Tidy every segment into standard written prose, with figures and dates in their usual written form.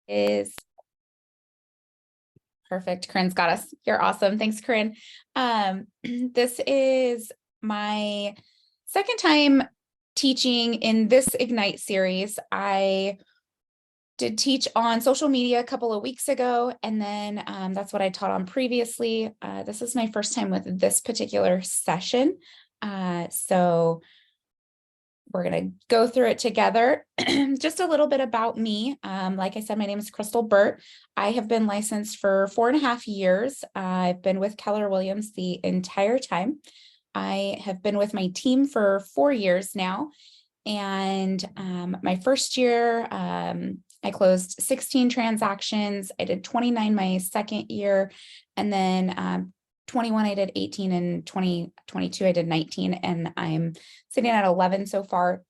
Is perfect. Corinne's got us. You're awesome. Thanks, Corinne. This is my second time teaching in this Ignite series. I did teach on social media a couple of weeks ago, and then that's what I taught on previously. This is my first time with this particular session. So we're going to go through it together. Just a little bit about me. Like I said, my name is Crystal Burt. I have been licensed for 4.5 years. I've been with Keller Williams the entire time. I have been with my team for 4 years now. And my first year, I closed 16 transactions. I did 29 my second year. And then 21, I did 18, and 2022, I did 19, and I'm sitting at 11 so far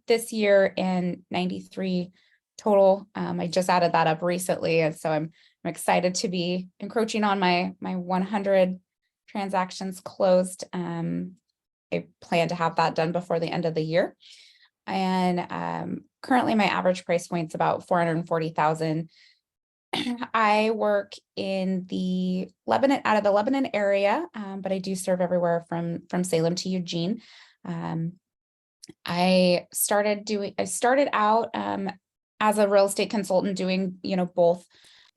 this year and 93 total. I just added that up recently, and so I'm excited to be encroaching on my 100 transactions closed. I plan to have that done before the end of the year. And currently my average price point is about $440,000. I work in the out of the Lebanon area, but I do serve everywhere from Salem to Eugene. I started out as a real estate consultant doing, both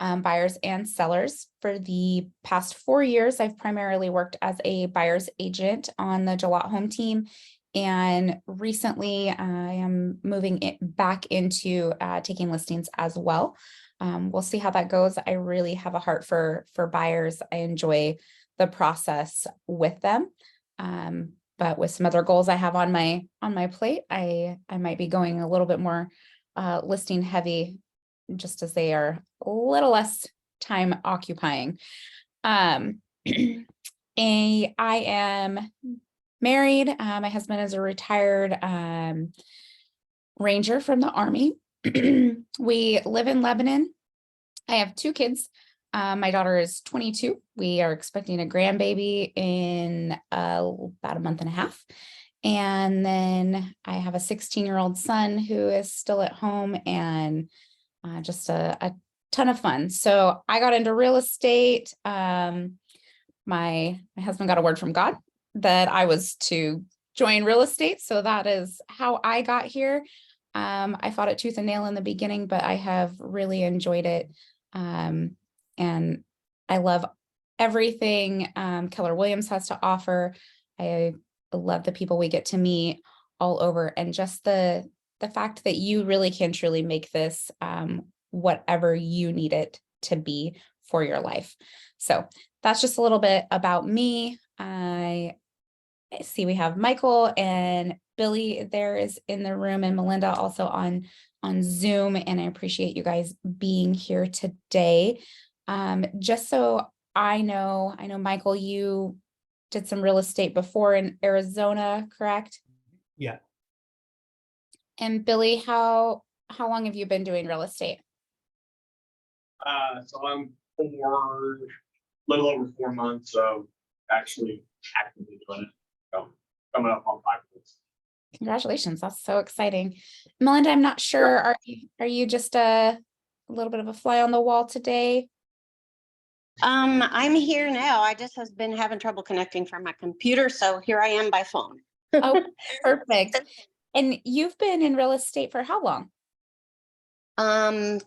buyers and sellers. For the past 4 years, I've primarily worked as a buyer's agent on the Jalot home team. And recently I am moving back into taking listings as well. We'll see how that goes. I really have a heart for buyers. I enjoy the process with them. But with some other goals I have on my plate, I might be going a little bit more listing heavy, just as they are a little less time occupying. I am married. My husband is a retired Ranger from the Army. We live in Lebanon. I have 2 kids. My daughter is 22. We are expecting a grandbaby in about a month and a half. And then I have a 16-year-old son who is still at home, and just a ton of fun. So I got into real estate. My husband got a word from God that I was to join real estate. So that is how I got here. I fought it tooth and nail in the beginning, but I have really enjoyed it. And I love everything Keller Williams has to offer. I love the people we get to meet all over, and just the fact that you really can truly make this whatever you need it to be for your life. So that's just a little bit about me. I see we have Michael and Billy there is in the room, and Melinda also on Zoom, and I appreciate you guys being here today. Just so I know Michael, you did some real estate before in Arizona, correct? Yeah. And Billy, how long have you been doing real estate? So I'm little over 4 months of actually actively doing it. So coming up on 5 months. Congratulations, that's so exciting. Melinda, I'm not sure, are you just a little bit of a fly on the wall today? I'm here now. I just has been having trouble connecting from my computer, so here I am by phone. Oh, perfect. And you've been in real estate for how long?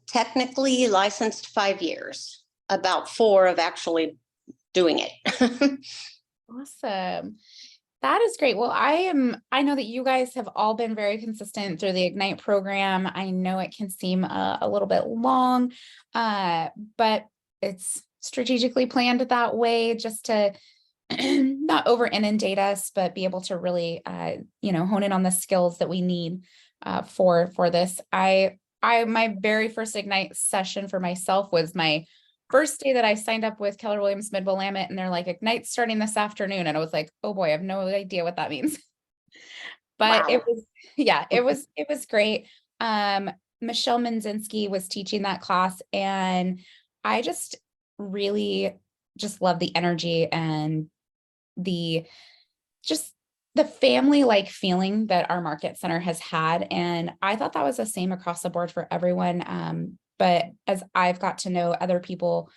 Technically licensed 5 years, about 4 of actually doing it. Awesome. That is great. Well, I know that you guys have all been very consistent through the Ignite program. I know it can seem a little bit long, but it's strategically planned that way, just to not over inundate us, but be able to really, hone in on the skills that we need for this. My very first Ignite session for myself was my first day that I signed up with Keller Williams Mid-Willamette, and they're like, Ignite starting this afternoon. And I was like, oh boy, I have no idea what that means. But wow. It was great. Michelle Mindzinski was teaching that class, and I just really love the energy and the family-like feeling that our market center has had. And I thought that was the same across the board for everyone. But as I've got to know other people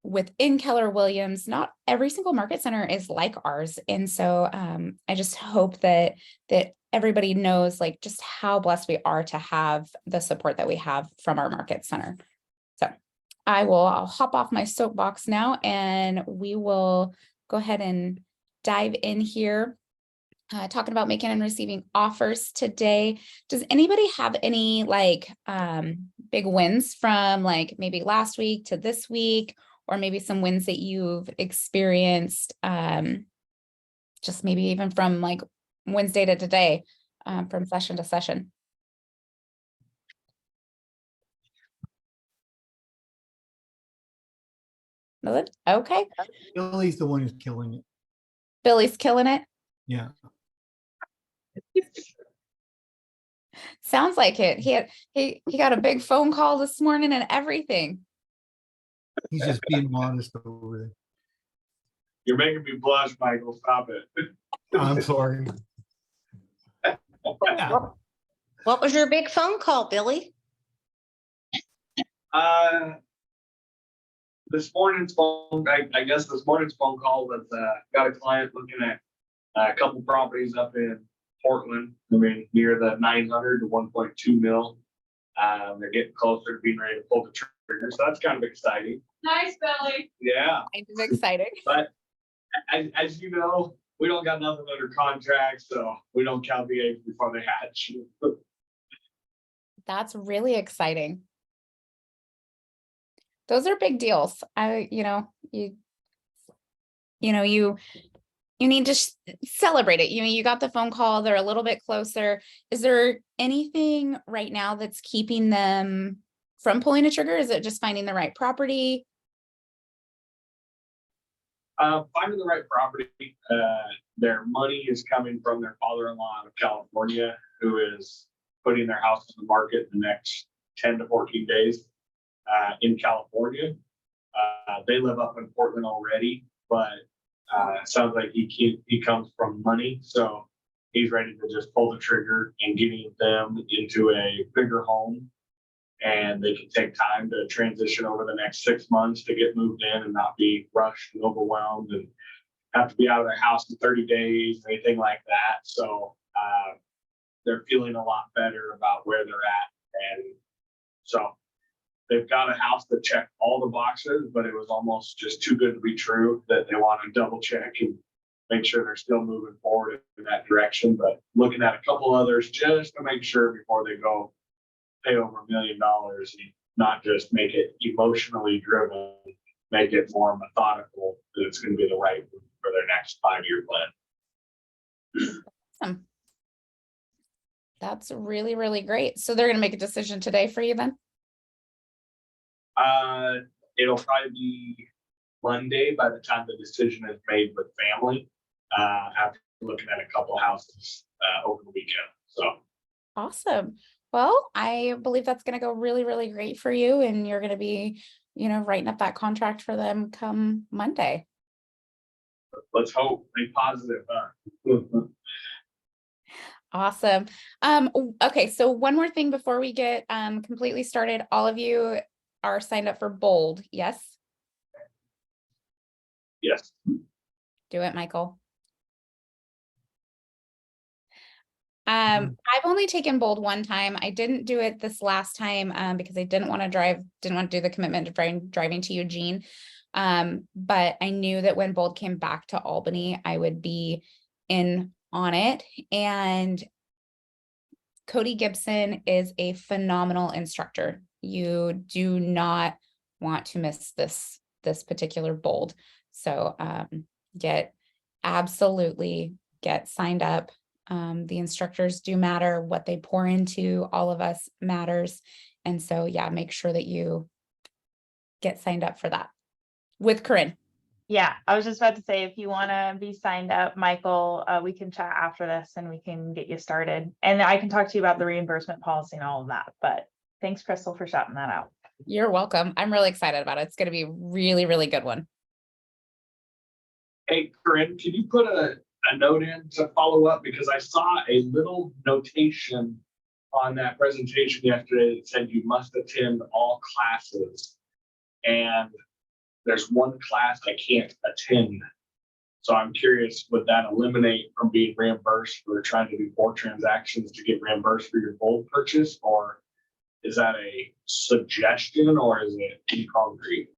within Keller Williams, not every single market center is like ours. And so I just hope that everybody knows like just how blessed we are to have the support that we have from our market center. So I'll hop off my soapbox now, and we will go ahead and dive in here. Talking about making and receiving offers today. Does anybody have any like big wins from like maybe last week to this week, or maybe some wins that you've experienced just maybe even from like Wednesday to today, from session to session? Nothing? Okay. Billy's the one who's killing it. Billy's killing it. Yeah. Sounds like it. He got a big phone call this morning and everything. He's just being modest over there. You're making me blush, Michael. Stop it. I'm sorry. What was your big phone call, Billy? This morning's phone, I guess this morning's phone call was, got a client looking at a couple properties up in Portland. I mean, near the 900 to 1.2 mil. They're getting closer to being ready to pull the trigger. So that's kind of exciting. Nice, Billy. Yeah. I'm excited. But as you know, we don't got nothing under contract, so we don't count the eggs before they hatch. That's really exciting. Those are big deals. You need to celebrate it. You got the phone call, they're a little bit closer. Is there anything right now that's keeping them from pulling a trigger? Is it just finding the right property? Finding the right property. Their money is coming from their father-in-law out of California, who is putting their house on the market in the next 10 to 14 days in California. They live up in Portland already, but it sounds like he comes from money, so he's ready to just pull the trigger and getting them into a bigger home, and they can take time to transition over the next 6 months to get moved in and not be rushed and overwhelmed and have to be out of their house in 30 days, anything like that. So they're feeling a lot better about where they're at, and so they've got a house that checked all the boxes, but it was almost just too good to be true that they want to double check and make sure they're still moving forward in that direction. But looking at a couple others just to make sure before they go pay over $1 million, and not just make it emotionally driven, make it more methodical, that it's going to be the right move for their next 5-year plan. Awesome. That's really, really great. So they're going to make a decision today for you then? It'll probably be Monday by the time the decision is made with family, after looking at a couple houses over the weekend. So Awesome. Well, I believe that's going to go really, really great for you, and you're going to be, writing up that contract for them come Monday. let's hope. Be positive. Awesome. Okay, so one more thing before we get completely started. All of you are signed up for Bold, yes? Yes. Do it, Michael. I've only taken Bold one time. I didn't do it this last time because I didn't want to do the commitment of driving to Eugene. But I knew that when Bold came back to Albany, I would be in on it. And Cody Gibson is a phenomenal instructor. You do not want to miss this particular Bold. So absolutely get signed up. The instructors do matter. What they pour into all of us matters. And so, yeah, make sure that you get signed up for that with Corinne. Yeah, I was just about to say, if you want to be signed up, Michael, we can chat after this and we can get you started. And I can talk to you about the reimbursement policy and all of that. But thanks, Crystal, for shouting that out. You're welcome. I'm really excited about it. It's going to be a really, really good one. Hey, Corinne, can you put a note in to follow up? Because I saw a little notation on that presentation yesterday that said you must attend all classes. And there's one class I can't attend. So I'm curious, would that eliminate from being reimbursed for trying to do 4 transactions to get reimbursed for your full purchase? Or is that a suggestion, or is it in concrete?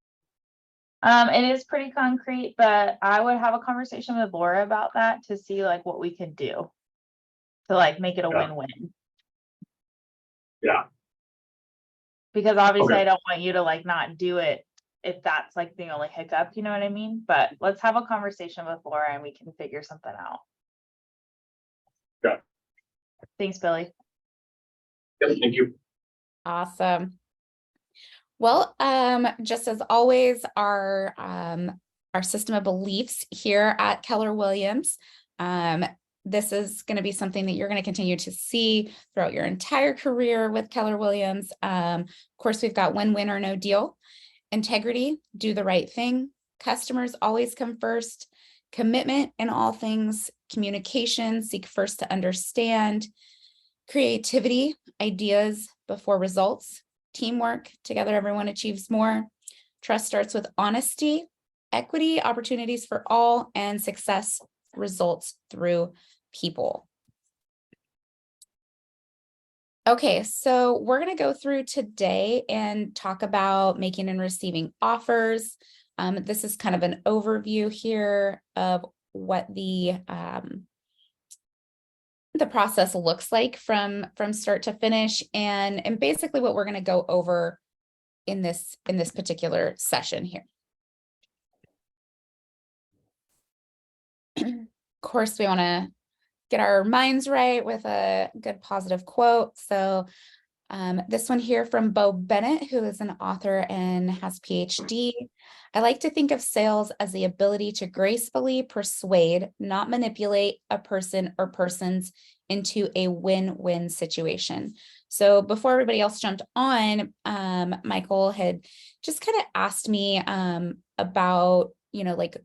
It is pretty concrete, but I would have a conversation with Laura about that to see like what we could do to like make it a Yeah. win-win. Yeah. Because obviously Okay. I don't want you to like not do it if that's like the only hiccup, you know what I mean? But let's have a conversation with Laura and we can figure something out. Yeah. Thanks, Billy. Yep, thank you. Awesome. Well, just as always, our system of beliefs here at Keller Williams, this is going to be something that you're going to continue to see throughout your entire career with Keller Williams. Of course, we've got win-win or no deal, integrity, do the right thing, customers always come first, commitment in all things, communication, seek first to understand, creativity, ideas before results, teamwork, together everyone achieves more, trust starts with honesty, equity, opportunities for all, and success results through people. Okay, so we're going to go through today and talk about making and receiving offers. This is kind of an overview here of what the process looks like from start to finish, and basically what we're going to go over in this particular session here. Of course, we want to get our minds right with a good positive quote. So this one here from Bo Bennett, who is an author and has PhD. I like to think of sales as the ability to gracefully persuade, not manipulate a person or persons into a win-win situation. So before everybody else jumped on, Michael had just kind of asked me about, like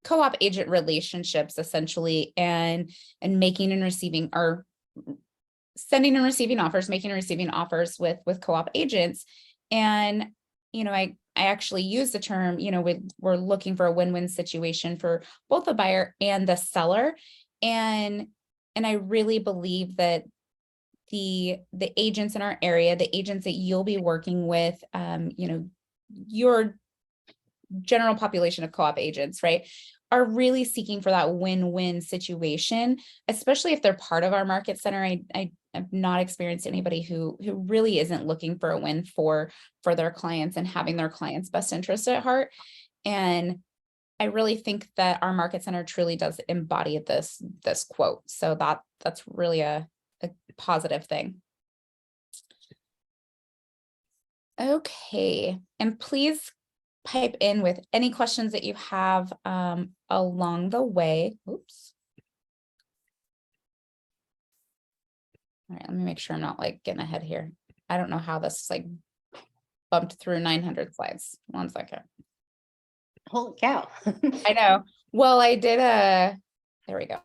co-op agent relationships essentially, and making and receiving, or sending and receiving offers, making and receiving offers with co-op agents. And, I actually use the term, we're looking for a win-win situation for both the buyer and the seller. And I really believe that the agents in our area, the agents that you'll be working with, your general population of co-op agents, right, are really seeking for that win-win situation, especially if they're part of our market center. I have not experienced anybody who really isn't looking for a win for their clients and having their clients' best interest at heart. And I really think that our market center truly does embody this quote. So that's really a positive thing. Okay, and please pipe in with any questions that you have along the way. Oops. All right, let me make sure I'm not like getting ahead here. I don't know how this like bumped through 900 slides. 1 second. Holy cow. I know. Well, I did there we go.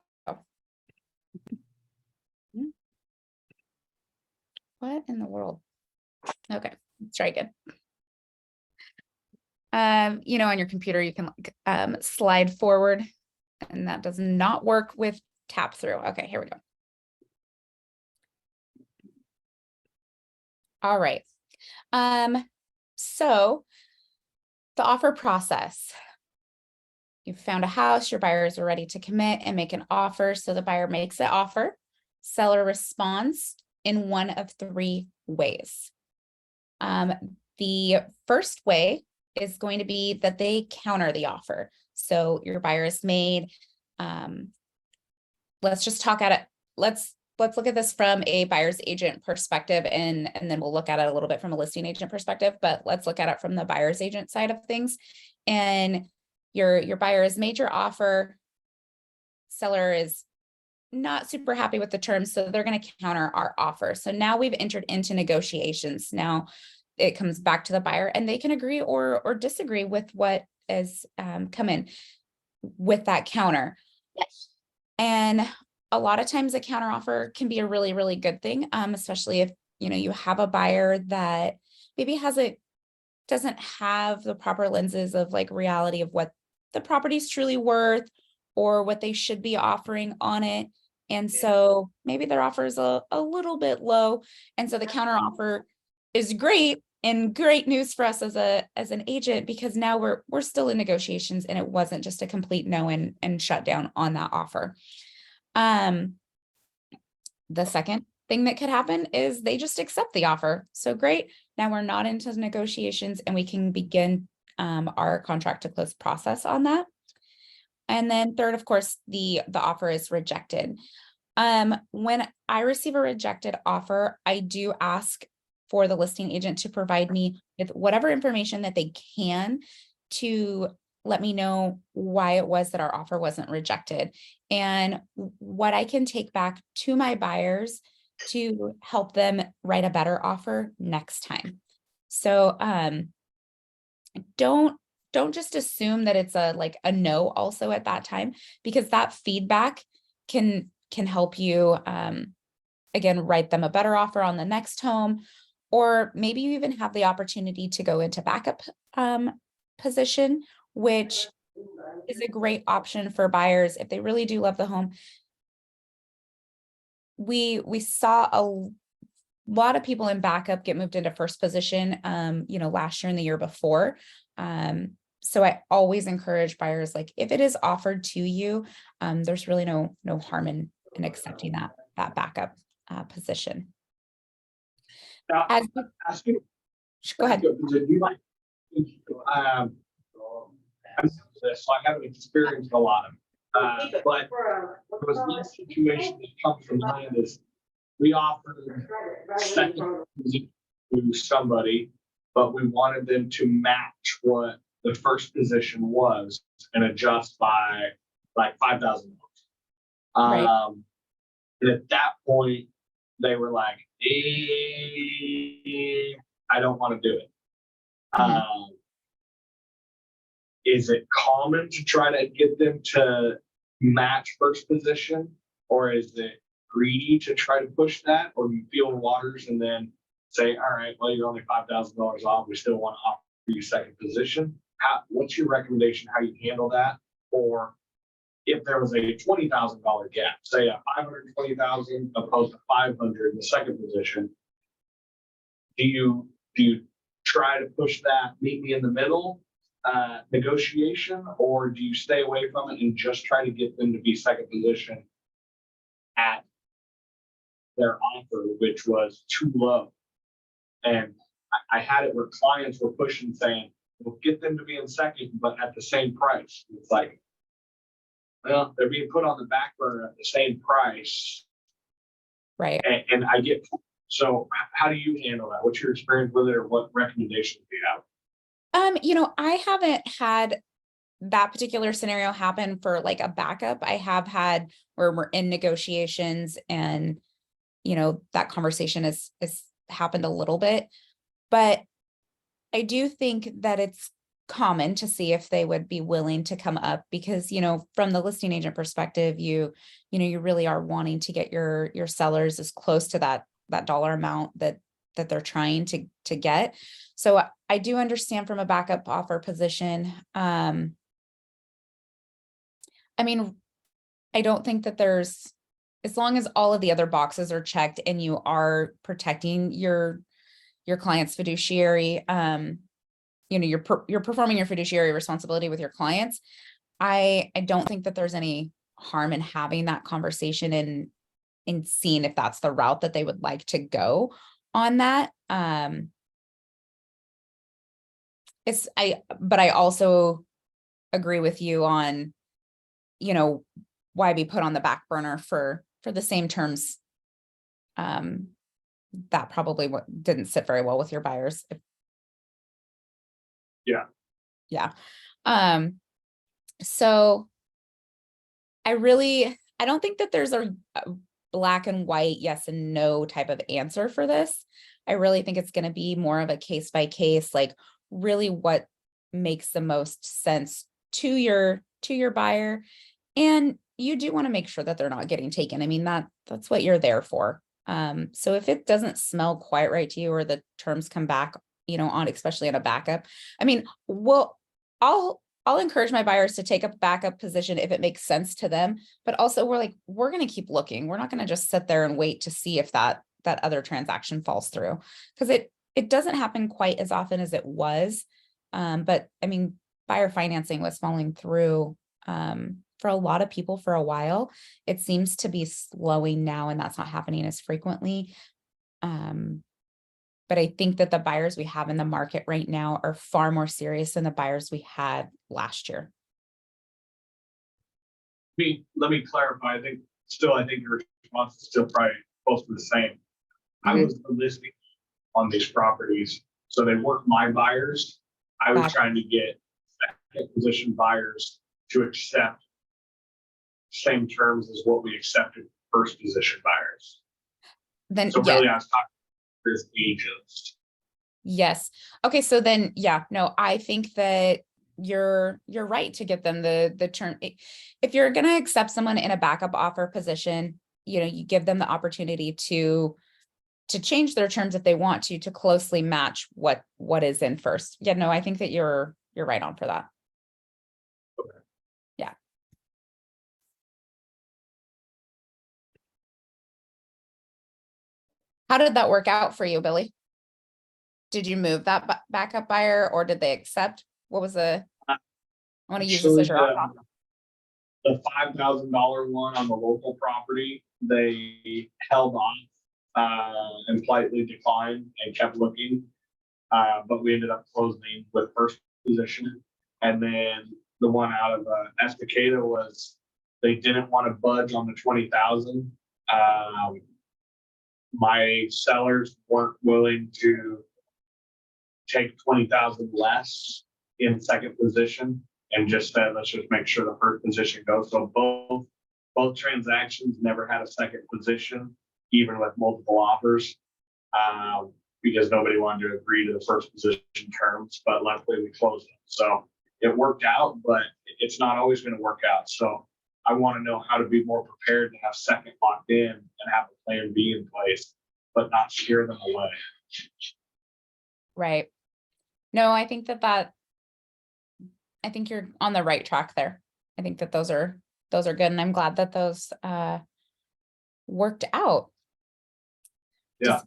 What in the world? Okay, let's try again. On your computer, you can like slide forward, and that does not work with tap through. Okay, here we go. All right. So the offer process. You found a house, your buyers are ready to commit and make an offer. So the buyer makes the offer. Seller responds in one of 3 ways. The first way is going to be that they counter the offer. So your buyer is made, let's just talk at it. Let's look at this from a buyer's agent perspective, and then we'll look at it a little bit from a listing agent perspective, but let's look at it from the buyer's agent side of things. And your buyer has made your offer, seller is not super happy with the terms, so they're going to counter our offer. So now we've entered into negotiations. Now it comes back to the buyer, and they can agree or disagree with what is come in with that counter. Yes. And a lot of times a counteroffer can be a really, really good thing, especially if, you have a buyer that maybe doesn't have the proper lenses of like reality of what the property's truly worth or what they should be offering on it. And so maybe their offer is a little bit low. And so the counteroffer is great and great news for us as an agent, because now we're still in negotiations and it wasn't just a complete no and shut down on that offer. The second thing that could happen is they just accept the offer. So great. Now we're not into negotiations and we can begin our contract to close process on that. And then third, of course, the offer is rejected. When I receive a rejected offer, I do ask for the listing agent to provide me with whatever information that they can to let me know why it was that our offer wasn't rejected and what I can take back to my buyers to help them write a better offer next time. So don't just assume that it's a no also at that time, because that feedback can help you again write them a better offer on the next home, or maybe you even have the opportunity to go into backup position, which is a great option for buyers if they really do love the home. We saw a lot of people in backup get moved into first position, last year and the year before. So I always encourage buyers, like if it is offered to you, there's really no harm in accepting that backup position. Now, As asking, go ahead. So I haven't experienced a lot of it. But there was one situation that comes from mind is we offered second position to somebody, but we wanted them to match what the first position was and adjust by like $5,000. Right. And at that point, they were like, I don't want to do it. Is it common to try to get them to match first position, or is it greedy to try to push that, or do you feel the waters and then say, all right, well, you're only $5,000 off, we still want to offer you second position? What's your recommendation how you handle that? Or if there was a $20,000 gap, say a $520,000 opposed to $500 in the second position, do you try to push that meet me in the middle negotiation, or do you stay away from it and just try to get them to be second position at their offer, which was too low? And I had it where clients were pushing, saying, we'll get them to be in second, but at the same price. It's like, well, they're being put on the back burner at the same price. Right. And I get, so how do you handle that? What's your experience with it, or what recommendations do you have? I haven't had that particular scenario happen for like a backup. I have had where we're in negotiations and, that conversation has happened a little bit, but I do think that it's common to see if they would be willing to come up, because, from the listing agent perspective, you really are wanting to get your sellers as close to that dollar amount that they're trying to get. So I do understand from a backup offer position. I don't think that as long as all of the other boxes are checked and you are protecting your client's fiduciary, you're performing your fiduciary responsibility with your clients. I don't think that there's any harm in having that conversation and seeing if that's the route that they would like to go on that. But I also agree with you on, why be put on the back burner for the same terms. That probably didn't sit very well with your buyers. Yeah. Yeah. So I don't think that there's a black and white, yes and no type of answer for this. I really think it's going to be more of a case by case, like really what makes the most sense to your buyer. And you do want to make sure that they're not getting taken. I mean, that's what you're there for. So if it doesn't smell quite right to you, or the terms come back, on, especially on a backup, I mean, I'll encourage my buyers to take a backup position if it makes sense to them, but also we're going to keep looking. We're not going to just sit there and wait to see if that other transaction falls through, because it doesn't happen quite as often as it was. But I mean, buyer financing was falling through for a lot of people for a while. It seems to be slowing now, and that's not happening as frequently. But I think that the buyers we have in the market right now are far more serious than the buyers we had last year. Let me clarify. I think your response is still probably close to the same. I Mhm. was listing on these properties, so they weren't my buyers. I was Gotcha. trying to get second position buyers to accept same terms as what we accepted first position buyers. Then So yeah, really, I was talking to this agents. yes. Okay, so then yeah, no, I think that you're right to get them the term. If you're going to accept someone in a backup offer position, you give them the opportunity to change their terms if they want to closely match what is in first. Yeah, no, I think that you're right on for that. Okay. Yeah. How did that work out for you, Billy? Did you move that backup buyer, or did they accept? What was I want to use this as your The $5,000 one on the local property, they held on and politely declined and kept looking. But we ended up closing with first position. And then the one out of Estacada was, they didn't want to budge on the 20,000. My sellers weren't willing to take 20,000 less in second position, and just said, let's just make sure the first position goes. So both transactions never had a second position, even with multiple offers, because nobody wanted to agree to the first position terms, but luckily we closed it. So it worked out, but it's not always going to work out. So I want to know how to be more prepared to have second locked in and have a plan B in place, but not scare them away. Right. No, I think I think you're on the right track there. I think that those are good, and I'm glad that those worked out. Yeah. Does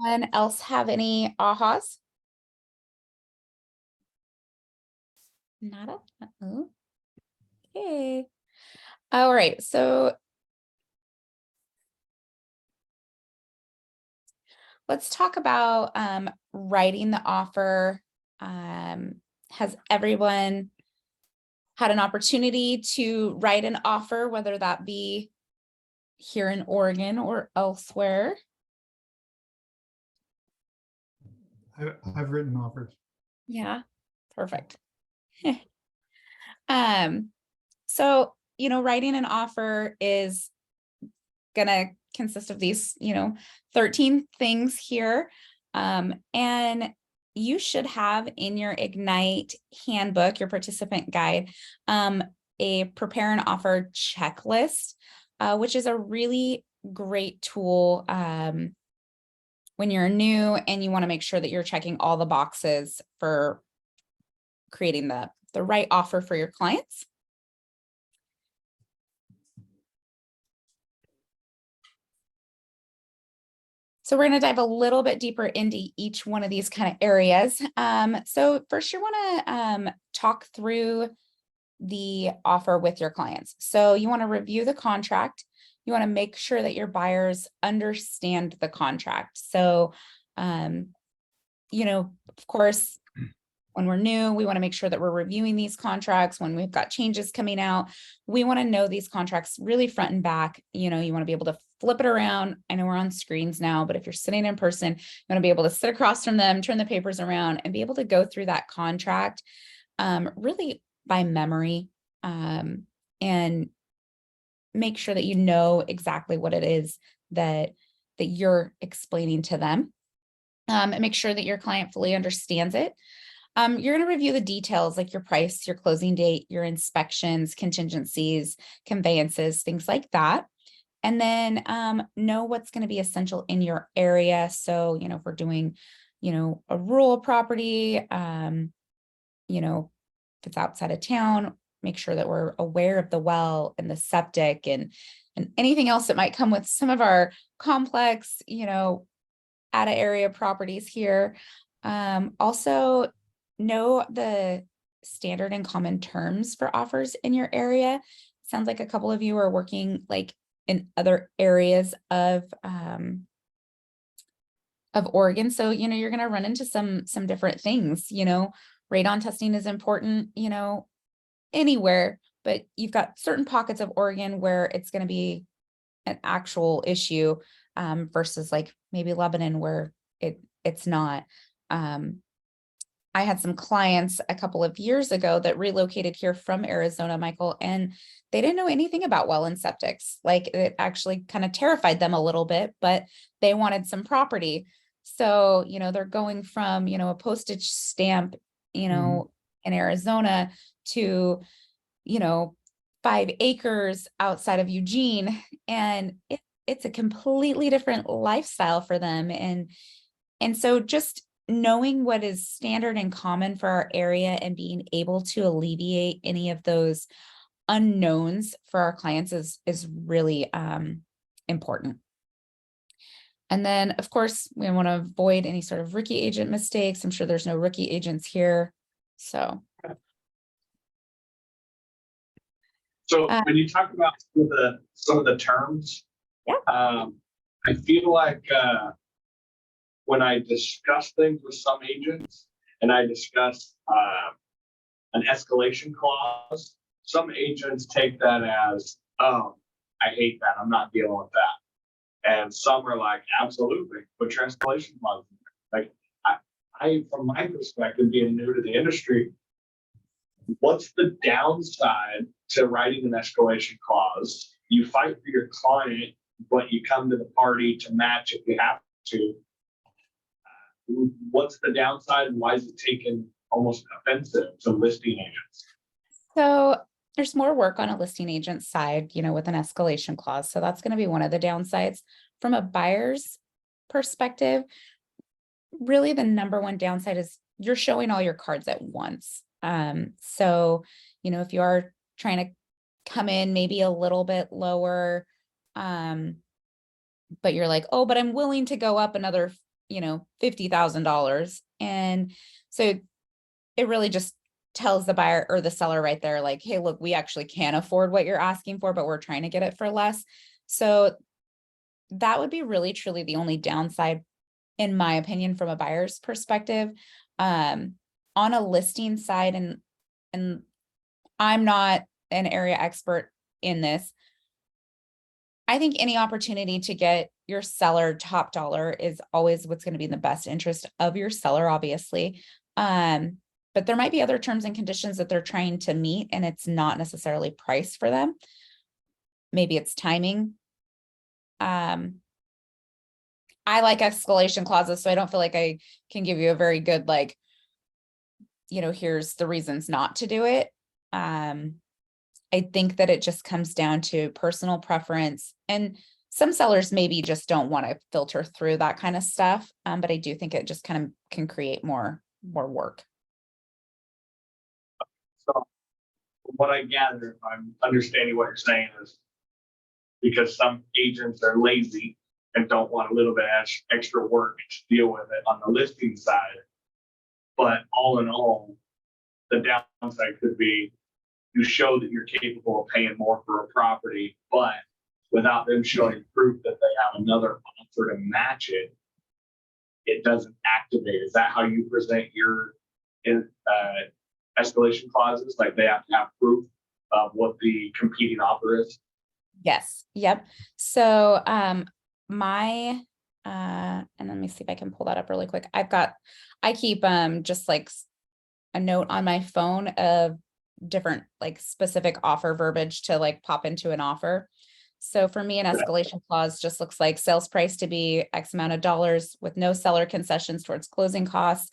anyone else have any ahas? Nada? Okay. All right. So let's talk about writing the offer. Has everyone had an opportunity to write an offer, whether that be here in Oregon or elsewhere? I've written offers. Yeah, perfect. So, writing an offer is gonna consist of these, 13 things here. And you should have in your Ignite handbook, your participant guide, a prepare an offer checklist, which is a really great tool when you're new and you want to make sure that you're checking all the boxes for creating the right offer for your clients. So we're going to dive a little bit deeper into each one of these kind of areas. So first you want to talk through the offer with your clients. So you want to review the contract. You want to make sure that your buyers understand the contract. So, of course, when we're new, we want to make sure that we're reviewing these contracts. When we've got changes coming out, we want to know these contracts really front and back. You want to be able to flip it around. I know we're on screens now, but if you're sitting in person, you want to be able to sit across from them, turn the papers around, and be able to go through that contract really by memory, and make sure that you know exactly what it is that you're explaining to them, and make sure that your client fully understands it. You're going to review the details like your price, your closing date, your inspections, contingencies, conveyances, things like that. And then know what's going to be essential in your area. So, if we're doing, a rural property, if it's outside of town, make sure that we're aware of the well and the septic and anything else that might come with some of our complex, out of area properties here. Also know the standard and common terms for offers in your area. Sounds like a couple of you are working like in other areas of Oregon. So, you're going to run into some different things, radon testing is important, anywhere, but you've got certain pockets of Oregon where it's going to be an actual issue versus like maybe Lebanon where it's not. I had some clients a couple of years ago that relocated here from Arizona, Michael, and they didn't know anything about well and septics. Like it actually kind of terrified them a little bit, but they wanted some property. So, they're going from, a postage stamp, in Arizona to, 5 acres outside of Eugene. And it's a completely different lifestyle for them. And so just knowing what is standard and common for our area and being able to alleviate any of those unknowns for our clients is really important. And then, of course, we want to avoid any sort of rookie agent mistakes. I'm sure there's no rookie agents here. So when you talk about some of the terms, yeah. I feel like when I discuss things with some agents and I discuss an escalation clause, some agents take that as, oh, I hate that. I'm not dealing with that. And some are like, absolutely, put your escalation clause in there. Like I, from my perspective, being new to the industry, what's the downside to writing an escalation clause? You fight for your client, but you come to the party to match if you have to. What's the downside and why is it taken almost offensive to listing agents? So there's more work on a listing agent side, with an escalation clause. So that's going to be one of the downsides. From a buyer's perspective, really the number one downside is you're showing all your cards at once. So, if you are trying to come in maybe a little bit lower, but you're like, oh, but I'm willing to go up another, $50,000. And so it really just tells the buyer or the seller right there, like, hey, look, we actually can afford what you're asking for, but we're trying to get it for less. So that would be really, truly the only downside, in my opinion, from a buyer's perspective. On a listing side, and I'm not an area expert in this, I think any opportunity to get your seller top dollar is always what's going to be in the best interest of your seller, obviously. But there might be other terms and conditions that they're trying to meet, and it's not necessarily price for them. Maybe it's timing. I like escalation clauses, so I don't feel like I can give you a very good, like, here's the reasons not to do it. I think that it just comes down to personal preference, and some sellers maybe just don't want to filter through that kind of stuff. But I do think it just kind of can create more work. So what I gather, if I'm understanding what you're saying, is because some agents are lazy and don't want a little bit extra work to deal with it on the listing side. But all in all, the downside could be you show that you're capable of paying more for a property, but without them showing proof that they have another offer to match it, it doesn't activate. Is that how you present your escalation clauses? Like they have to have proof of what the competing offer is? Yes. Yep. So and let me see if I can pull that up really quick. I keep just like a note on my phone of different like specific offer verbiage to like pop into an offer. So for me, an escalation clause just looks like sales price to be X amount of dollars with no seller concessions towards closing costs.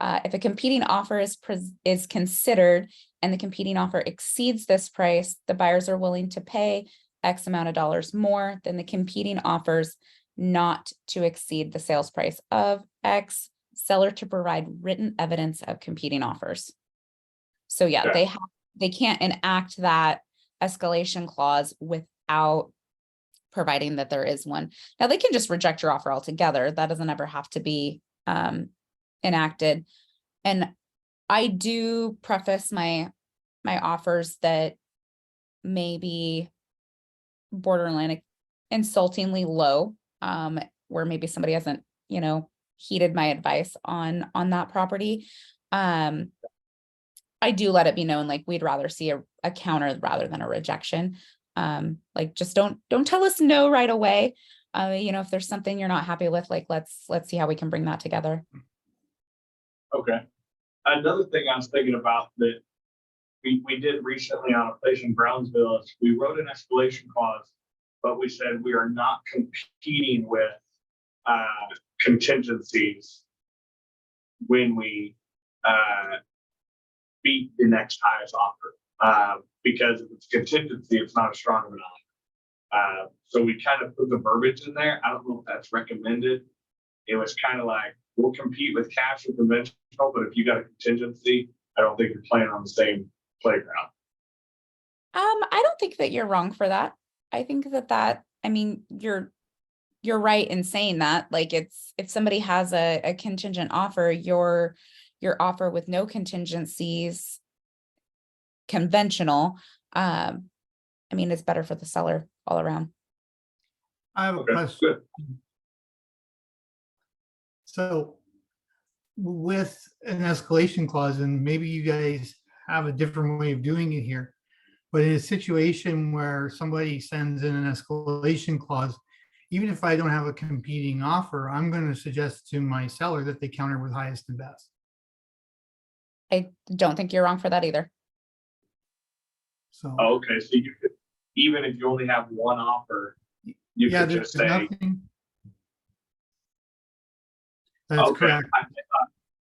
If a competing offer is considered and the competing offer exceeds this price, the buyers are willing to pay X amount of dollars more than the competing offers not to exceed the sales price of X, seller to provide written evidence of competing offers. So yeah, Yeah. they can't enact that escalation clause without providing that there is one. Now they can just reject your offer altogether. That doesn't ever have to be enacted. And I do preface my offers that may be borderline insultingly low, where maybe somebody hasn't, heeded my advice on that property. I do let it be known, like, we'd rather see a counter rather than a rejection. Like, just don't tell us no right away. If there's something you're not happy with, like, let's see how we can bring that together. Okay. Another thing I was thinking about that we did recently on a place in Brownsville is we wrote an escalation clause, but we said we are not competing with contingencies when we beat the next highest offer. Because if it's contingency, it's not a strong enough offer. So we kind of put the verbiage in there. I don't know if that's recommended. It was kind of like, we'll compete with cash and conventional, but if you got a contingency, I don't think you're playing on the same playground. I don't think that you're wrong for that. I think that I mean, you're right in saying that. Like, it's, if somebody has a contingent offer, your offer with no contingencies, conventional, I mean, it's better for the seller all around. I have a Okay, question. good. So with an escalation clause, and maybe you guys have a different way of doing it here, but in a situation where somebody sends in an escalation clause, even if I don't have a competing offer, I'm going to suggest to my seller that they counter with highest and best. I don't think you're wrong for that either. So Oh, okay, so you could, even if you only have one offer, you yeah, could there's just say, nothing. That's okay, correct.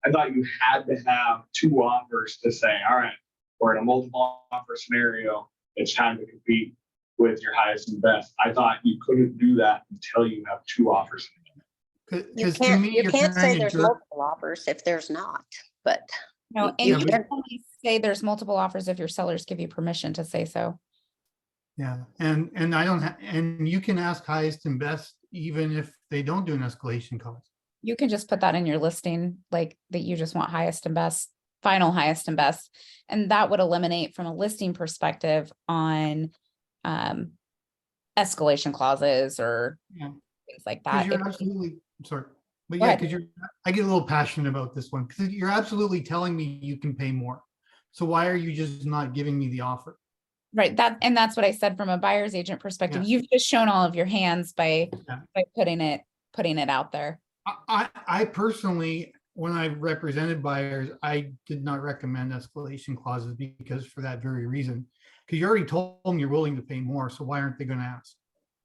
I thought you had to have two offers to say, all right, we're in a multiple offer scenario. It's time to compete with your highest and best. I thought you couldn't do that until you have two offers. You Because to can't, me, you you're can't trying say to there's jerk. multiple offers if there's not, but. No, and you you but- can only say there's multiple offers if your sellers give you permission to say so. Yeah, and I don't and you can ask highest and best even if they don't do an escalation clause. You can just put that in your listing, like, that you just want highest and best, final highest and best. And that would eliminate, from a listing perspective, on escalation clauses or Yeah. things like Because that. you're If- absolutely, I'm sorry, but Go yeah, ahead. because I get a little passionate about this one because you're absolutely telling me you can pay more. So why are you just not giving me the offer? Right, that's what I said from a buyer's agent perspective. Yeah. You've just shown all of your hands by Yeah. putting it out there. I personally, when I represented buyers, I did not recommend escalation clauses because for that very reason. Because you already told them you're willing to pay more, so why aren't they going to ask?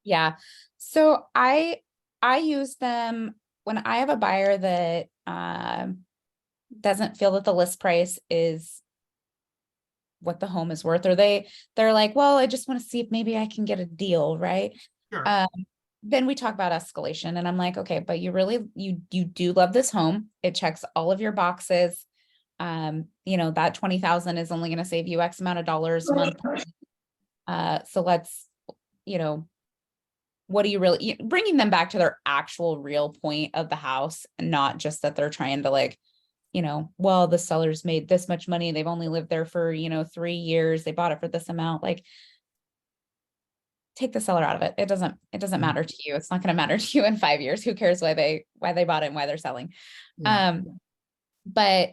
Yeah. So I use them when I have a buyer that doesn't feel that the list price is what the home is worth, or they're like, well, I just want to see if maybe I can get a deal, right? Sure. Then we talk about escalation, and I'm like, okay, but you do love this home. It checks all of your boxes. That 20,000 is only going to save you X amount of dollars a month. So let's, what do you really, bringing them back to their actual real point of the house, and not just that they're trying to, like, well, the seller's made this much money. They've only lived there for, 3 years. They bought it for this amount. Like, take the seller out of it. It doesn't matter to you. It's not going to matter to you in 5 years. Who cares why they bought it and why they're selling? Yeah. But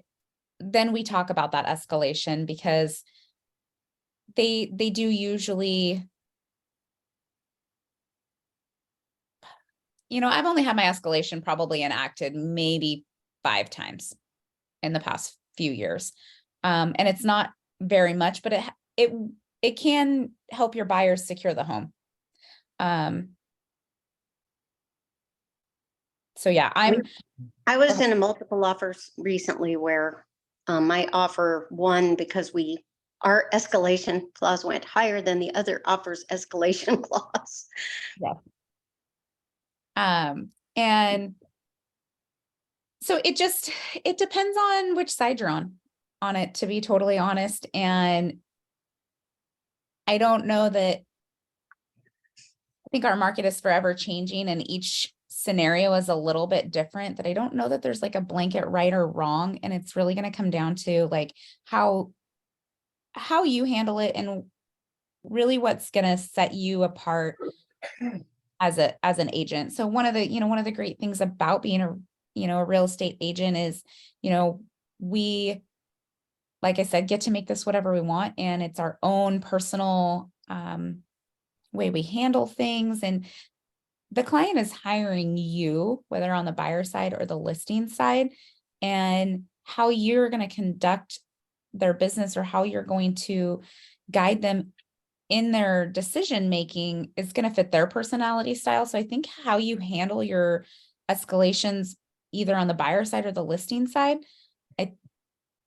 then we talk about that escalation, because they do usually, I've only had my escalation probably enacted maybe 5 times in the past few years. And it's not very much, but it can help your buyers secure the home. So yeah, I was in a multiple offers recently where my offer won because our escalation clause went higher than the other offer's escalation clause. and so it depends on which side you're on it, to be totally honest. And I don't know that, I think our market is forever changing and each scenario is a little bit different, that I don't know that there's like a blanket right or wrong. And it's really going to come down to like how you handle it and really what's going to set you apart as an agent. So one of the great things about being a real estate agent is, we, like I said, get to make this whatever we want. And it's our own personal way we handle things. And the client is hiring you, whether on the buyer side or the listing side, and how you're going to conduct their business or how you're going to guide them in their decision making is going to fit their personality style. So I think how you handle your escalations, either on the buyer side or the listing side, I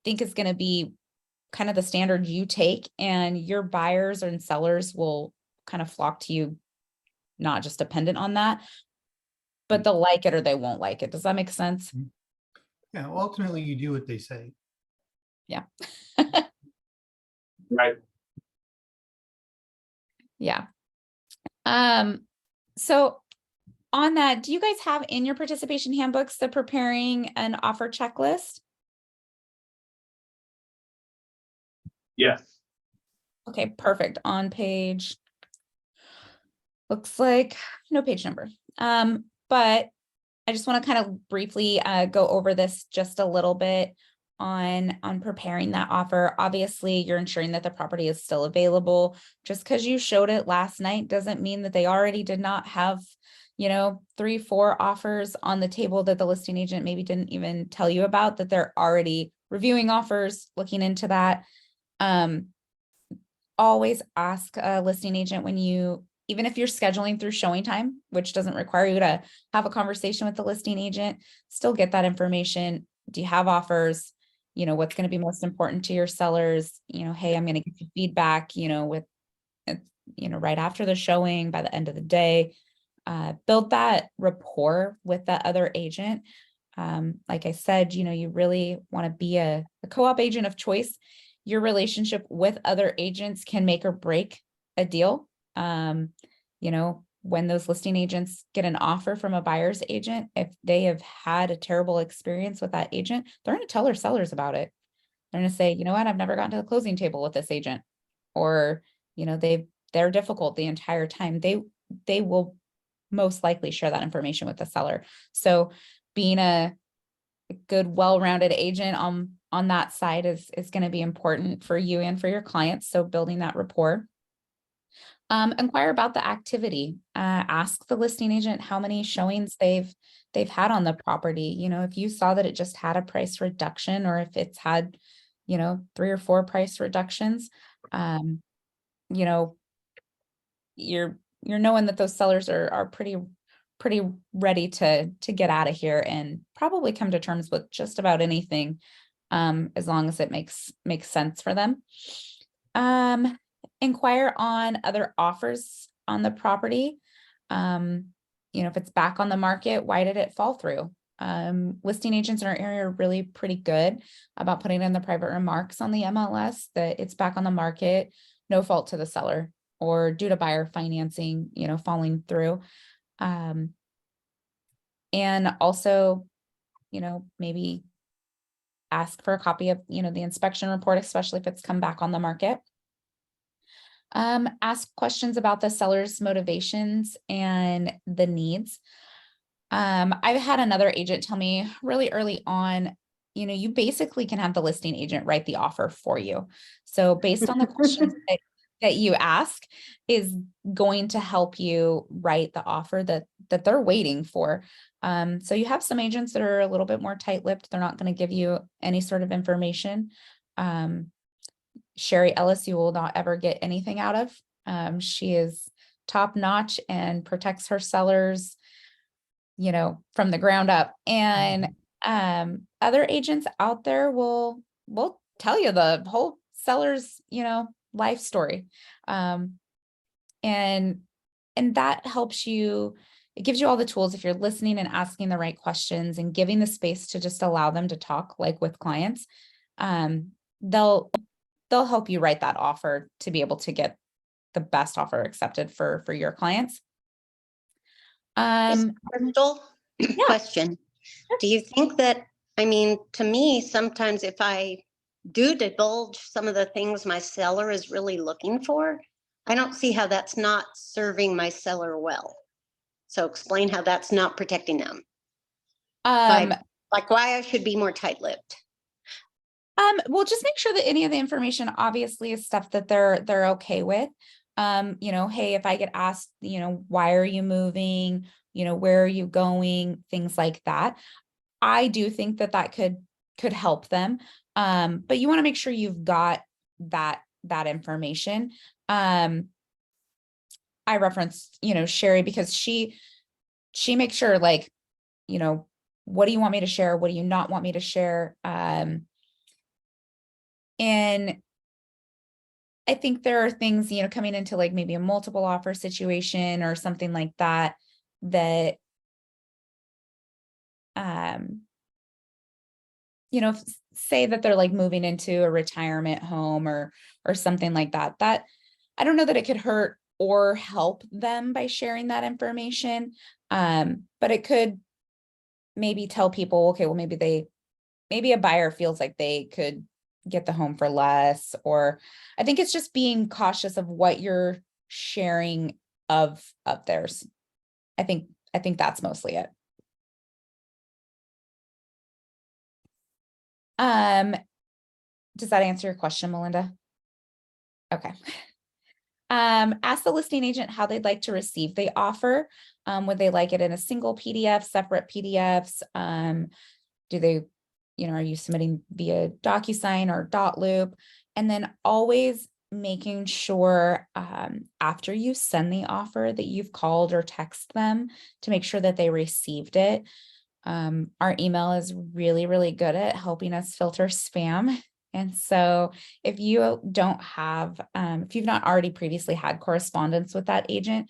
think is going to be kind of the standard you take, and your buyers and sellers will kind of flock to you, not just dependent on that, but they'll like it or they won't like it. Does that make sense? Yeah, ultimately you do what they say. Yeah. Right. Yeah. So on that, do you guys have in your participation handbooks the preparing an offer checklist? Yes. Okay, perfect. On page, looks like no page number. But I just want to kind of briefly go over this just a little bit on preparing that offer. Obviously, you're ensuring that the property is still available. Just because you showed it last night doesn't mean that they already did not have, 3-4 offers on the table that the listing agent maybe didn't even tell you about, that they're already reviewing offers, looking into that. Always ask a listing agent even if you're scheduling through showing time, which doesn't require you to have a conversation with the listing agent, still get that information. Do you have offers? What's going to be most important to your sellers? Hey, I'm going to give you feedback, with, right after the showing, by the end of the day. Build that rapport with the other agent. Like I said, you really want to be a co-op agent of choice. Your relationship with other agents can make or break a deal. When those listing agents get an offer from a buyer's agent, if they have had a terrible experience with that agent, they're going to tell their sellers about it. They're going to say, you know what, I've never gotten to the closing table with this agent, or, they're difficult the entire time. They will most likely share that information with the seller. So being a good, well-rounded agent on that side is going to be important for you and for your clients. So building that rapport. Inquire about the activity. Ask the listing agent how many showings they've had on the property. If you saw that it just had a price reduction, or if it's had, 3 or 4 price reductions, you're knowing that those sellers are pretty ready to get out of here and probably come to terms with just about anything, as long as it makes sense for them. Inquire on other offers on the property. If it's back on the market, why did it fall through? Listing agents in our area are really pretty good about putting in the private remarks on the MLS that it's back on the market, no fault to the seller, or due to buyer financing, falling through. And also, maybe ask for a copy of, the inspection report, especially if it's come back on the market. Ask questions about the seller's motivations and the needs. I've had another agent tell me really early on, you basically can have the listing agent write the offer for you. So based on the questions that you ask is going to help you write the offer that they're waiting for. So you have some agents that are a little bit more tight-lipped. They're not going to give you any sort of information. Sherry Ellis, you will not ever get anything out of. She is top notch and protects her sellers from the ground up. And other agents out there will tell you the whole seller's, life story. And that helps you, it gives you all the tools if you're listening and asking the right questions and giving the space to just allow them to talk, like with clients. They'll help you write that offer to be able to get the best offer accepted for your clients. Crystal, question. Do you think that, I mean, to me, sometimes if I do divulge some of the things my seller is really looking for, I don't see how that's not serving my seller well. So explain how that's not protecting them. Like why I should be more tight-lipped. Well, just make sure that any of the information obviously is stuff that they're okay with. Hey, if I get asked, why are you moving? Where are you going? Things like that. I do think that could help them. But you want to make sure you've got that information. I referenced, Sherry, because she makes sure, like, what do you want me to share? What do you not want me to share? And I think there are things, coming into like maybe a multiple offer situation or something like that, say that they're like moving into a retirement home or something like that, that I don't know that it could hurt or help them by sharing that information. But it could maybe tell people, okay, well, maybe a buyer feels like they could get the home for less, or I think it's just being cautious of what you're sharing of theirs. I think that's mostly it. Does that answer your question, Melinda? Okay. Ask the listing agent how they'd like to receive the offer. Would they like it in a single PDF, separate PDFs? Do they, are you submitting via DocuSign or dot loop? And then always making sure after you send the offer that you've called or text them to make sure that they received it. Our email is really, really good at helping us filter spam. And so if you don't have, if you've not already previously had correspondence with that agent,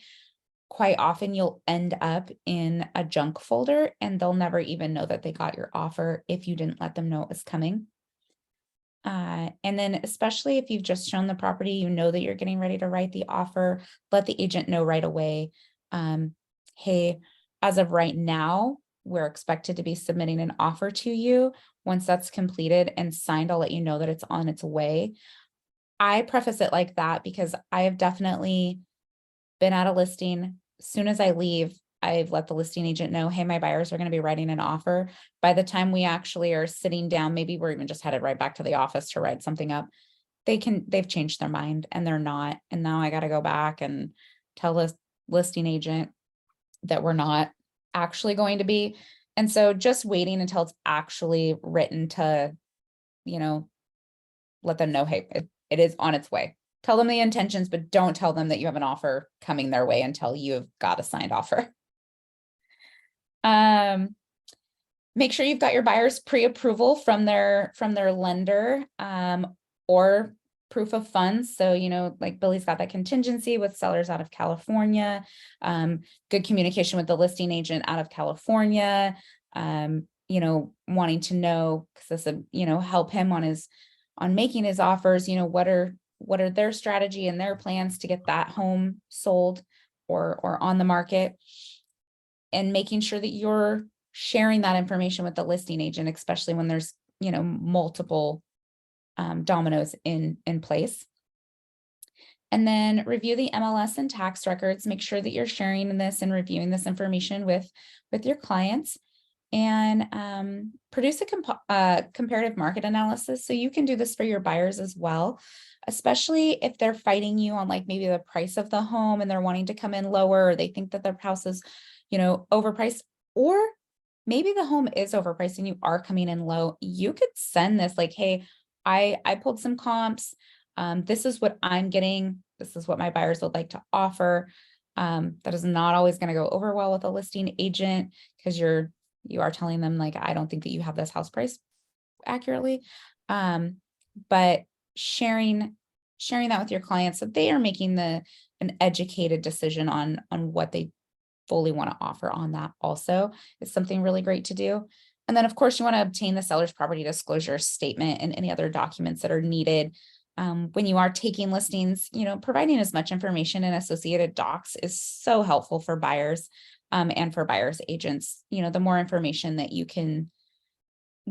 quite often you'll end up in a junk folder and they'll never even know that they got your offer if you didn't let them know it was coming. And then especially if you've just shown the property, that you're getting ready to write the offer, let the agent know right away. Hey, as of right now, we're expected to be submitting an offer to you. Once that's completed and signed, I'll let you know that it's on its way. I preface it like that because I have definitely been at a listing. As soon as I leave, I've let the listing agent know, hey, my buyers are going to be writing an offer. By the time we actually are sitting down, maybe we're even just headed right back to the office to write something up. They've changed their mind and they're not. And now I got to go back and tell the listing agent that we're not actually going to be. And so just waiting until it's actually written to, let them know, hey, it is on its way. Tell them the intentions, but don't tell them that you have an offer coming their way until you've got a signed offer. Make sure you've got your buyer's pre-approval from their lender, or proof of funds. So, like Billy's got that contingency with sellers out of California, good communication with the listing agent out of California, wanting to know, because this would, help him on making his offers, what are their strategy and their plans to get that home sold or on the market, and making sure that you're sharing that information with the listing agent, especially when there's, multiple dominoes in place. And then review the MLS and tax records. Make sure that you're sharing this and reviewing this information with your clients, and produce a comparative market analysis. So you can do this for your buyers as well, especially if they're fighting you on like maybe the price of the home and they're wanting to come in lower, or they think that their house is, overpriced, or maybe the home is overpriced and you are coming in low. You could send this like, hey, I pulled some comps. This is what I'm getting. This is what my buyers would like to offer. That is not always going to go over well with a listing agent because you are telling them like, I don't think that you have this house price accurately. But sharing that with your clients so they are making an educated decision on what they fully want to offer on that also is something really great to do. And then of course you want to obtain the seller's property disclosure statement and any other documents that are needed. When you are taking listings, providing as much information and associated docs is so helpful for buyers and for buyers agents. The more information that you can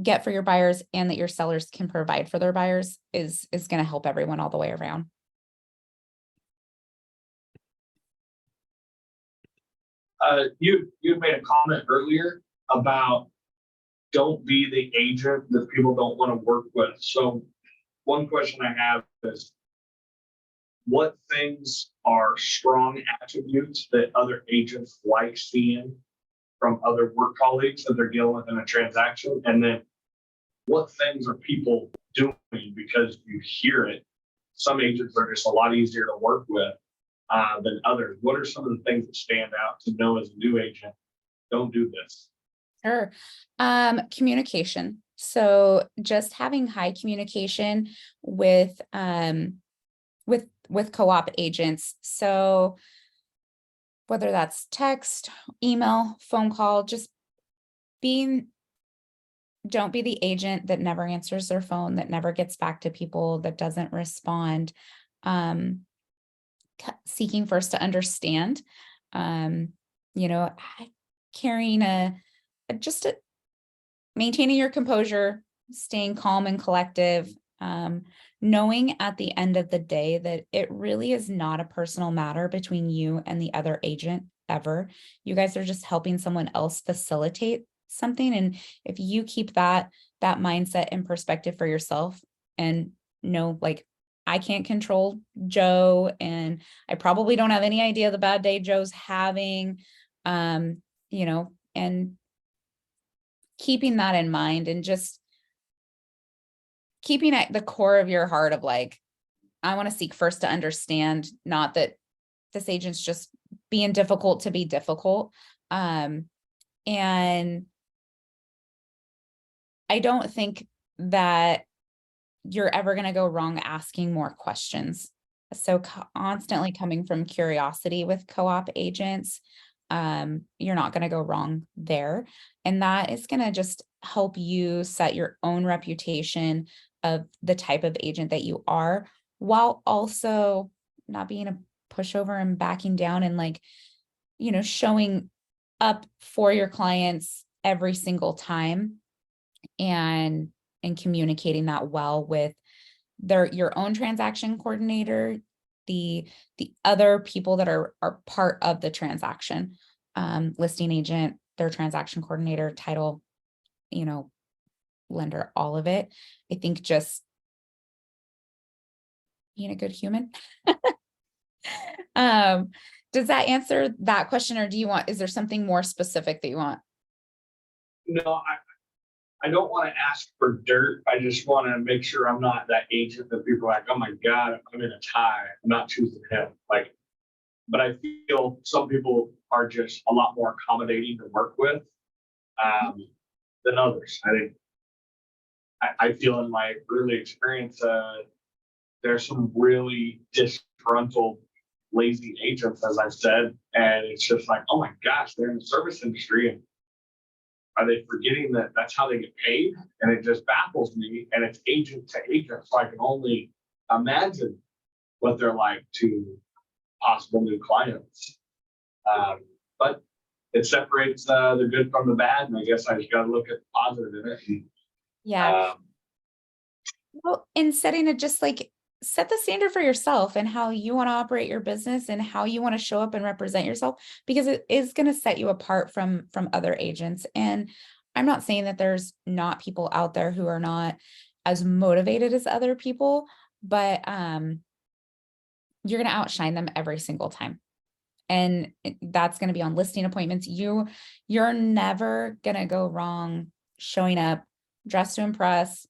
get for your buyers and that your sellers can provide for their buyers is going to help everyone all the way around. You made a comment earlier about don't be the agent that people don't want to work with. So one question I have is, what things are strong attributes that other agents like seeing from other work colleagues that they're dealing with in a transaction? And then what things are people doing because you hear it? Some agents are just a lot easier to work with than others. What are some of the things that stand out to know as a new agent? Don't do this. Sure. Communication. So just having high communication with co-op agents. So whether that's text, email, phone call, just don't be the agent that never answers their phone, that never gets back to people, that doesn't respond. Seeking first to understand, carrying maintaining your composure, staying calm and collective, knowing at the end of the day that it really is not a personal matter between you and the other agent ever. You guys are just helping someone else facilitate something. And if you keep that mindset in perspective for yourself and know, like, I can't control Joe, and I probably don't have any idea the bad day Joe's having, and keeping that in mind and just keeping at the core of your heart of like, I want to seek first to understand, not that this agent's just being difficult to be difficult. And I don't think that you're ever going to go wrong asking more questions. So constantly coming from curiosity with co-op agents, you're not going to go wrong there. And that is going to just help you set your own reputation of the type of agent that you are, while also not being a pushover and backing down and showing up for your clients every single time and communicating that well with your own transaction coordinator, the other people that are part of the transaction, listing agent, their transaction coordinator, title, lender, all of it. I think just being a good human. Does that answer that question, or is there something more specific that you want? No, I don't want to ask for dirt. I just want to make sure I'm not that agent that people are like, oh my God, I'm in a tie, I'm not choosing him. But I feel some people are just a lot more accommodating to work with than others. I feel in my early experience, there's some really disgruntled, lazy agents, as I've said, and it's just like, oh my gosh, they're in the service industry, and are they forgetting that that's how they get paid? And it just baffles me. And it's agent to agent, so I can only imagine what they're like to possible new clients. But it separates the good from the bad, and I guess I just got to look at the positive in it. Yeah. Well, in setting it, just set the standard for yourself and how you want to operate your business and how you want to show up and represent yourself, because it is going to set you apart from other agents. And I'm not saying that there's not people out there who are not as motivated as other people, but you're going to outshine them every single time. And that's going to be on listing appointments. You're never going to go wrong showing up dressed to impress,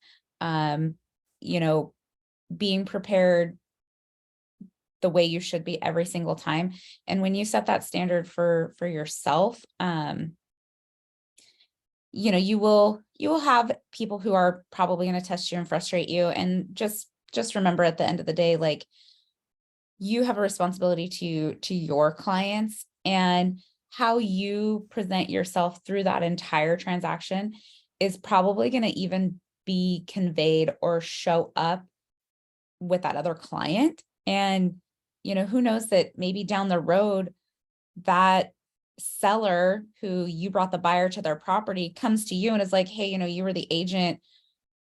being prepared, the way you should be every single time. And when you set that standard for yourself, you know, you will have people who are probably going to test you and frustrate you. And just remember, at the end of the day, like, you have a responsibility to your clients, and how you present yourself through that entire transaction is probably going to even be conveyed or show up with that other client. And, you know, who knows that maybe down the road, that seller who you brought the buyer to their property comes to you and is like, hey, you know, you were the agent,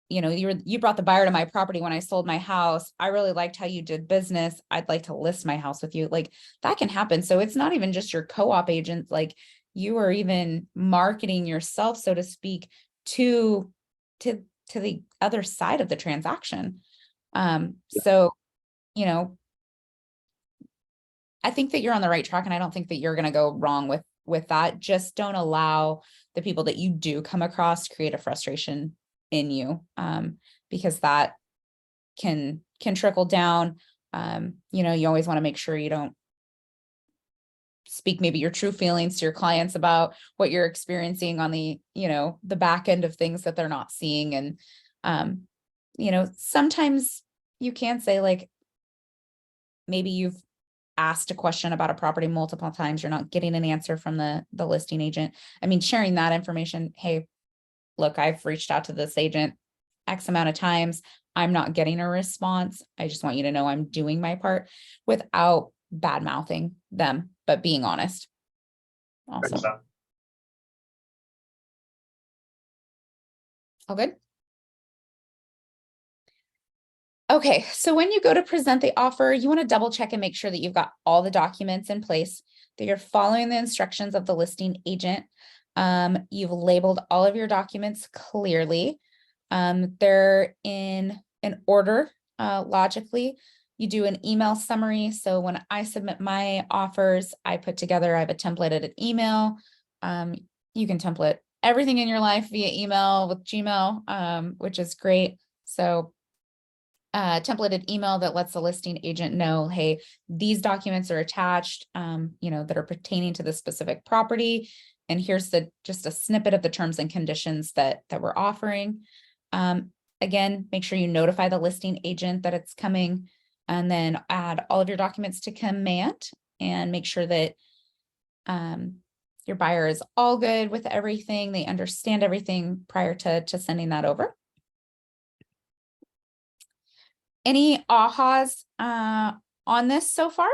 you know, you brought the buyer to my property when I sold my house. I really liked how you did business. I'd like to list my house with you. Like, that can happen. So it's not even just your co-op agent, like, you are even marketing yourself, so to speak, to the other side of the transaction. So, you know, I think that you're on the right track, and I don't think that you're going to go wrong with that. Just don't allow the people that you do come across create a frustration in you, because that can trickle down. You know, you always want to make sure you don't speak maybe your true feelings to your clients about what you're experiencing on the, you know, the back end of things that they're not seeing. And, you know, sometimes you can say, like, maybe you've asked a question about a property multiple times, you're not getting an answer from the listing agent. I mean, sharing that information, hey, look, I've reached out to this agent X amount of times, I'm not getting a response. I just want you to know I'm doing my part, without bad mouthing them, but being honest. Also, all good. Okay, so when you go to present the offer, you want to double check and make sure that you've got all the documents in place, that you're following the instructions of the listing agent. You've labeled all of your documents clearly. They're in an order, logically. You do an email summary. So when I submit my offers, I have a templated email. You can template everything in your life via email with Gmail, which is great. So templated email that lets the listing agent know, hey, these documents are attached, you know, that are pertaining to the specific property. And here's just a snippet of the terms and conditions that we're offering. Again, make sure you notify the listing agent that it's coming, and then add all of your documents to command, and make sure that your buyer is all good with everything. They understand everything prior to sending that over. Any ahas on this so far?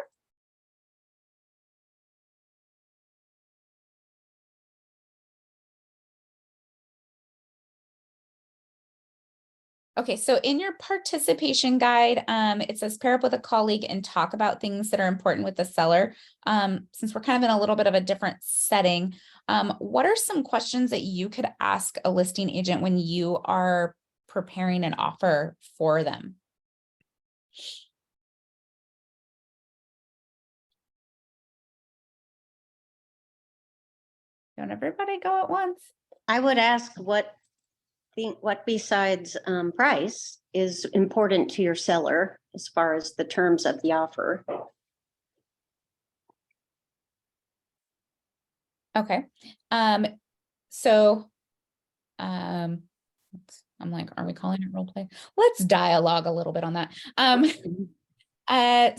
Okay, so in your participation guide, it says pair up with a colleague and talk about things that are important with the seller. Since we're kind of in a little bit of a different setting, what are some questions that you could ask a listing agent when you are preparing an offer for them? Don't everybody go at once. I would ask what besides price is important to your seller as far as the terms of the offer. Okay. So I'm like, are we calling it role play? Let's dialogue a little bit on that.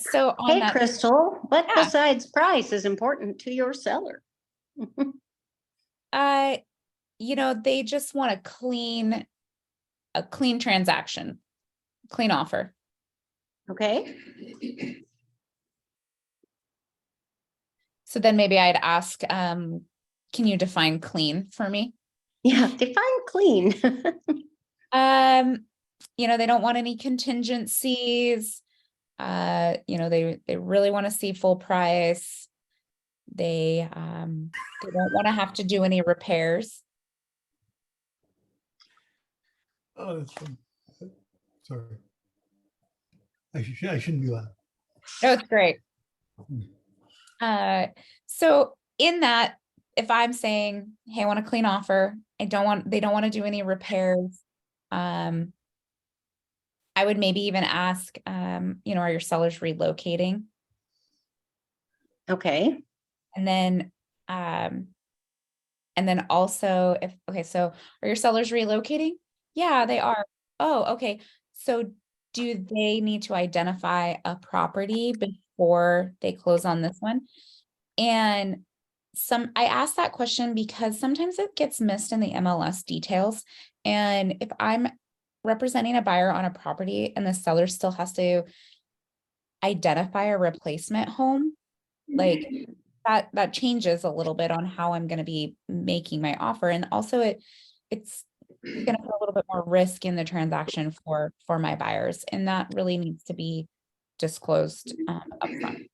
So on Hey, that, Crystal, what Yeah. besides price is important to your seller? you know, they just want a clean transaction, clean offer. Okay. So then maybe I'd ask, can you define clean for me? Yeah, define clean. You know, they don't want any contingencies. You know, they really want to see full price. They don't want to have to do any repairs. Oh, that's fun. Sorry. I shouldn't be loud. No, it's great. So in that, if I'm saying, hey, I want a clean offer, they don't want to do any repairs. I would maybe even ask, you know, are your sellers relocating? Okay. And then also so are your sellers relocating? Yeah, they are. Oh, okay. So do they need to identify a property before they close on this one? And I asked that question because sometimes it gets missed in the MLS details. And if I'm representing a buyer on a property and the seller still has to identify a replacement home, like that changes a little bit on how I'm going to be making my offer. And also it's going to put a little bit more risk in the transaction for my buyers. And that really needs to be disclosed upfront.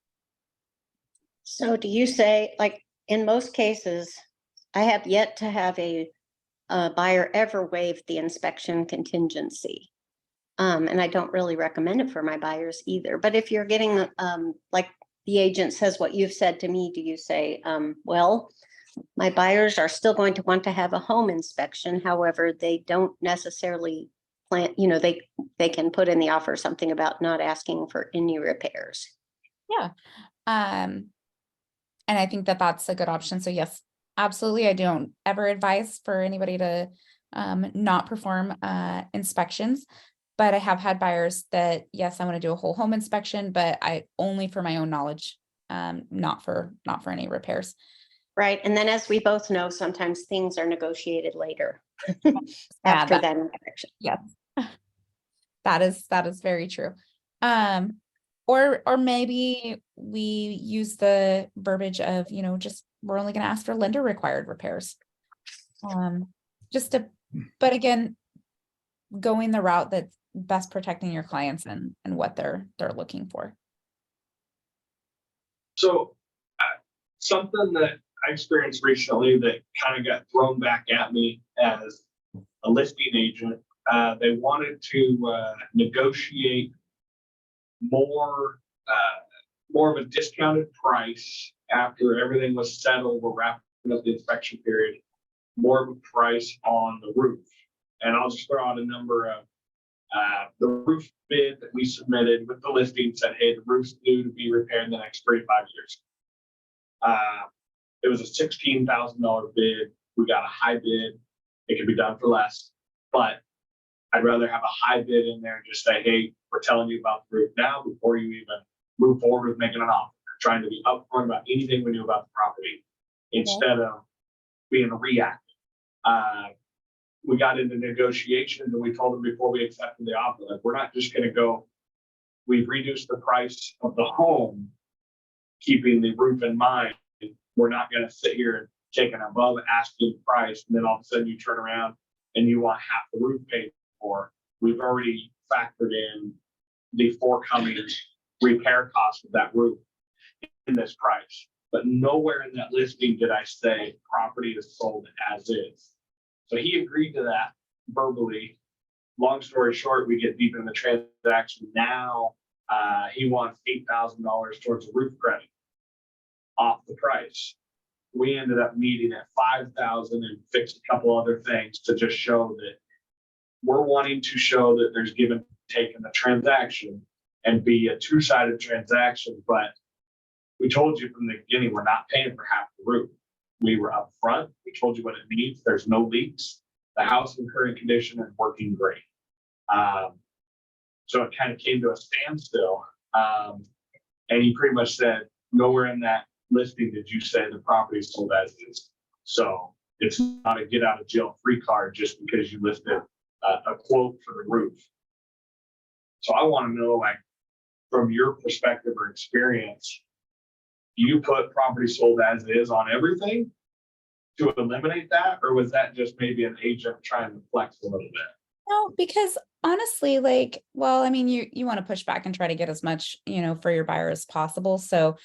So do you say, like, in most cases, I have yet to have a buyer ever waive the inspection contingency. And I don't really recommend it for my buyers either. But if you're getting, like the agent says what you've said to me, do you say, well, my buyers are still going to want to have a home inspection. However, they don't necessarily plan, they can put in the offer something about not asking for any repairs. Yeah. And I think that that's a good option. So yes, absolutely. I don't ever advise for anybody to not perform inspections, but I have had buyers that, yes, I want to do a whole home inspection, but I only for my own knowledge, not for any repairs. Right. And then as we both know, sometimes things are negotiated later after that inspection. Yes. That is very true. Or maybe we use the verbiage of, just we're only going to ask for lender required repairs. But again, going the route that's best protecting your clients and what they're looking for. So something that I experienced recently that kind of got thrown back at me as a listing agent, they wanted to negotiate more of a discounted price after everything was settled. We're wrapping up the inspection period, more of a price on the roof. And I'll just throw out a number of the roof bid that we submitted with the listing said, hey, the roof's due to be repaired in the next 3 to 5 years. It was a $16,000 bid. We got a high bid. It could be done for less, but I'd rather have a high bid in there and just say, hey, we're telling you about the roof now before you even move forward with making an offer. We're trying to be upfront about anything we knew about the property instead of being reactive. We got into negotiations and we told them before we accepted the offer, like, we're not just going to go, we've reduced the price of the home, keeping the roof in mind. We're not going to sit here and take an above asking price. And then all of a sudden you turn around and you want half the roof paid for. We've already factored in the forthcoming repair cost of that roof in this price. But nowhere in that listing did I say property is sold as is. So he agreed to that verbally. Long story short, we get deep in the transaction. Now he wants $8,000 towards a roof credit off the price. We ended up meeting at $5,000 and fixed a couple other things to just show that we're wanting to show that there's give and take in the transaction and be a two-sided transaction. But we told you from the beginning, we're not paying for half the roof. We were upfront. We told you what it needs. There's no leaks. The house in current condition is working great. So it kind of came to a standstill. And he pretty much said, nowhere in that listing did you say the property is sold as is. So it's not a get out of jail free card just because you listed a quote for the roof. So I want to know, like, from your perspective or experience, you put property sold as is on everything to eliminate that, or was that just maybe an agent trying to flex a little bit? No, because honestly, like, well, I mean, you want to push back and try to get as much, for your buyer as possible. So,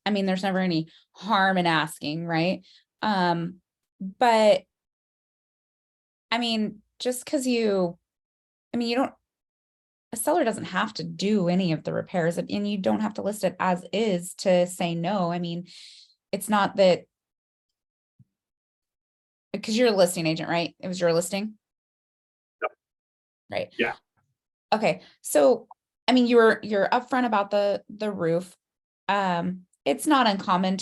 I mean, there's never any harm in asking, right? But I mean, just because a seller doesn't have to do any of the repairs, and you don't have to list it as is to say no. I mean, it's not that, because you're a listing agent, right? It was your listing? Yep. Right. Yeah. Okay. So, I mean, you're upfront about the roof. it's not uncommon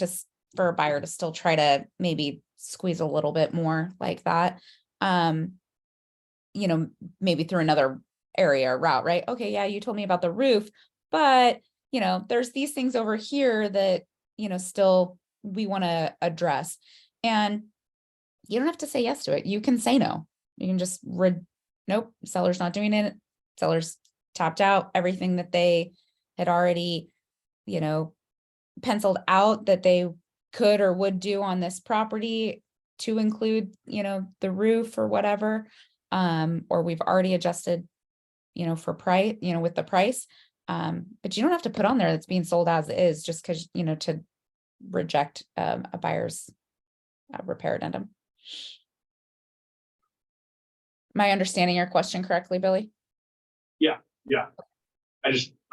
for a buyer to still try to maybe squeeze a little bit more like that. Maybe through another area or route, right? Okay, yeah, you told me about the roof, but there's these things over here that, still we want to address. And you don't have to say yes to it. You can say no. You can just nope, seller's not doing it. Seller's tapped out everything that they had already, penciled out that they could or would do on this property to include, the roof or whatever. Or we've already adjusted, for price, with the price. But you don't have to put on there that's being sold as is just because, to reject a buyer's repair addendum. Am I understanding your question correctly, Billy? Yeah. I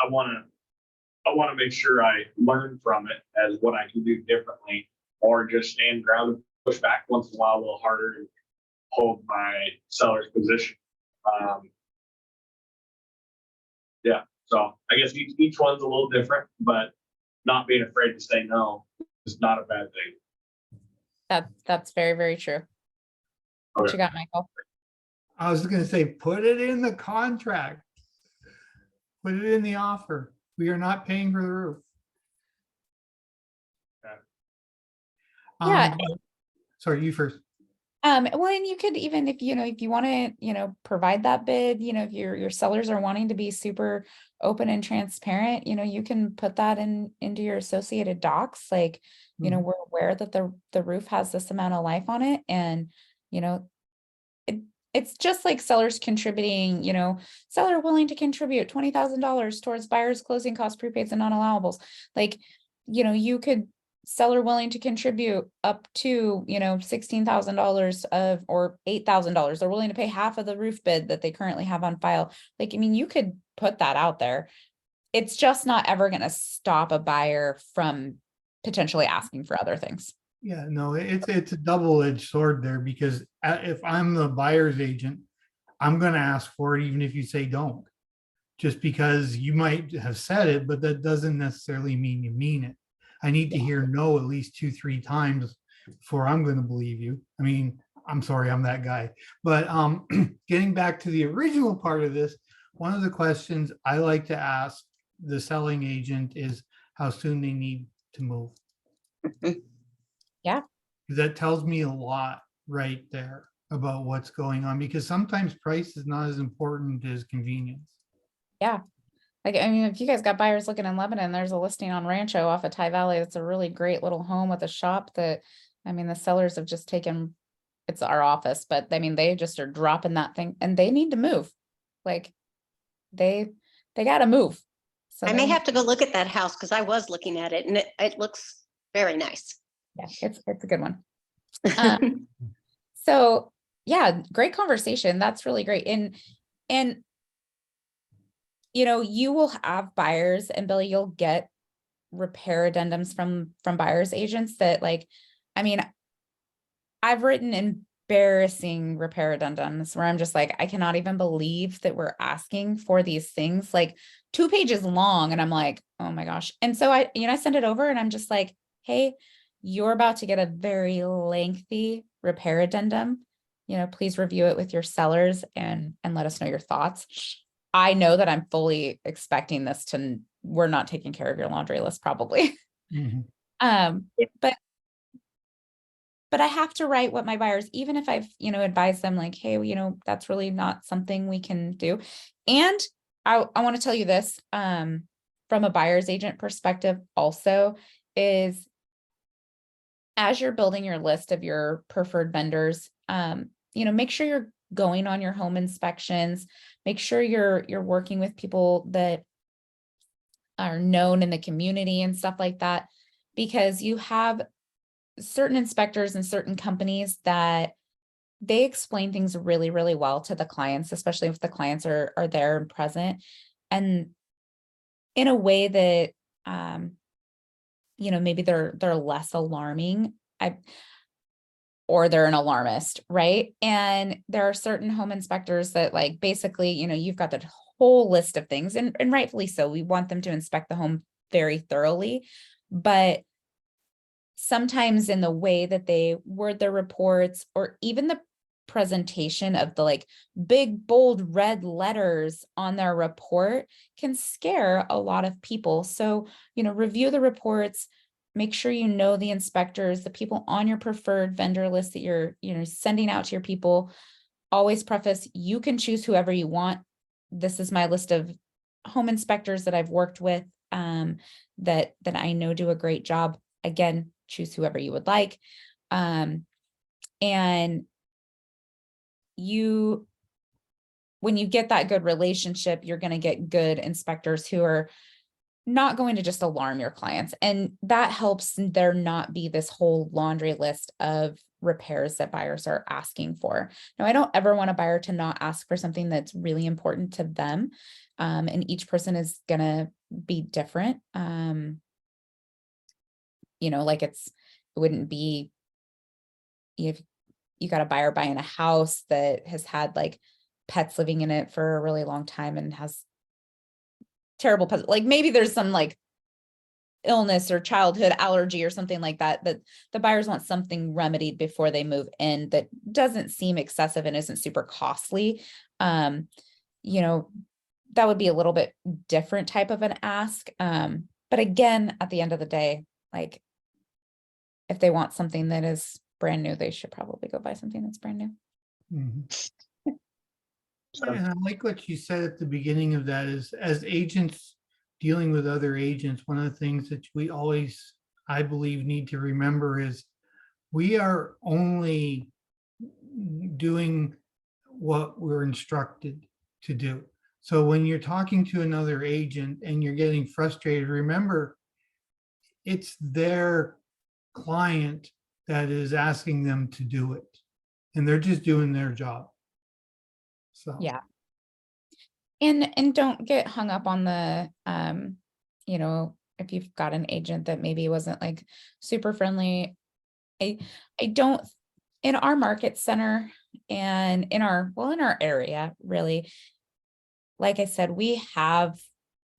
want to make sure I learn from it as what I can do differently, or just stand ground and push back once in a while a little harder and hold my seller's position. So I guess each one's a little different, but not being afraid to say no is not a bad thing. That's very, very true. What Okay. you got, Michael? I was gonna say, put it in the contract. Put it in the offer. We are not paying for the roof. Okay. Yeah. Sorry, you first. Well, and you could even, if you want to, provide that bid, if your sellers are wanting to be super open and transparent, you can put that into your associated docs. Like, Mhm. we're aware that the roof has this amount of life on it, and it's just like sellers contributing, seller willing to contribute $20,000 towards buyer's closing costs, prepaids, and non-allowables. Like, you could seller willing to contribute up to, $16,000 or $8,000. They're willing to pay half of the roof bid that they currently have on file. Like, you could put that out there. It's just not ever going to stop a buyer from potentially asking for other things. Yeah, no, it's a double-edged sword there, because if I'm the buyer's agent, I'm gonna ask for it even if you say don't. Just because you might have said it, but that doesn't necessarily mean you mean it. I need to hear no at least 2-3 times before I'm gonna believe you. I mean, I'm sorry, I'm that guy. But getting back to the original part of this, one of the questions I like to ask the selling agent is how soon they need to move. Yeah. That tells me a lot right there about what's going on, because sometimes price is not as important as convenience. Yeah. Like, if you guys got buyers looking in Lebanon, there's a listing on Rancho off of Ty Valley. It's a really great little home with a shop that, the sellers have just taken, it's our office, but they just are dropping that thing and they need to move. Like, they got to move. So I may have to go look at that house because I was looking at it and it looks very nice. yeah, it's a good one. So yeah, great conversation. That's really great. And you will have buyers, and Billy, you'll get repair addendums from buyers agents that, like, I've written embarrassing repair addendums where I'm just like, I cannot even believe that we're asking for these things, like 2 pages long. And I'm like, oh my gosh. And so I send it over and I'm just like, hey, you're about to get a very lengthy repair addendum. Please review it with your sellers and let us know your thoughts. I know that I'm fully expecting this we're not taking care of your laundry list probably. Mhm. But I have to write what my buyers, even if I've, advised them like, hey, that's really not something we can do. And I want to tell you this, from a buyer's agent perspective also, is as you're building your list of your preferred vendors, make sure you're going on your home inspections, make sure you're working with people that are known in the community and stuff like that, because you have certain inspectors and certain companies that they explain things really, really well to the clients, especially if the clients are there and present, and in a way that, maybe they're less alarming. Or they're an alarmist, right? And there are certain home inspectors that, like, basically, you've got that whole list of things, and rightfully so. We want them to inspect the home very thoroughly. but sometimes in the way that they word their reports, or even the presentation of the like big, bold red letters on their report, can scare a lot of people. So, review the reports, make sure you know the inspectors, the people on your preferred vendor list that you're, sending out to your people. Always preface, you can choose whoever you want. This is my list of home inspectors that I've worked with, that I know do a great job. Again, choose whoever you would like. And when you get that good relationship, you're going to get good inspectors who are not going to just alarm your clients. And that helps there not be this whole laundry list of repairs that buyers are asking for. Now, I don't ever want a buyer to not ask for something that's really important to them. And each person is going to be different. Like it wouldn't be if you got a buyer buying a house that has had like pets living in it for a really long time and has terrible pets. Like maybe there's some like illness or childhood allergy or something like that, that the buyers want something remedied before they move in that doesn't seem excessive and isn't super costly. That would be a little bit different type of an ask. But again, at the end of the day, like if they want something that is brand new, they should probably go buy something that's brand new. Mhm. So, And I like what you said at the beginning of that is, as agents dealing with other agents, one of the things that we always, I believe, need to remember is we are only doing what we're instructed to do. So when you're talking to another agent and you're getting frustrated, remember it's their client that is asking them to do it, and they're just doing their job. So Yeah. And don't get hung up on the, if you've got an agent that maybe wasn't like super friendly. I don't, in our market center and in our area, really, like I said, we have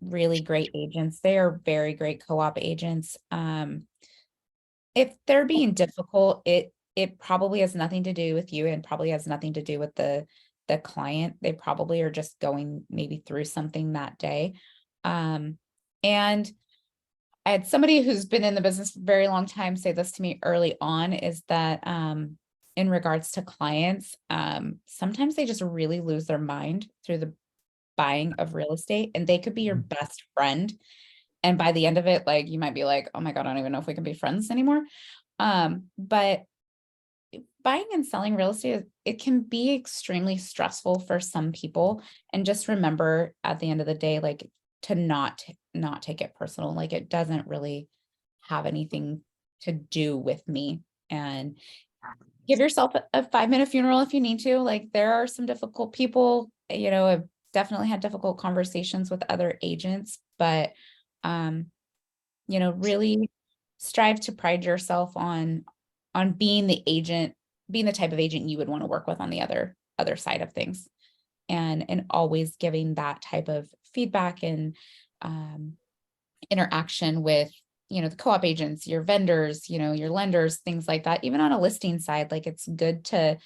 really great agents. They are very great co-op agents. If they're being difficult, it probably has nothing to do with you and probably has nothing to do with the client. They probably are just going maybe through something that day. And I had somebody who's been in the business for a very long time say this to me early on, is that in regards to clients, sometimes they just really lose their mind through the buying of real estate, and they could be your best friend. And by the end of it, like you might be like, oh my God, I don't even know if we can be friends anymore. But buying and selling real estate, it can be extremely stressful for some people. And just remember at the end of the day, like to not take it personal. Like it doesn't really have anything to do with me. And give yourself a 5-minute funeral if you need to. Like there are some difficult people, I've definitely had difficult conversations with other agents, but really strive to pride yourself on being the type of agent you would want to work with on the other side of things, and always giving that type of feedback and interaction with the co-op agents, your vendors, your lenders, things like that. Even on a listing side, like it's good to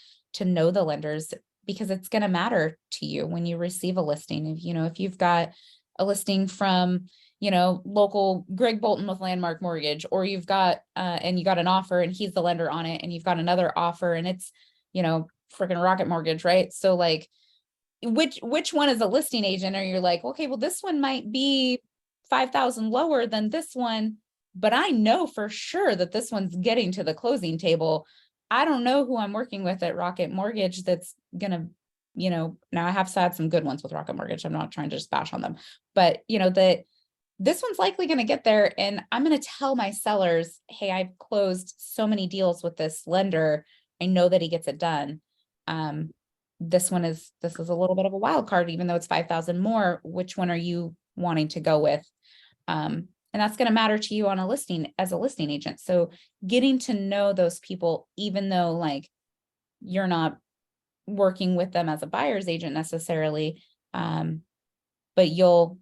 know the lenders, because it's going to matter to you when you receive a listing. If you've got a listing from local Greg Bolton with Landmark Mortgage, or you've got and you got an offer and he's the lender on it, and you've got another offer and it's freaking Rocket Mortgage, right? So like which one is a listing agent? Or you're like, okay, well this one might be 5,000 lower than this one, but I know for sure that this one's getting to the closing table. I don't know who I'm working with at Rocket Mortgage that's gonna, now I have had some good ones with Rocket Mortgage. I'm not trying to just bash on them, but that this one's likely going to get there. And I'm going to tell my sellers, hey, I've closed so many deals with this lender. I know that he gets it done. This is a little bit of a wild card, even though it's 5,000 more. Which one are you wanting to go with? And that's going to matter to you on a listing as a listing agent. So getting to know those people, even though like you're not working with them as a buyer's agent necessarily, but you'll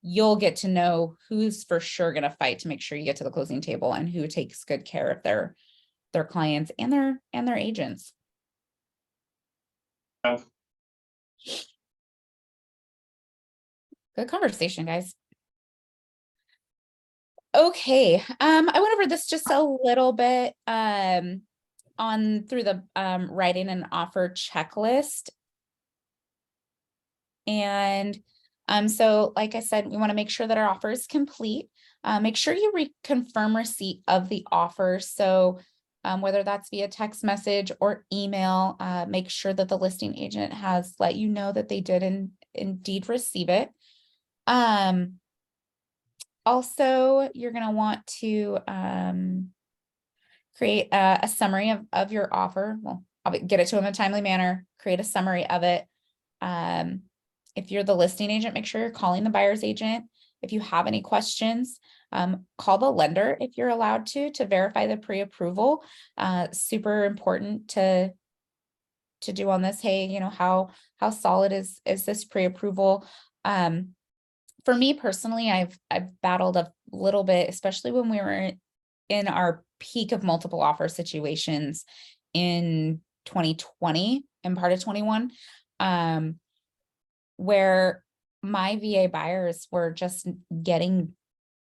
you'll get to know who's for sure going to fight to make sure you get to the closing table and who takes good care of their clients and their agents. Good conversation, guys. Okay, I went over this just a little bit on through the writing an offer checklist. And so like I said, we want to make sure that our offer is complete. Make sure you confirm receipt of the offer. So whether that's via text message or email, make sure that the listing agent has let you know that they did indeed receive it. Also, you're going to want to create a summary of your offer. Well, I'll get it to them in a timely manner, create a summary of it. If you're the listing agent, make sure you're calling the buyer's agent. If you have any questions, call the lender if you're allowed to verify the pre-approval. Super important to do on this. Hey, you know, how solid is this pre-approval? For me personally, I've battled a little bit, especially when we were in our peak of multiple offer situations in 2020 and part of 21, where my VA buyers were just getting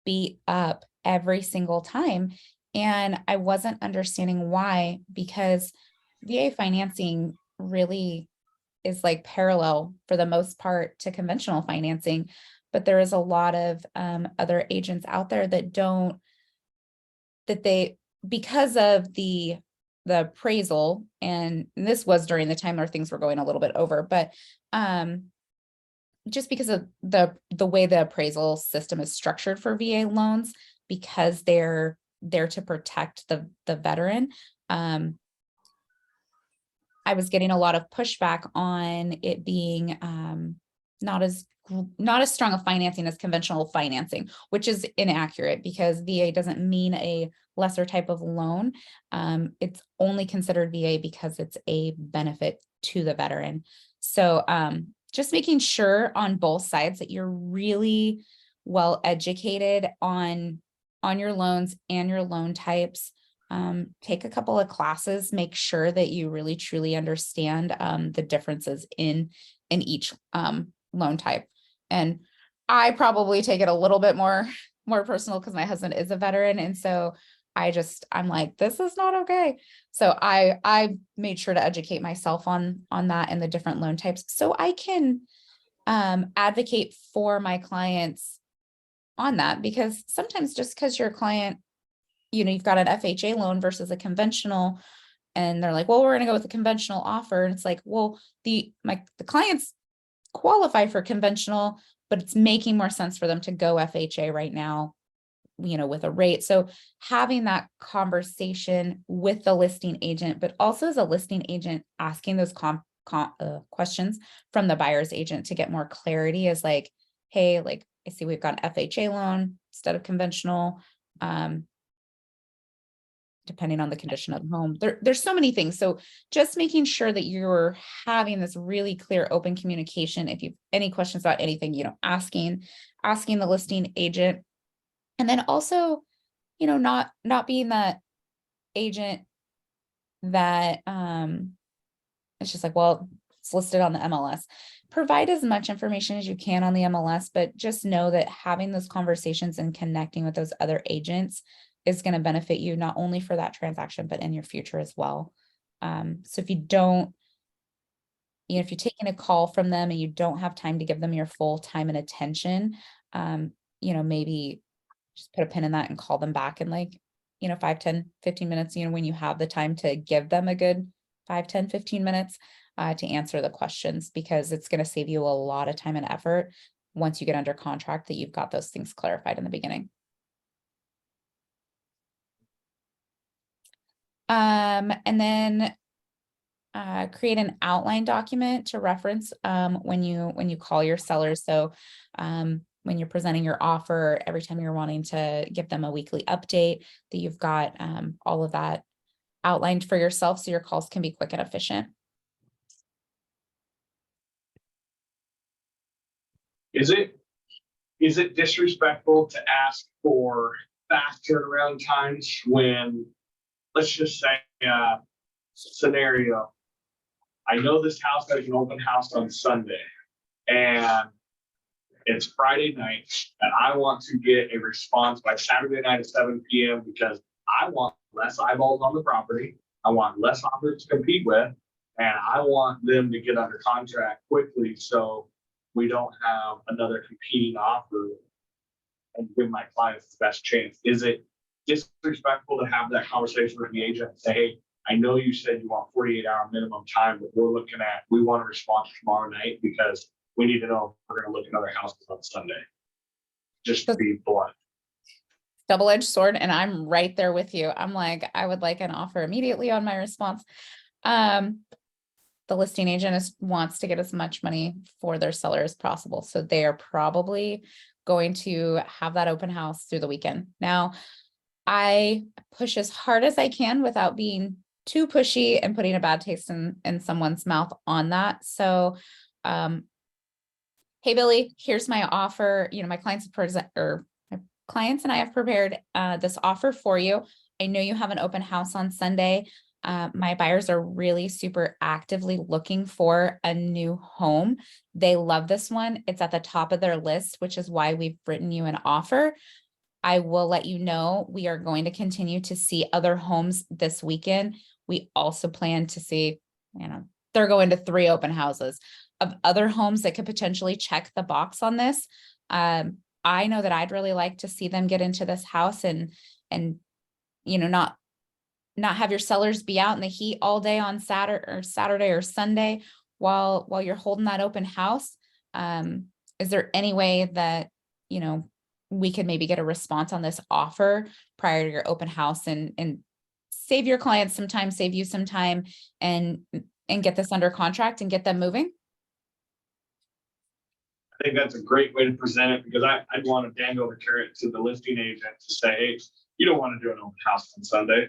beat up every single time. And I wasn't understanding why, because VA financing really is like parallel for the most part to conventional financing. But there is a lot of other agents out there that because of the appraisal, and this was during the time where things were going a little bit over, but just because of the way the appraisal system is structured for VA loans, because they're there to protect the veteran, I was getting a lot of pushback on it being not as strong of financing as conventional financing, which is inaccurate because VA doesn't mean a lesser type of loan. It's only considered VA because it's a benefit to the veteran. So just making sure on both sides that you're really well educated on your loans and your loan types. Take a couple of classes, make sure that you really truly understand the differences in each loan type. And I probably take it a little bit more personal because my husband is a veteran. And so I'm like, this is not okay. So I made sure to educate myself on that and the different loan types so I can advocate for my clients on that, because sometimes just because your client, you know, you've got an FHA loan versus a conventional, and they're like, well, we're going to go with a conventional offer. And it's like, well, the clients qualify for conventional, but it's making more sense for them to go FHA right now, you know, with a rate. So having that conversation with the listing agent, but also as a listing agent, asking those questions from the buyer's agent to get more clarity is like, hey, like, I see we've got an FHA loan instead of conventional. Depending on the condition of the home, there's so many things. So just making sure that you're having this really clear, open communication. If you have any questions about anything, you know, asking the listing agent, and then also, you know, not being that agent that it's just like, well, it's listed on the MLS. Provide as much information as you can on the MLS, but just know that having those conversations and connecting with those other agents is going to benefit you not only for that transaction, but in your future as well. So if you don't, you know, if you're taking a call from them and you don't have time to give them your full time and attention, you know, maybe just put a pin in that and call them back in like, you know, 5, 10, 15 minutes, you know, when you have the time to give them a good 5, 10, 15 minutes to answer the questions, because it's going to save you a lot of time and effort once you get under contract that you've got those things clarified in the beginning. And then create an outline document to reference when you call your sellers. So when you're presenting your offer, every time you're wanting to give them a weekly update, that you've got all of that outlined for yourself so your calls can be quick and efficient. Is it is it disrespectful to ask for fast turnaround times when, let's just say, scenario, I know this house has an open house on Sunday and it's Friday night and I want to get a response by Saturday night at 7 p.m. because I want less eyeballs on the property. I want less offers to compete with, and I want them to get under contract quickly so we don't have another competing offer and give my clients the best chance. Is it disrespectful to have that conversation with the agent and say, hey, I know you said you want 48-hour minimum time, but we want a response tomorrow night because we need to know if we're going to look at other houses on Sunday. Just to be blunt. Double-edged sword, and I'm right there with you. I'm like, I would like an offer immediately on my response. The listing agent wants to get as much money for their seller as possible. So they are probably going to have that open house through the weekend. Now, I push as hard as I can without being too pushy and putting a bad taste in someone's mouth on that. So, hey, Billy, here's my offer. You know, my clients and I have prepared this offer for you. I know you have an open house on Sunday. My buyers are really super actively looking for a new home. They love this one. It's at the top of their list, which is why we've written you an offer. I will let you know we are going to continue to see other homes this weekend. We also plan to see, they're going to 3 open houses of other homes that could potentially check the box on this. I know that I'd really like to see them get into this house and not have your sellers be out in the heat all day on Saturday or Sunday while you're holding that open house. Is there any way that, we could maybe get a response on this offer prior to your open house and save your clients some time, save you some time and get this under contract and get them moving? I think that's a great way to present it because I'd want to dangle the carrot to the listing agent to say, hey, you don't want to do an open house on Sunday.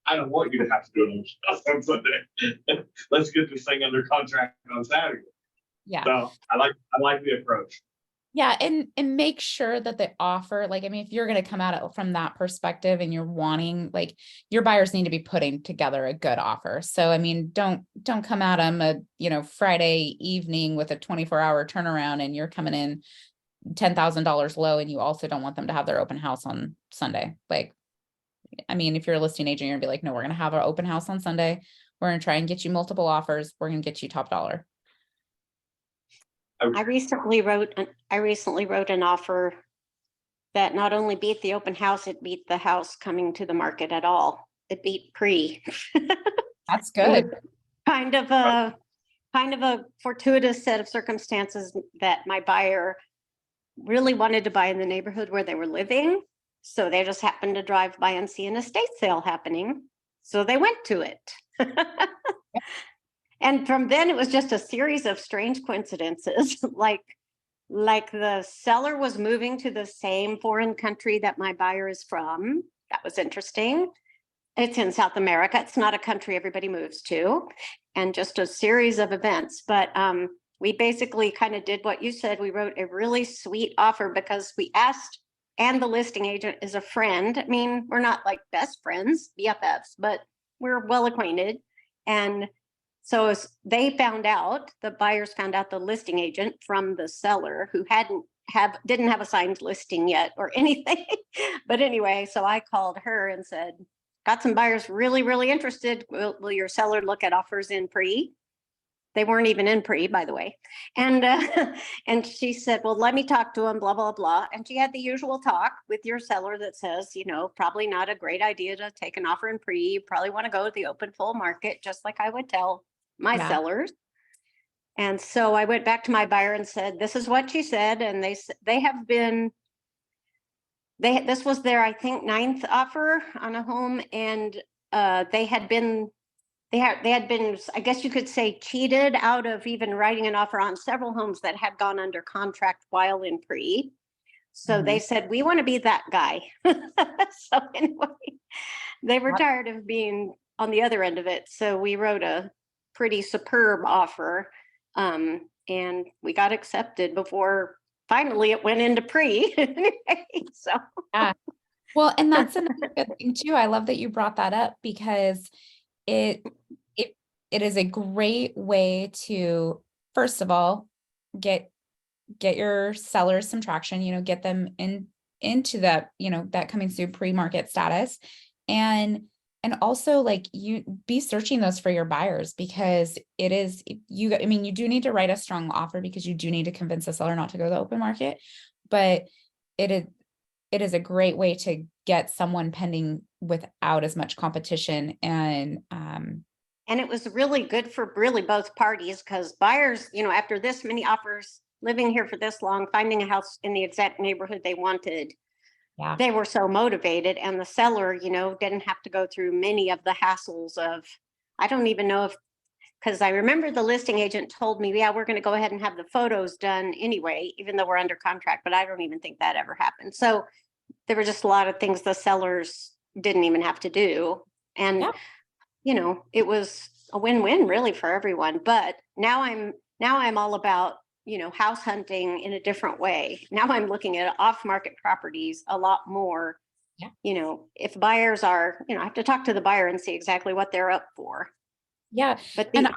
I don't want you to have to do an open house on Sunday. Let's get this thing under contract on Saturday. Yeah. So I like the approach. Yeah. And make sure that the offer, if you're going to come at it from that perspective and you're wanting, your buyers need to be putting together a good offer. So, don't come at them Friday evening with a 24-hour turnaround and you're coming in $10,000 low and you also don't want them to have their open house on Sunday. If you're a listing agent, you're gonna be like, no, we're going to have our open house on Sunday. We're going to try and get you multiple offers. We're going to get you top dollar. I recently wrote an offer that not only beat the open house, it beat the house coming to the market at all. It beat pre. That's good. Kind of a fortuitous set of circumstances that my buyer really wanted to buy in the neighborhood where they were living. So they just happened to drive by and see an estate sale happening. So they went to it. And from then it was just a series of strange coincidences. like the seller was moving to the same foreign country that my buyer is from. That was interesting. It's in South America. It's not a country everybody moves to. And just a series of events. But we basically kind of did what you said. We wrote a really sweet offer because we asked, and the listing agent is a friend. We're not like best friends, BFFs, but we're well acquainted. And so as they found out, the buyers found out the listing agent from the seller who didn't have a signed listing yet or anything. But anyway, so I called her and said, got some buyers really, really interested. Will your seller look at offers in pre? They weren't even in pre, by the way. And and she said, well, let me talk to them, blah, blah, blah. And she had the usual talk with your seller that says, probably not a great idea to take an offer in pre. You probably want to go to the open full market, just like I would tell my sellers. And so I went back to my buyer and said, this is what she said. And this was their, I think, 9th offer on a home. And they had been, I guess you could say, cheated out of even writing an offer on several homes that had gone under contract while in pre. So they said, we want to be that guy. So anyway, they were tired of being on the other end of it. So we wrote a pretty superb offer, and we got accepted before finally it went into pre. So, Well, and that's another good thing too. I love that you brought that up because it it is a great way to, first of all, get your sellers some traction, get them into that, that coming soon pre-market status. And also like you be searching those for your buyers because it is you do need to write a strong offer because you do need to convince the seller not to go to the open market, but it is a great way to get someone pending without as much competition. and it was really good for really both parties because buyers, after this many offers, living here for this long, finding a house in the exact neighborhood they wanted, Yeah. they were so motivated. And the seller, didn't have to go through many of the hassles of, I don't even know if, because I remember the listing agent told me, yeah, we're going to go ahead and have the photos done anyway, even though we're under contract, but I don't even think that ever happened. So there were just a lot of things the sellers didn't even have to do. And it was a win-win really for everyone. But now I'm all about, house hunting in a different way. Now I'm looking at off-market properties a lot more. Yeah. If buyers are, I have to talk to the buyer and see exactly what they're up for. Yeah. But And I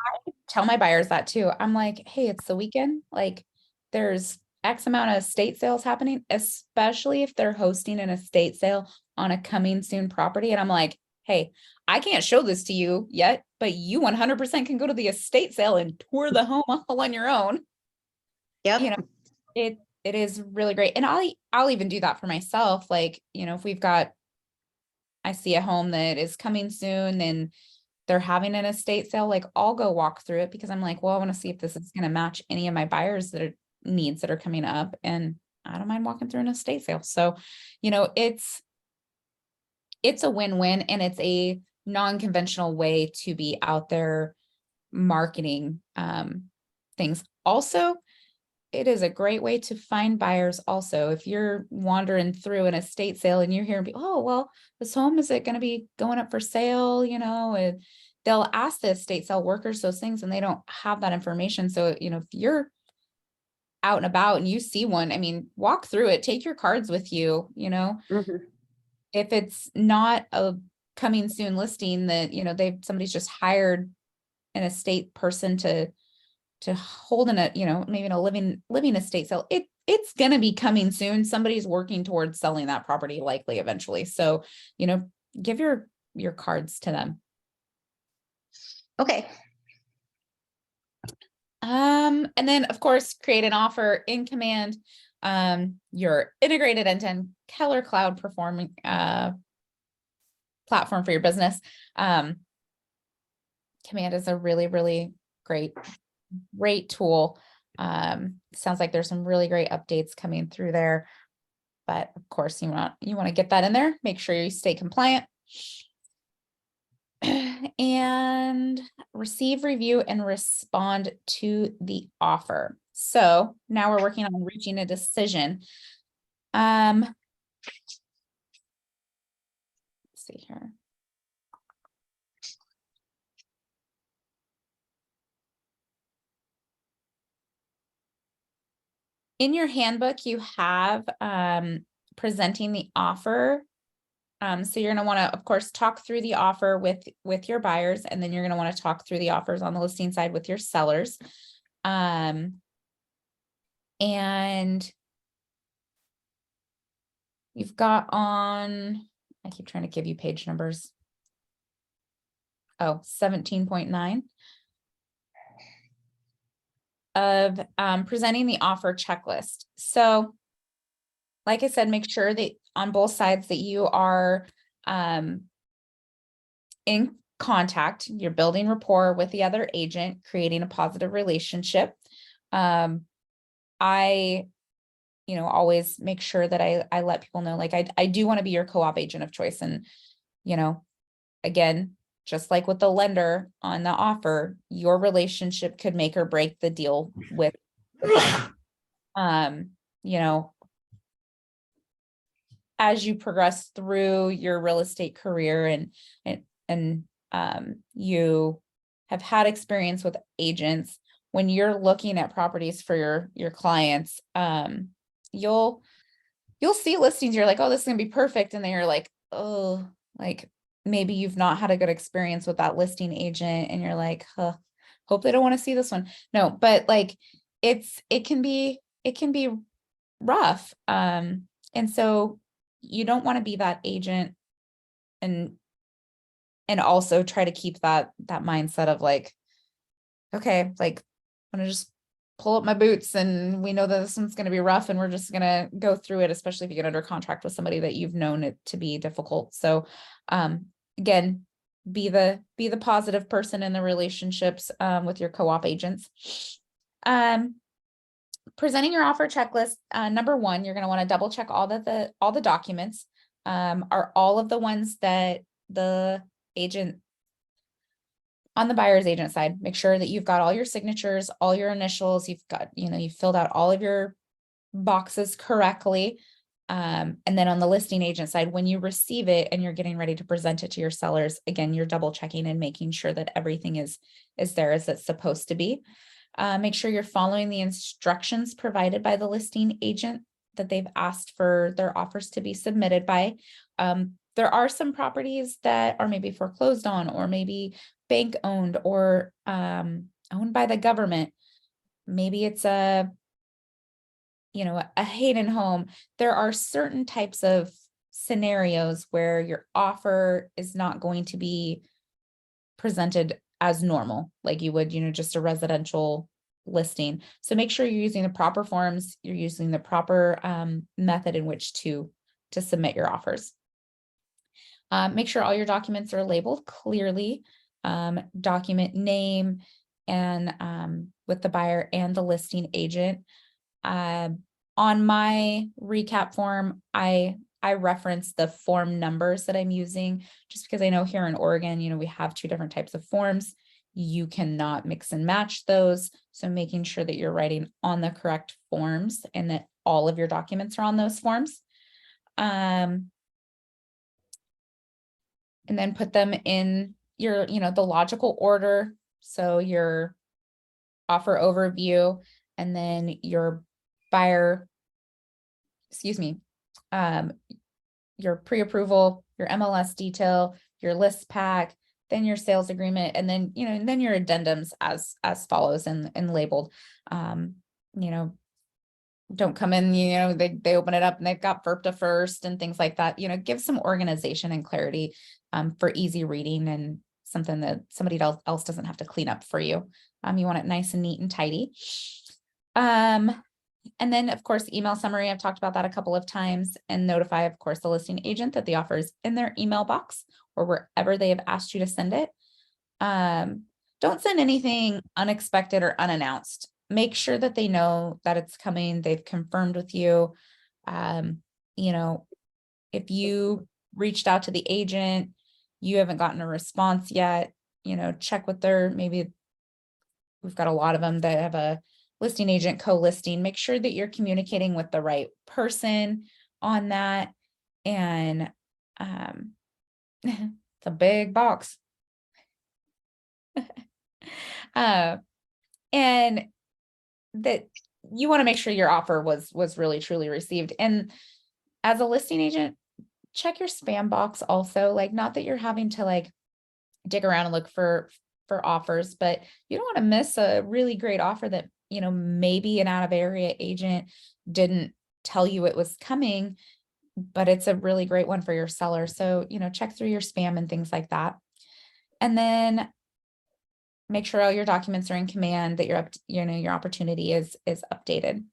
tell my buyers that too. I'm like, hey, it's the weekend. Like there's X amount of estate sales happening, especially if they're hosting an estate sale on a coming soon property. And I'm like, hey, I can't show this to you yet, but you 100% can go to the estate sale and tour the home all on your own. Yep. It is really great. And I'll even do that for myself. Like, if I see a home that is coming soon and they're having an estate sale, like I'll go walk through it because I'm like, well, I want to see if this is going to match any of my buyers needs that are coming up. And I don't mind walking through an estate sale. So, it's a win-win and it's a non-conventional way to be out there marketing things. Also, it is a great way to find buyers. Also, if you're wandering through an estate sale and you're here, oh, well, this home, is it going to be going up for sale? And they'll ask the estate sale workers those things and they don't have that information. So, if you're out and about and you see one, walk through it, take your cards with you, Mm-hmm. if it's not a coming soon listing that, somebody's just hired an estate person to hold in maybe in a living estate sale, it's going to be coming soon. Somebody's working towards selling that property likely eventually. So, give your cards to them. Okay. And then of course, create an offer in Command, your integrated end-to-end Keller Cloud performing, platform for your business. Command is a really, really great tool. Sounds like there's some really great updates coming through there, but of course you want to get that in there, make sure you stay compliant and receive, review, and respond to the offer. So now we're working on reaching a decision. Let's see here. In your handbook, you have presenting the offer. So you're going to want to, of course, talk through the offer with your buyers, and then you're going to want to talk through the offers on the listing side with your sellers. And you've got on, I keep trying to give you page numbers. Oh, 17.9 of presenting the offer checklist. So like I said, make sure that on both sides that you are in contact, you're building rapport with the other agent, creating a positive relationship. I always make sure that I let people know, like, I do want to be your co-op agent of choice. And, again, just like with the lender on the offer, your relationship could make or break the deal with the client. As you progress through your real estate career and you have had experience with agents, when you're looking at properties for your clients, you'll see listings, you're like, oh, this is gonna be perfect. And then you're like, oh, like maybe you've not had a good experience with that listing agent and you're like, huh, hope they don't want to see this one. No, but like it can be rough. And so you don't want to be that agent and also try to keep that mindset of like, okay, like I'm gonna just pull up my boots and we know that this one's going to be rough and we're just going to go through it, especially if you get under contract with somebody that you've known it to be difficult. So again, be the positive person in the relationships with your co-op agents. Presenting your offer checklist. Number one, you're going to want to double check all the documents. Are all of the ones that the agent on the buyer's agent side, make sure that you've got all your signatures, all your initials, you've got, you've filled out all of your boxes correctly. And then on the listing agent side, when you receive it and you're getting ready to present it to your sellers, again, you're double checking and making sure that everything is there as it's supposed to be. Make sure you're following the instructions provided by the listing agent that they've asked for their offers to be submitted by. There are some properties that are maybe foreclosed on, or maybe bank owned, or owned by the government. Maybe it's a Hayden home. There are certain types of scenarios where your offer is not going to be presented as normal, like you would, just a residential listing. So make sure you're using the proper forms, you're using the proper method in which to submit your offers. Make sure all your documents are labeled clearly, document name and with the buyer and the listing agent. On my recap form, I reference the form numbers that I'm using, just because I know here in Oregon, we have 2 different types of forms. You cannot mix and match those. So making sure that you're writing on the correct forms and that all of your documents are on those forms. And then put them in your, the logical order. So your offer overview, and then your buyer, your pre-approval, your MLS detail, your list pack, then your sales agreement, and then, and then your addendums as follows and labeled. Don't come in, they open it up and they've got FERPTA first and things like that. Give some organization and clarity for easy reading and something that somebody else doesn't have to clean up for you. You want it nice and neat and tidy. And then, of course, email summary. I've talked about that a couple of times, and notify, of course, the listing agent that the offer is in their email box or wherever they have asked you to send it. Don't send anything unexpected or unannounced. Make sure that they know that it's coming. They've confirmed with you. If you reached out to the agent, you haven't gotten a response yet, check with maybe we've got a lot of them that have a listing agent co-listing. Make sure that you're communicating with the right person on that. And it's a big box. And that you want to make sure your offer was really truly received. And as a listing agent, check your spam box also. Like, not that you're having to like dig around and look for offers, but you don't want to miss a really great offer that, maybe an out of area agent didn't tell you it was coming, but it's a really great one for your seller. So, check through your spam and things like that. And then make sure all your documents are in command, that your opportunity is updated.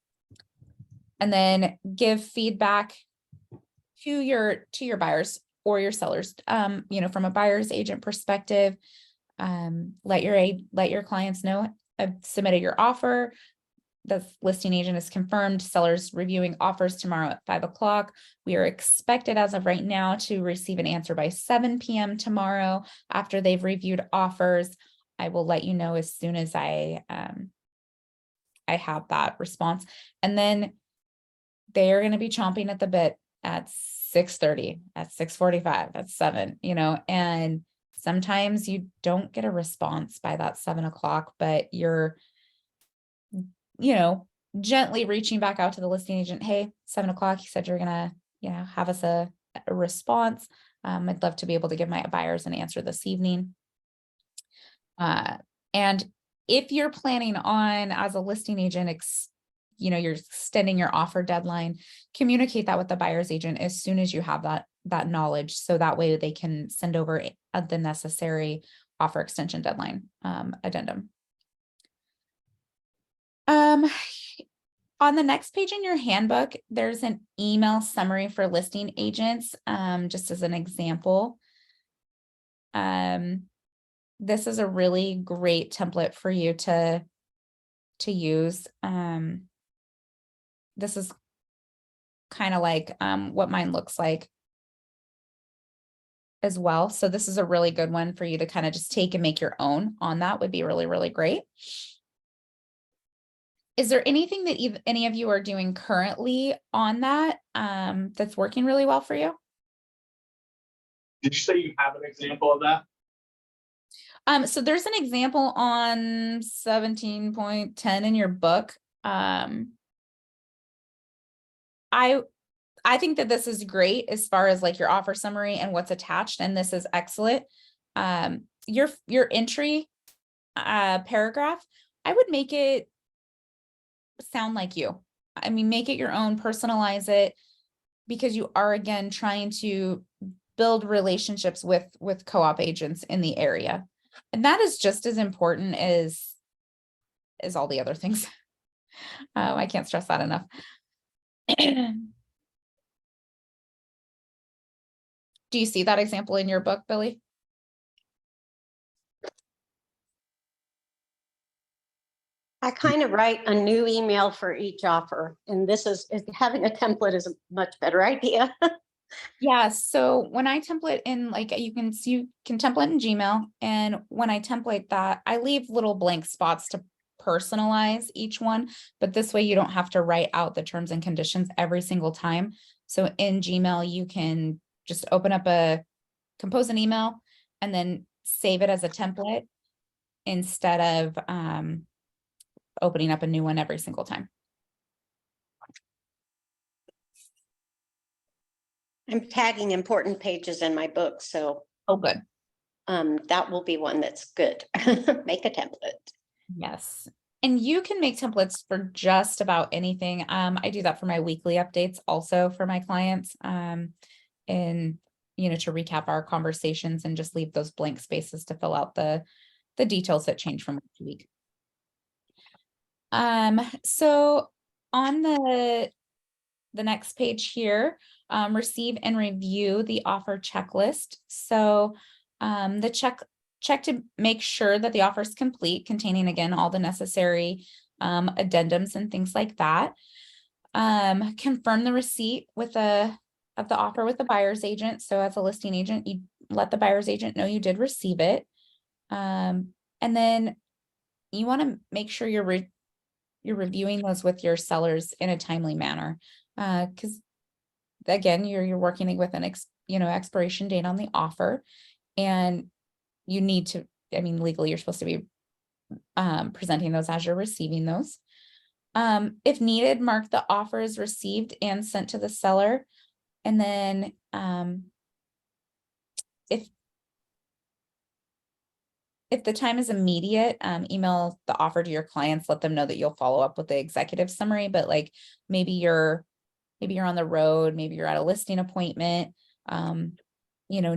And then give feedback to your buyers or your sellers. From a buyer's agent perspective, let your clients know I've submitted your offer. The listing agent is confirmed. Sellers reviewing offers tomorrow at 5 o'clock. We are expected as of right now to receive an answer by 7 p.m. tomorrow after they've reviewed offers. I will let you know as soon as I have that response. And then they are going to be chomping at the bit at 6:30, at 6:45, at 7, and sometimes you don't get a response by that 7 o'clock, but you're, gently reaching back out to the listing agent, hey, 7 o'clock, you said you're gonna, have us a response. I'd love to be able to give my buyers an answer this evening. And if you're planning on, as a listing agent, you're extending your offer deadline, communicate that with the buyer's agent as soon as you have that knowledge. So that way they can send over the necessary offer extension deadline addendum. On the next page in your handbook, there's an email summary for listing agents, just as an example. This is a really great template for you to use. This is kind of like what mine looks like as well. So this is a really good one for you to kind of just take and make your own on. That would be really, really great. Is there anything that any of you are doing currently on that that's working really well for you? Did you say you have an example of that? So there's an example on 17.10 in your book. I think that this is great as far as like your offer summary and what's attached, and this is excellent. Your entry paragraph, I would make it sound like you. I mean, make it your own, personalize it, because you are, again, trying to build relationships with co-op agents in the area. And that is just as important as all the other things. I can't stress that enough. Do you see that example in your book, Billy? I kind of write a new email for each offer, and having a template is a much better idea. Yeah, so when I template in, like, you can template in Gmail, and when I template that, I leave little blank spots to personalize each one, but this way you don't have to write out the terms and conditions every single time. So in Gmail, you can just compose an email and then save it as a template instead of opening up a new one every single time. I'm tagging important pages in my book, so Oh, good. that will be one that's good. Make a template. Yes. And you can make templates for just about anything. I do that for my weekly updates also for my clients. And to recap our conversations and just leave those blank spaces to fill out the details that change from week to week. So on the next page here, receive and review the offer checklist. So the check to make sure that the offer is complete, containing, again, all the necessary addendums and things like that. Confirm the receipt of the offer with the buyer's agent. So as a listing agent, you let the buyer's agent know you did receive it. And then you want to make sure you're reviewing those with your sellers in a timely manner. Because again, you're working with an expiration date on the offer, and you need to, legally, you're supposed to be presenting those as you're receiving those. If needed, mark the offer as received and sent to the seller. And then if the time is immediate, email the offer to your clients, let them know that you'll follow up with the executive summary, but like maybe you're on the road, maybe you're at a listing appointment,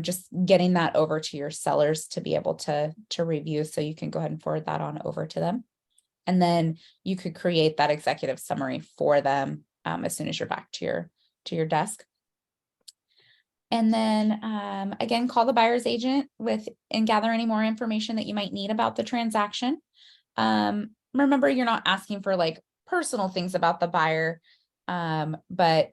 just getting that over to your sellers to be able to review, so you can go ahead and forward that on over to them. And then you could create that executive summary for them as soon as you're back to your desk. And then again, call the buyer's agent and gather any more information that you might need about the transaction. Remember, you're not asking for like personal things about the buyer, but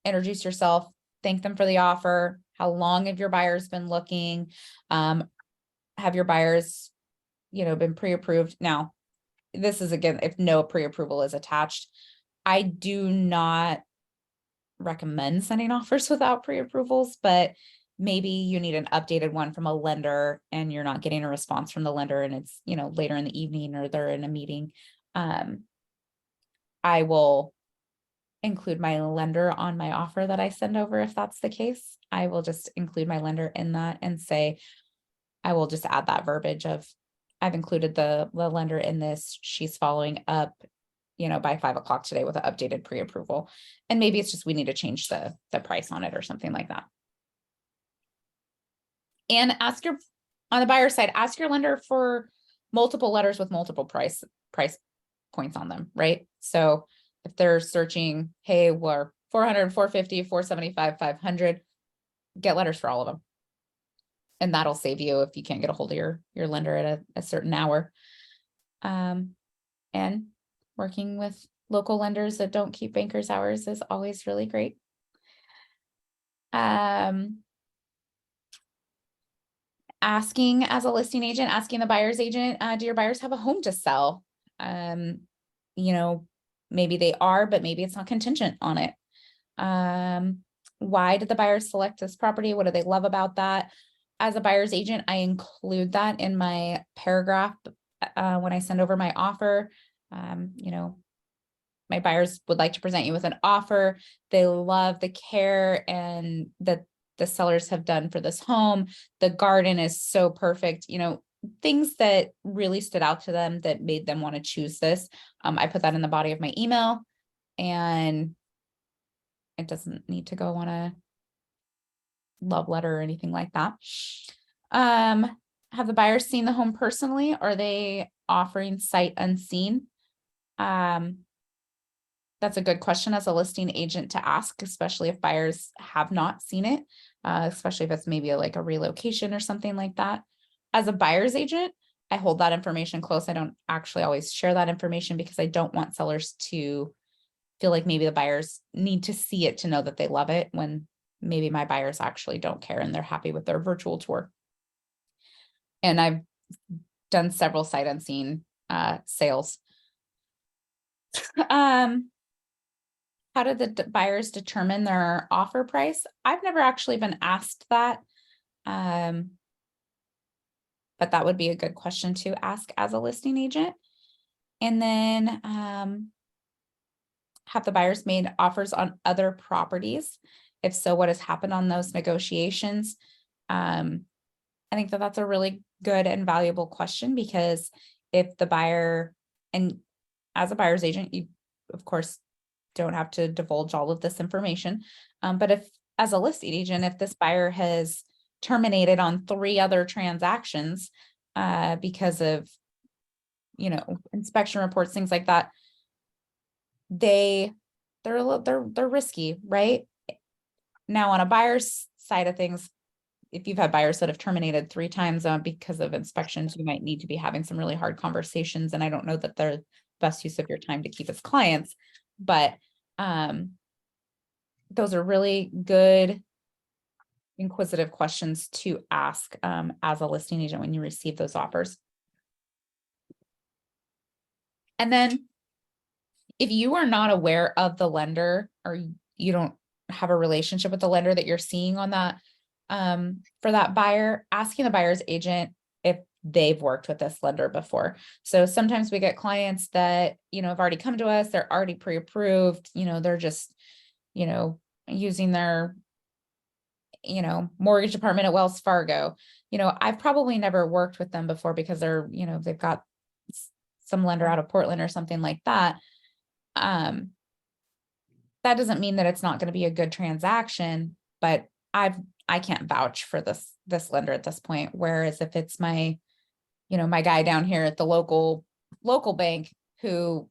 introduce yourself, thank them for the offer. How long have your buyers been looking? Have your buyers, been pre-approved? Now, this is, again, if no pre-approval is attached. I do not recommend sending offers without pre-approvals, but maybe you need an updated one from a lender and you're not getting a response from the lender, and it's, later in the evening or they're in a meeting. I will include my lender on my offer that I send over. If that's the case, I will just include my lender in that and say, I will just add that verbiage of, I've included the lender in this. She's following up, by 5 o'clock today with an updated pre-approval. And maybe it's just, we need to change the price on it or something like that. And on the buyer side, ask your lender for multiple letters with multiple price points on them, right? So if they're searching, hey, we're 400, 450, 475, 500, get letters for all of them. And that'll save you if you can't get a hold of your lender at a certain hour. And working with local lenders that don't keep bankers hours is always really great. Asking as a listing agent, asking the buyer's agent, do your buyers have a home to sell? Maybe they are, but maybe it's not contingent on it. Why did the buyers select this property? What do they love about that? As a buyer's agent, I include that in my paragraph when I send over my offer. My buyers would like to present you with an offer. They love the care and that the sellers have done for this home. The garden is so perfect, things that really stood out to them that made them want to choose this. I put that in the body of my email, and it doesn't need to go on a love letter or anything like that. Have the buyers seen the home personally? Or are they offering sight unseen? That's a good question as a listing agent to ask, especially if buyers have not seen it, especially if it's maybe like a relocation or something like that. As a buyer's agent, I hold that information close. I don't actually always share that information because I don't want sellers to feel like maybe the buyers need to see it to know that they love it, when maybe my buyers actually don't care and they're happy with their virtual tour. And I've done several sight unseen sales. How did the buyers determine their offer price? I've never actually been asked that. But that would be a good question to ask as a listing agent. And then have the buyers made offers on other properties? If so, what has happened on those negotiations? I think that that's a really good and valuable question, because if the buyer, and as a buyer's agent, you of course don't have to divulge all of this information. But if as a listing agent, if this buyer has terminated on 3 other transactions because of, inspection reports, things like that, they're risky, right? Now, on a buyer's side of things, if you've had buyers that have terminated 3 times because of inspections, you might need to be having some really hard conversations. And I don't know that they're the best use of your time to keep as clients, but those are really good, inquisitive questions to ask as a listing agent when you receive those offers. And then if you are not aware of the lender, or you don't have a relationship with the lender that you're seeing on that, for that buyer, asking the buyer's agent if they've worked with this lender before. So sometimes we get clients that, have already come to us, they're already pre-approved, they're just, using their, mortgage department at Wells Fargo. I've probably never worked with them before because they're, they've got some lender out of Portland or something like that. That doesn't mean that it's not going to be a good transaction, but I can't vouch for this lender at this point. Whereas if it's my, my guy down here at the local bank who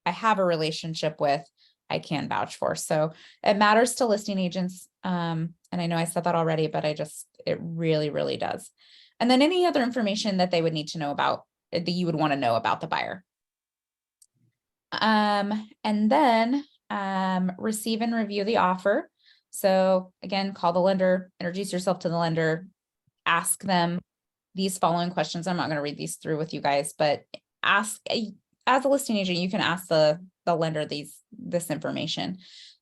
I have a relationship with, I can vouch for. So it matters to listing agents. And I know I said that already, but it really, really does. And then any other information that they would need to know about, that you would want to know about the buyer. And then receive and review the offer. So again, call the lender, introduce yourself to the lender, ask them these following questions. I'm not going to read these through with you guys, but ask, as a listing agent, you can ask the lender this information.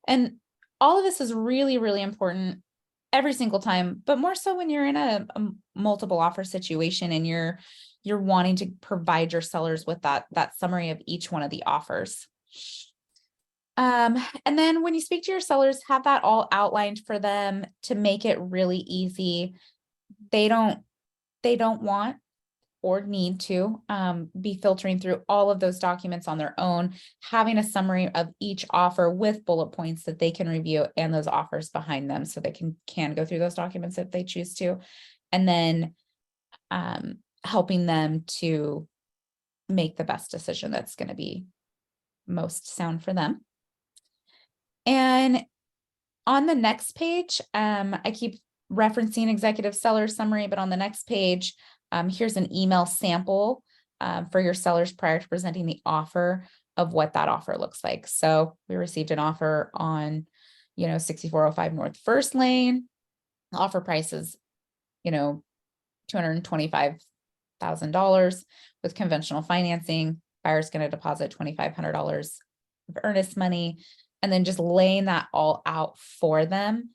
And all of this is really, really important every single time, but more so when you're in a multiple offer situation and you're wanting to provide your sellers with that summary of each one of the offers. And then when you speak to your sellers, have that all outlined for them to make it really easy. They don't want or need to be filtering through all of those documents on their own, having a summary of each offer with bullet points that they can review and those offers behind them so they can go through those documents if they choose to. And then helping them to make the best decision that's going to be most sound for them. And on the next page, I keep referencing executive seller summary, but on the next page, here's an email sample for your sellers prior to presenting the offer of what that offer looks like. So we received an offer on, 6405 North First Lane. Offer price is, $225,000 with conventional financing. Buyer's going to deposit $2,500 of earnest money, and then just laying that all out for them.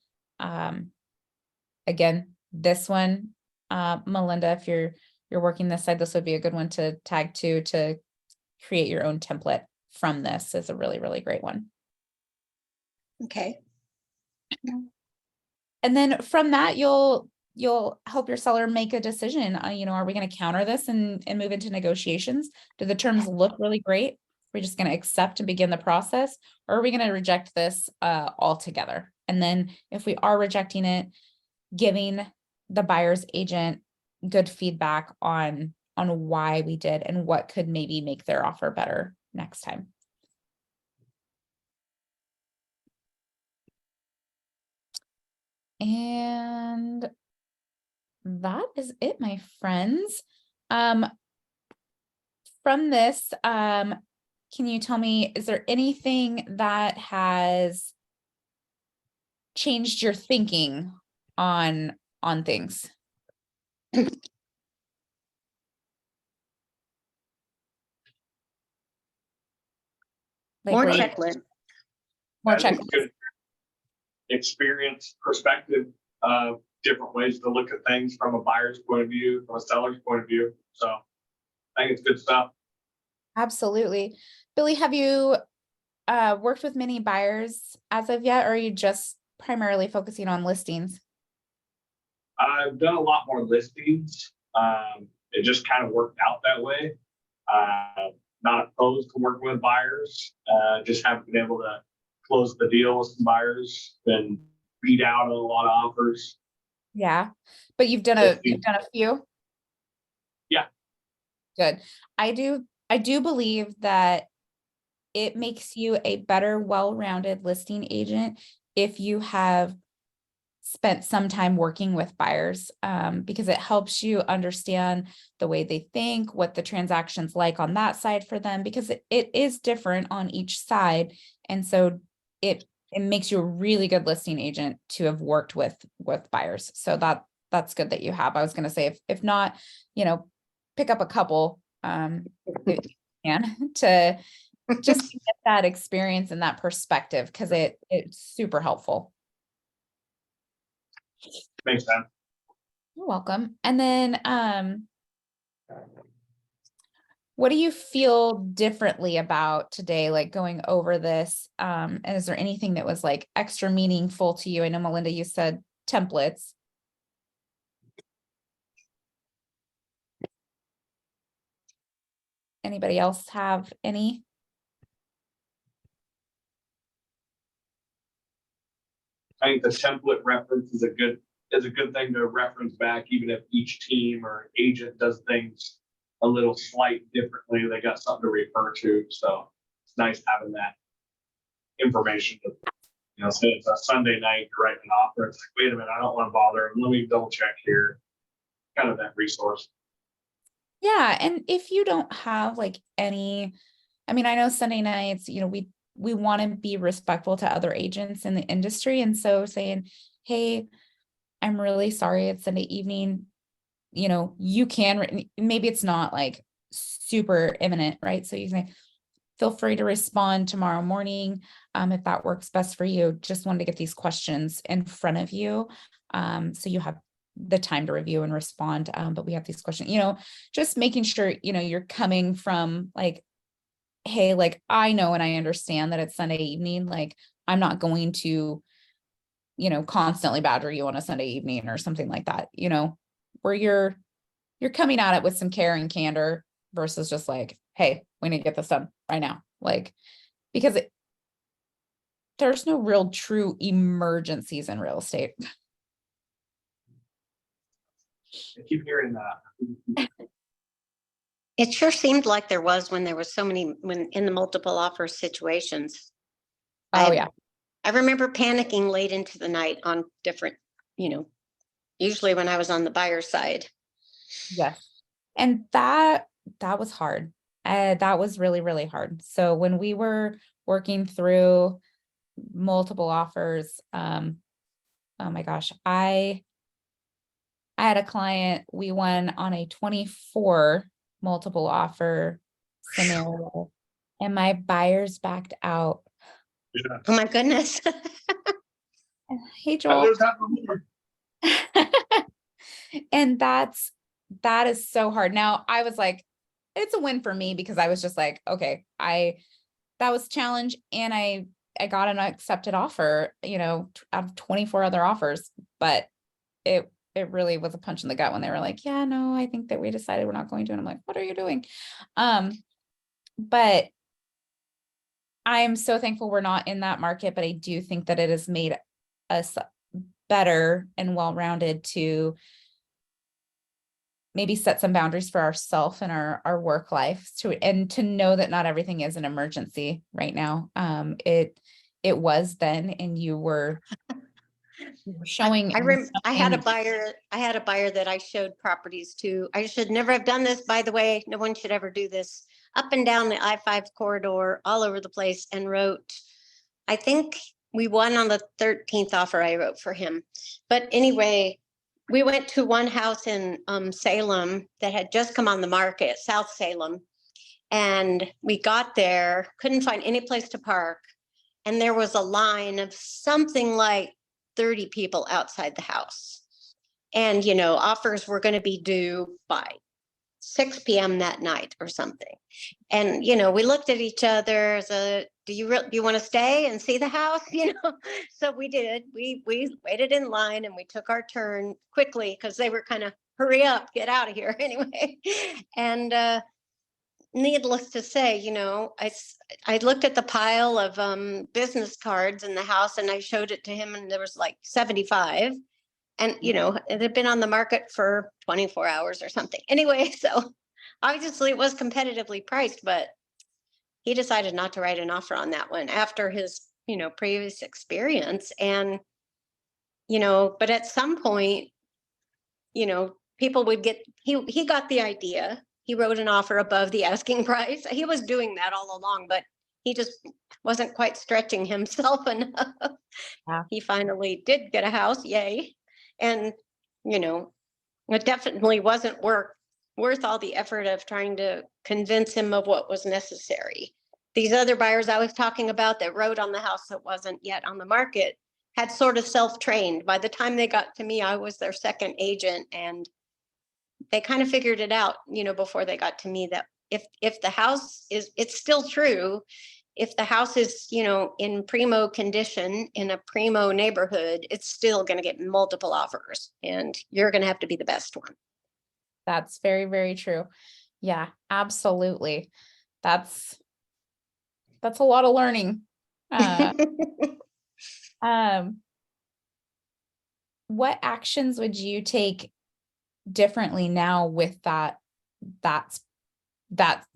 Again, this one, Melinda, if you're working this side, this would be a good one to tag to create your own template from this. Is a really, really great one. Okay. And then from that, you'll help your seller make a decision. Are we going to counter this and move into negotiations? Do the terms look really great? We're just going to accept and begin the process, or are we going to reject this altogether? And then if we are rejecting it, giving the buyer's agent good feedback on why we did and what could maybe make their offer better next time. And that is it, my friends. From this, can you tell me, is there anything that has changed your thinking on things? More where you- checklist. More I think checklist. good experience, perspective, different ways to look at things from a buyer's point of view, from a seller's point of view. So I think it's good stuff. Absolutely. Billy, have you worked with many buyers as of yet, or are you just primarily focusing on listings? I've done a lot more listings. It just kind of worked out that way. Not opposed to working with buyers. Just haven't been able to close the deal with some buyers. Been beat out on a lot of offers. Yeah, but you've done a few. Yeah. Good. I do believe that it makes you a better, well-rounded listing agent if you have spent some time working with buyers, because it helps you understand the way they think, what the transaction's like on that side for them, because it is different on each side. And so it makes you a really good listing agent to have worked with buyers. So that's good that you have. I was going to say, if not, pick up a couple, if you can, to just get that experience and that perspective, because it's super helpful. Makes sense. You're welcome. And then, what do you feel differently about today, like going over this? And is there anything that was like extra meaningful to you? I know, Melinda, you said templates. Anybody else have any? I think the template reference is a good thing to reference back, even if each team or agent does things a little slight differently. They got something to refer to. So it's nice having that information. Say it's a Sunday night, you're writing an offer. It's like, wait a minute, I don't want to bother. Let me double check here. Kind of that resource. Yeah. And if you don't have like any, I know Sunday nights, we want to be respectful to other agents in the industry. And so saying, hey, I'm really sorry, it's Sunday evening, you can, maybe it's not like super imminent, right? So you say, feel free to respond tomorrow morning if that works best for you. Just wanted to get these questions in front of you. So you have the time to review and respond. But we have these questions, just making sure, you're coming from like, hey, like, I know and I understand that it's Sunday evening, like, I'm not going to, constantly badger you on a Sunday evening or something like that, where you're coming at it with some care and candor versus just like, hey, we need to get this done right now. Like, because there's no real true emergencies in real estate. I keep hearing that. It sure seemed like there was when there was so many, when in the multiple offer situations. Oh yeah. I remember panicking late into the night on different, usually when I was on the buyer side. Yes. And that was hard. That was really, really hard. So when we were working through multiple offers, oh my gosh, I had a client, we won on a 24 multiple offer scenario, and my buyers backed out. Yeah. Oh my goodness. Hey, Joel. There's happened before. And that is so hard. Now I was like, it's a win for me because I was just like, okay, that was challenge, and I got an accepted offer, out of 24 other offers, but it really was a punch in the gut when they were like, yeah, no, I think that we decided we're not going to. And I'm like, what are you doing? But I'm so thankful we're not in that market, but I do think that it has made us better and well-rounded to maybe set some boundaries for ourselves and our work life and to know that not everything is an emergency right now. It was then, and you were showing. I had a buyer that I showed properties to. I should never have done this, by the way. No one should ever do this. Up and down the I-5 corridor, all over the place, and wrote, I think we won on the 13th offer I wrote for him. But anyway, we went to one house in Salem that had just come on the market, South Salem. And we got there, couldn't find any place to park. And there was a line of something like 30 people outside the house. And, offers were going to be due by 6 p.m. that night or something. And, we looked at each other. So, do you want to stay and see the house? So we did. We waited in line and we took our turn quickly because they were kind of hurry up, get out of here anyway. And needless to say, I looked at the pile of business cards in the house and I showed it to him, and there was like 75. And, it had been on the market for 24 hours or something. Anyway, so obviously it was competitively priced, but he decided not to write an offer on that one after his, previous experience. And, but at some point, people would he got the idea. He wrote an offer above the asking price. He was doing that all along, but he just wasn't quite stretching himself enough. Yeah. He finally did get a house. Yay. And, it definitely wasn't worth all the effort of trying to convince him of what was necessary. These other buyers I was talking about that wrote on the house that wasn't yet on the market had sort of self-trained. By the time they got to me, I was their second agent, and they kind of figured it out, before they got to me, that if the house it's still true. If the house is, in primo condition in a primo neighborhood, it's still going to get multiple offers, and you're going to have to be the best one. That's very, very true. Yeah, absolutely. That's a lot of learning. What actions would you take differently now with that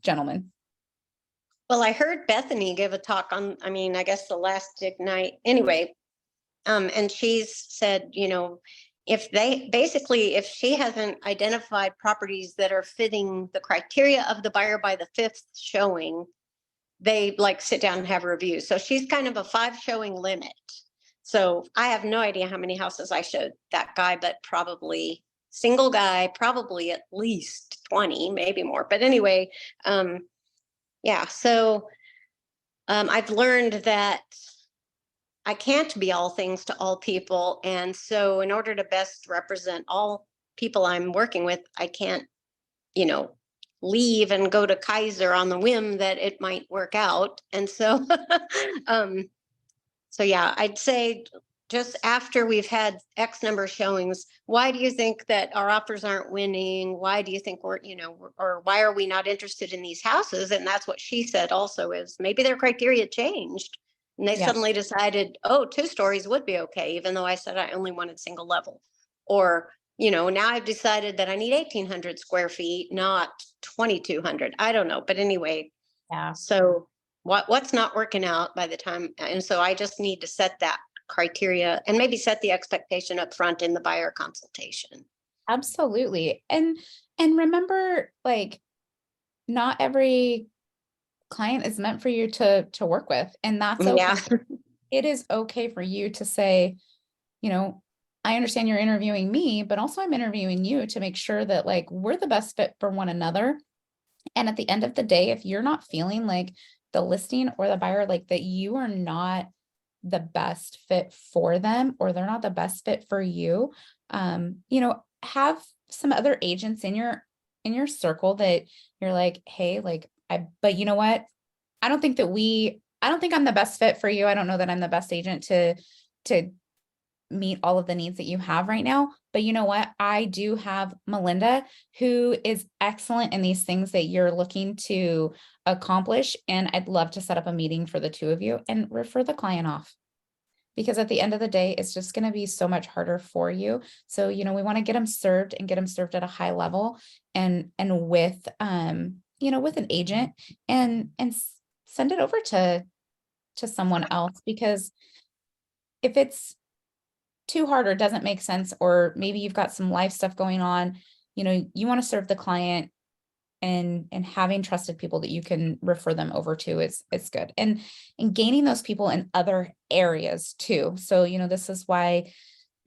gentleman? Well, I heard Bethany give a talk on, I guess the last Ignite anyway. And she's said, if she hasn't identified properties that are fitting the criteria of the buyer by the 5th showing, they sit down and have a review. So she's kind of a 5 showing limit. So I have no idea how many houses I showed that guy, but probably single guy, probably at least 20, maybe more. But anyway, yeah, so I've learned that I can't be all things to all people. And so in order to best represent all people I'm working with, I can't, leave and go to Kaiser on the whim that it might work out. And so, so yeah, I'd say just after we've had X number of showings, why do you think that our offers aren't winning? Why do you think we're, or why are we not interested in these houses? And that's what she said also, is maybe their criteria changed and they Yeah. suddenly decided, oh, 2 stories would be okay, even though I said I only wanted single level. Or, now I've decided that I need 1,800 square feet, not 2,200. I don't know. But anyway, Yeah. so what's not working out by the time, and so I just need to set that criteria and maybe set the expectation up front in the buyer consultation. Absolutely. And remember, like, not every client is meant for you to work with, and that's okay. Yeah. It is okay for you to say, I understand you're interviewing me, but also I'm interviewing you to make sure that, like, we're the best fit for one another. And at the end of the day, if you're not feeling like the listing or the buyer, like, that you are not the best fit for them, or they're not the best fit for you, have some other agents in your circle that you're like, hey, like, but you know what? I don't think I'm the best fit for you. I don't know that I'm the best agent to meet all of the needs that you have right now. But you know what? I do have Melinda, who is excellent in these things that you're looking to accomplish. And I'd love to set up a meeting for the 2 of you and refer the client off. Because at the end of the day, it's just going to be so much harder for you. So, we want to get them served at a high level, and with, with an agent, and send it over to someone else. Because if it's too hard or doesn't make sense, or maybe you've got some life stuff going on, you want to serve the client, and having trusted people that you can refer them over to is good. And gaining those people in other areas too. So, this is why,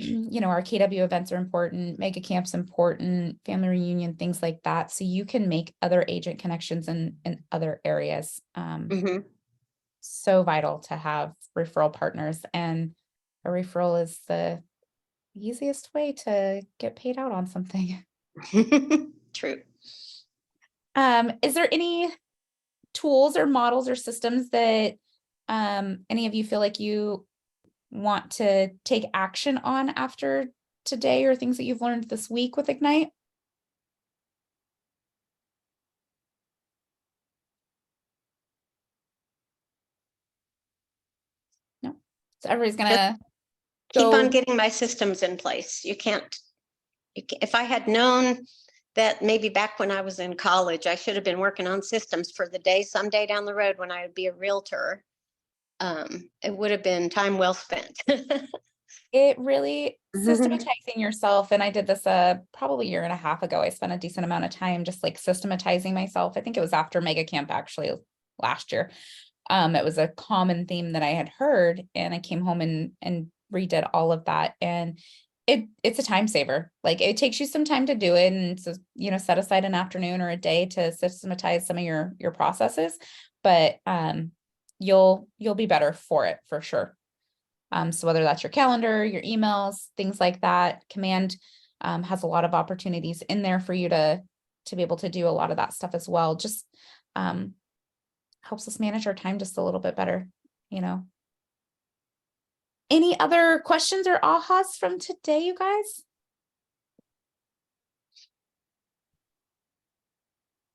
our KW events are important, mega camps important, family reunion, things like that. So you can make other agent connections in other areas. So vital to have referral partners, and a referral is the easiest way to get paid out on something. True. Is there any tools or models or systems that any of you feel like you want to take action on after today, or things that you've learned this week with Ignite? No. So everybody's gonna Keep go. on getting my systems in place. You can't, if I had known that maybe back when I was in college, I should have been working on systems for the day, someday down the road when I would be a realtor. It would have been time well spent. It really systematizing yourself. And I did this probably a year and a half ago. I spent a decent amount of time just like systematizing myself. I think it was after Mega Camp, actually, last year. It was a common theme that I had heard, and I came home and redid all of that. And it's a time saver. Like, it takes you some time to do it, and so, set aside an afternoon or a day to systematize some of your processes, but you'll be better for it for sure. So whether that's your calendar, your emails, things like that, Command has a lot of opportunities in there for you to be able to do a lot of that stuff as well. Just helps us manage our time just a little bit better, Any other questions or ahas from today, you guys?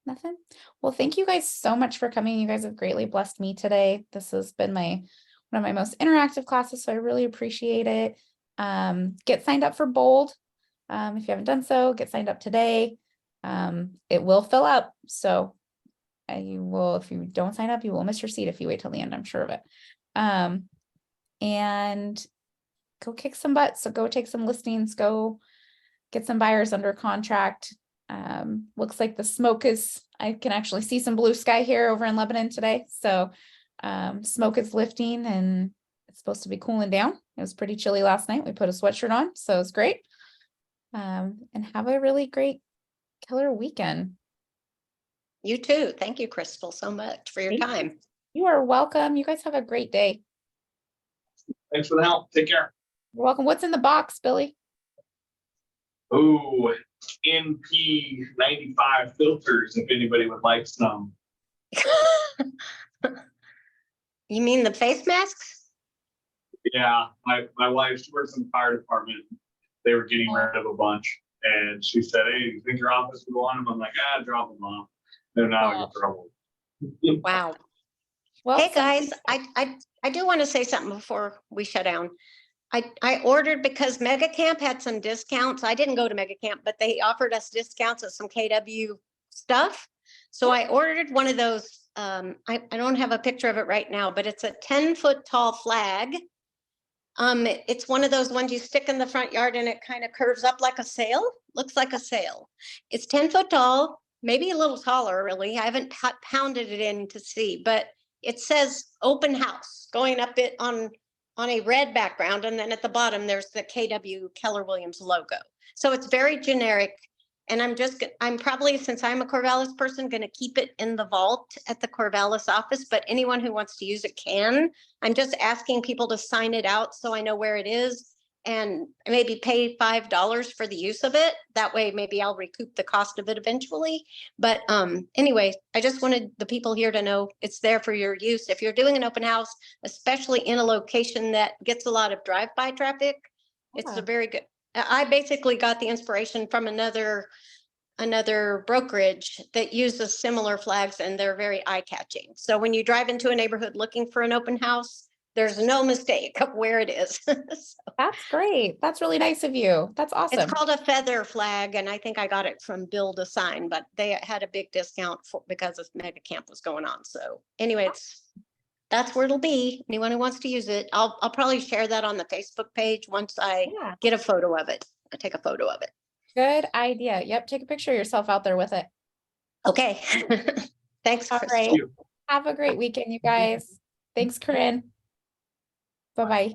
Nothing? Well, thank you guys so much for coming. You guys have greatly blessed me today. This has been one of my most interactive classes, so I really appreciate it. Get signed up for Bold. If you haven't done so, get signed up today. It will fill up, so you will, if you don't sign up, you will miss your seat if you wait till the end, I'm sure of it. And go kick some butt. So go take some listings, go get some buyers under contract. Looks like the smoke I can actually see some blue sky here over in Lebanon today. So smoke is lifting, and it's supposed to be cooling down. It was pretty chilly last night. We put a sweatshirt on, so it's great. And have a really great killer weekend. You too. Thank you, Crystal, so much for your time. You are welcome. You guys have a great day. Thanks for the help. Take care. You're welcome. What's in the box, Billy? Oh, NP95 filters, if anybody would like some. You mean the face masks? Yeah, my wife, she works in the fire department. They were getting rid of a bunch. And she said, hey, you think your office would want them? I'm like, drop them off. They're not in trouble. Wow. Well, Hey, guys, I do want to say something before we shut down. I ordered because Mega Camp had some discounts. I didn't go to Mega Camp, but they offered us discounts of some KW stuff. So I ordered one of those. I don't have a picture of it right now, but it's a 10-foot tall flag. It's one of those ones you stick in the front yard and it kind of curves up like a sail. Looks like a sail. It's 10 foot tall, maybe a little taller, really. I haven't pounded it in to see, but it says open house going up it on a red background. And then at the bottom, there's the KW Keller Williams logo. So it's very generic. And I'm probably, since I'm a Corvallis person, going to keep it in the vault at the Corvallis office, but anyone who wants to use it can. I'm just asking people to sign it out so I know where it is and maybe pay $5 for the use of it. That way, maybe I'll recoup the cost of it eventually. But anyway, I just wanted the people here to know it's there for your use. If you're doing an open house, especially in a location that gets a lot of drive-by traffic, it's a very good. I basically got the inspiration from another brokerage that uses similar flags, and they're very eye-catching. So when you drive into a neighborhood looking for an open house, there's no mistake of where it is. So that's great. That's really nice of you. That's awesome. it's called a feather flag, and I think I got it from Build a Sign, but they had a big discount because of Mega Camp was going on. So anyway, that's where it'll be. Anyone who wants to use it, I'll probably share that on the Facebook page once I get a photo of it. I take a photo of it. Good idea. Yep. Take a picture of yourself out there with it. Okay. Thanks. All Crystal. right. Have a great weekend, you guys. Thanks, Corinne. Bye-bye.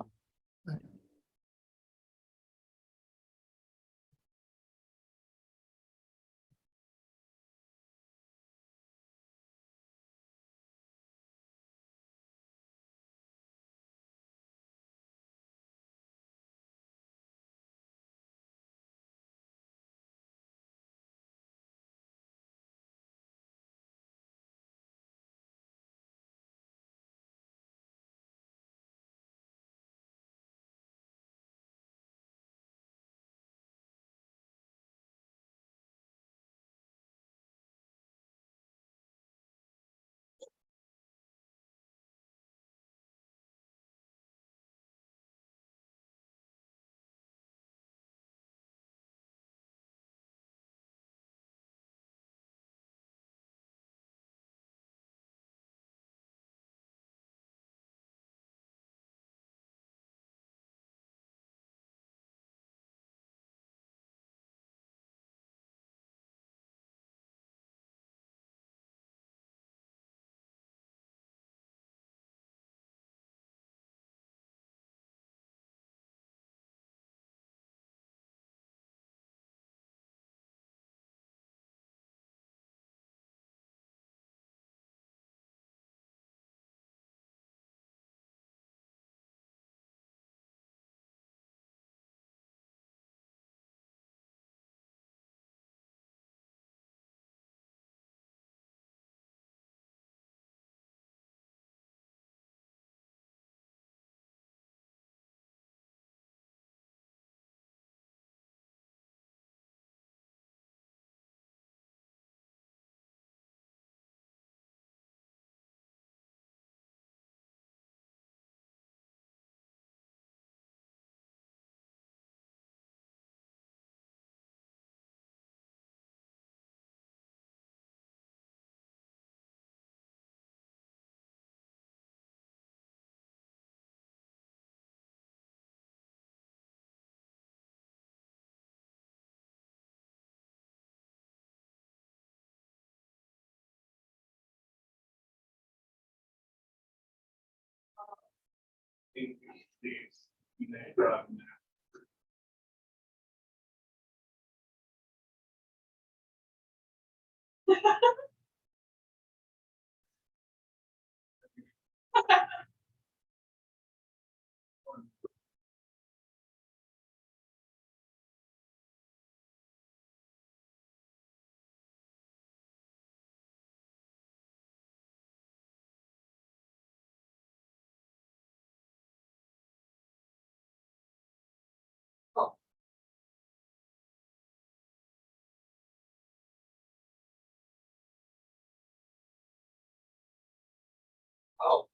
Oh,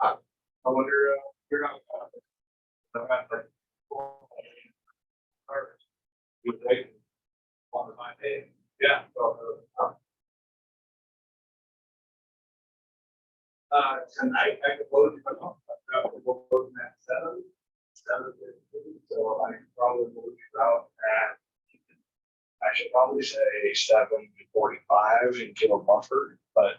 I wonder, you're not. You think? On my head. Yeah. Tonight, I could close, but we'll close at 7:15, so I can probably move you out at, I should probably say 7:45 and give a buffer, but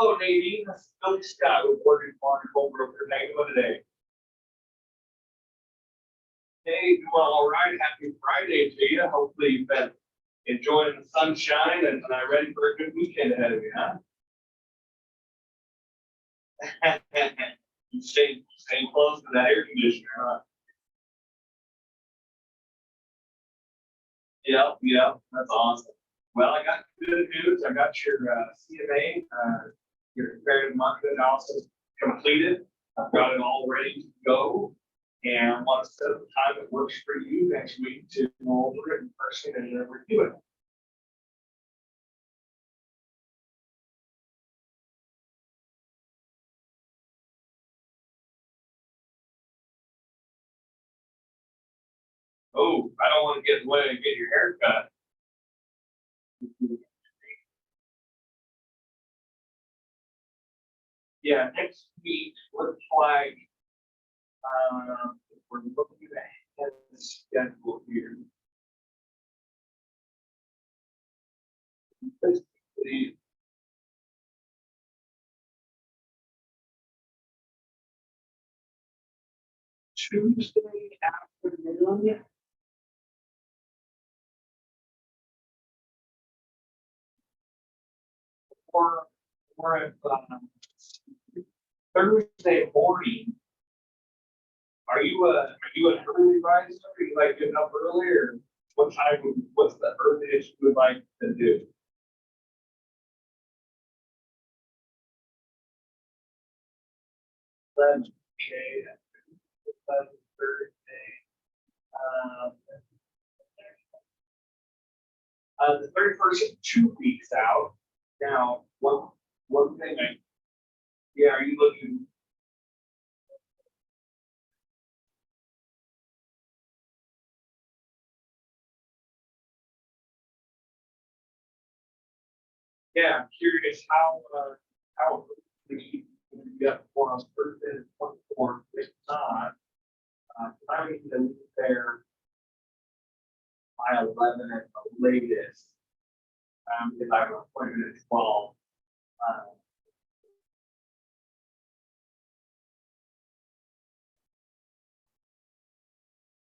Hello, Nadine. This is Billy Scott with Morgan Farm Broker. How you doing today? Hey, doing all right. Happy Friday to you. Hopefully you've been enjoying the sunshine and ready for a good weekend ahead of you, huh? You stay close to that air conditioner, huh? Yep, that's awesome. Well, I got good news. I got your CMA, your comparative market analysis completed. I've got it all ready to go. And I want to set up a time that works for you next week to go over it in person and then review it. Oh, I don't want to get in the way and get your hair cut. Yeah, next week looks like we're looking at the schedule here. Basically, Tuesday afternoon. Or if Thursday morning. Are you an early riser? Are you like getting up early, or what time? What's the earliest you would like to do? Let's okay, that's Thursday. The 31st is 2 weeks out. Now, one thing yeah, are you looking? Yeah, I'm curious how early you get for us Thursday the 24th. If not, I need to leave there by 11 at the latest. Because I have an appointment at 12.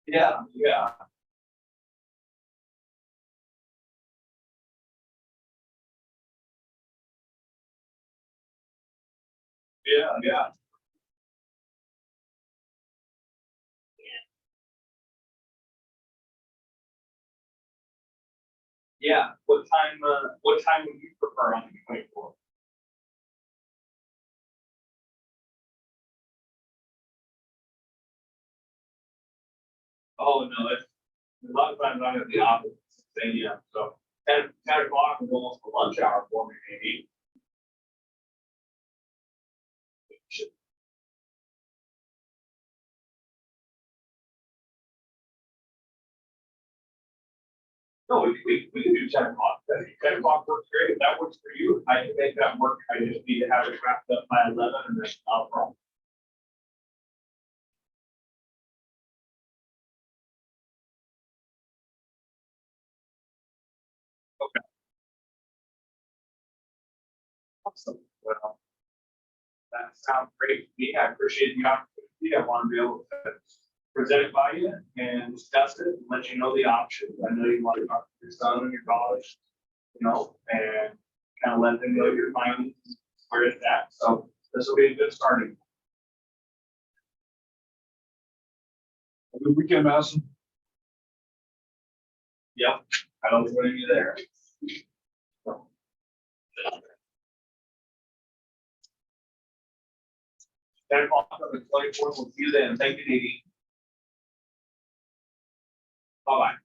Yeah. Yeah. Yeah. What time would you prefer on the 24th? Oh, no, it's a lot of times I'm at the office at 6 a.m. So 10 o'clock is almost a lunch hour for me, maybe. No, we can do 10 o'clock. 10 o'clock works great. If that works for you, I can make that work. I just need to have it wrapped up by 11 and then no problem. Okay. Awesome. Well, that sounds great to me. I appreciate the opportunity. I want to be able to present it by you and discuss it and let you know the options. I know you want to talk to your son and your daughter, and kind of let them know your finances, where it's at. So this will be a good starting. Good weekend, Madison. Yep, I don't want you there. 10 o'clock on the 24th. We'll see you then. Thank you, Nadine. Bye-bye.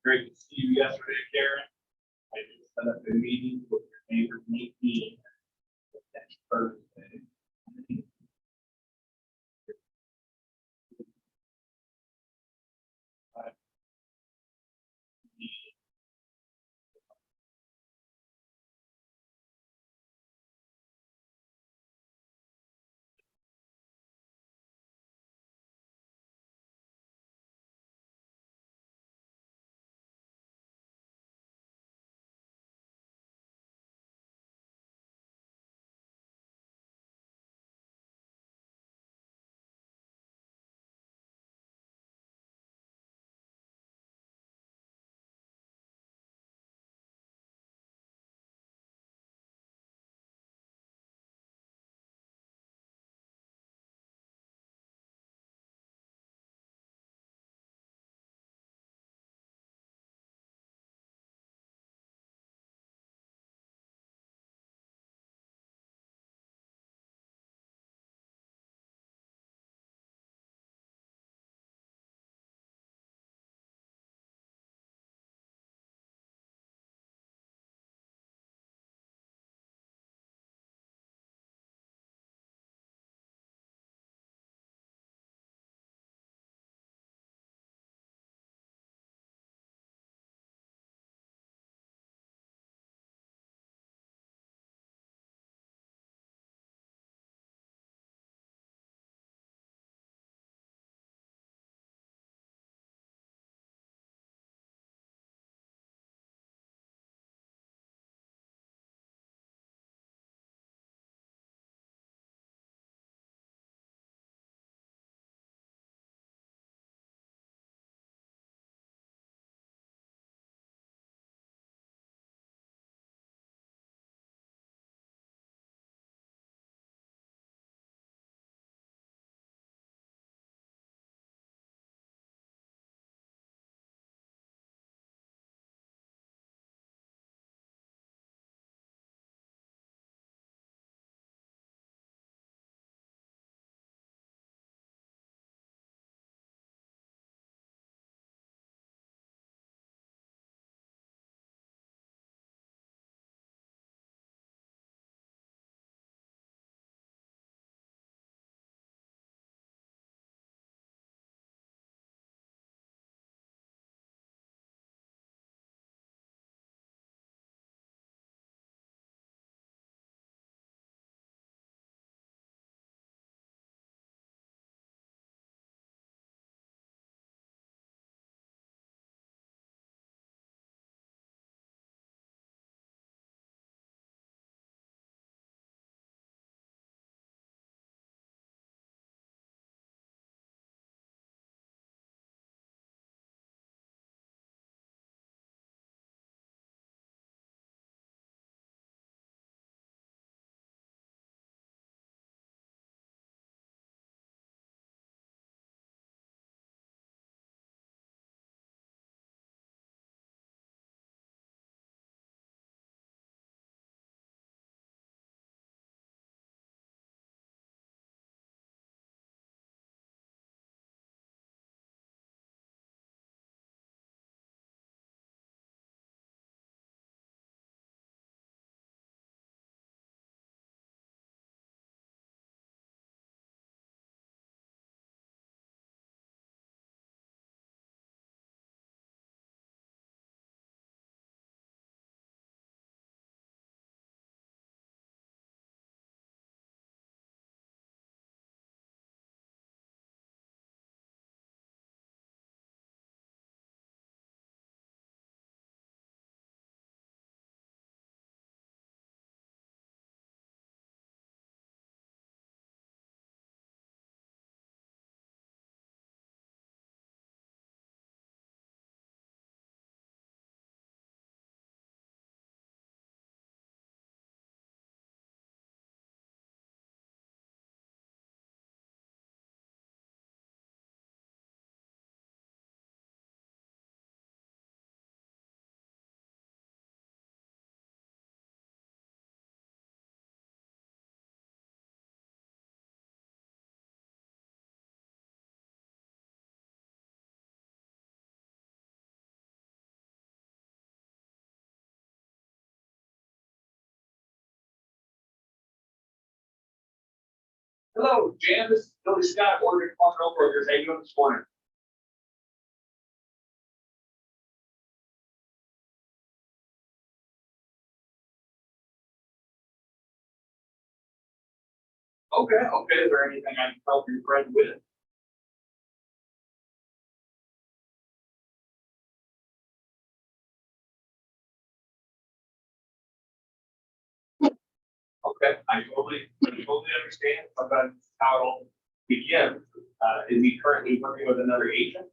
Great to see you yesterday, Karen. I just set up a meeting with your neighbor, Nikki, next Thursday. Hello, Jan, this is Billy Scott, Oregon Farm Bill Brokers. How you doing this morning? Okay, is there anything I can help your friend with? Okay, I totally understand. Sometimes how it all begins. Is he currently working with another agent?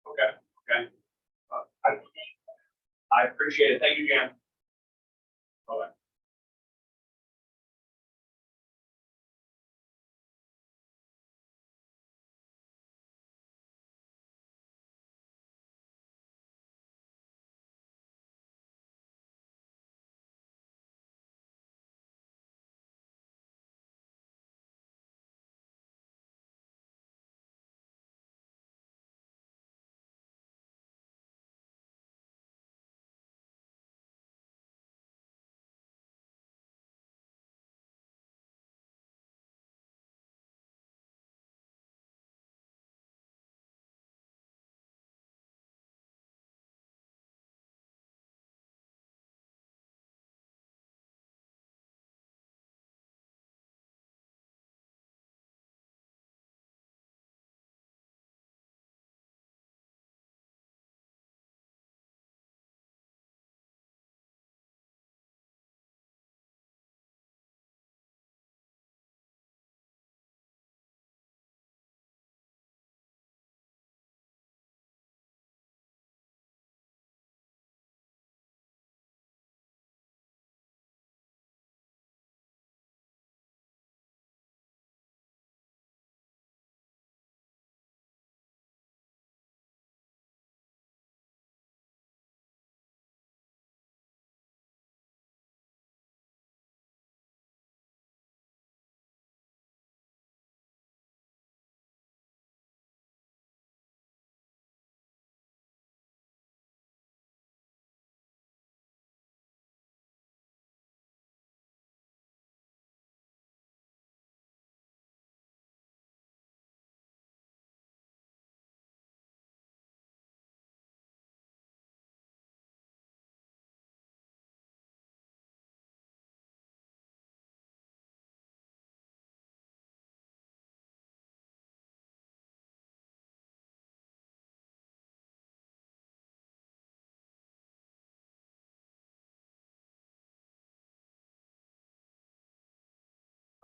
Okay. I appreciate it. Thank you, Jan. Bye.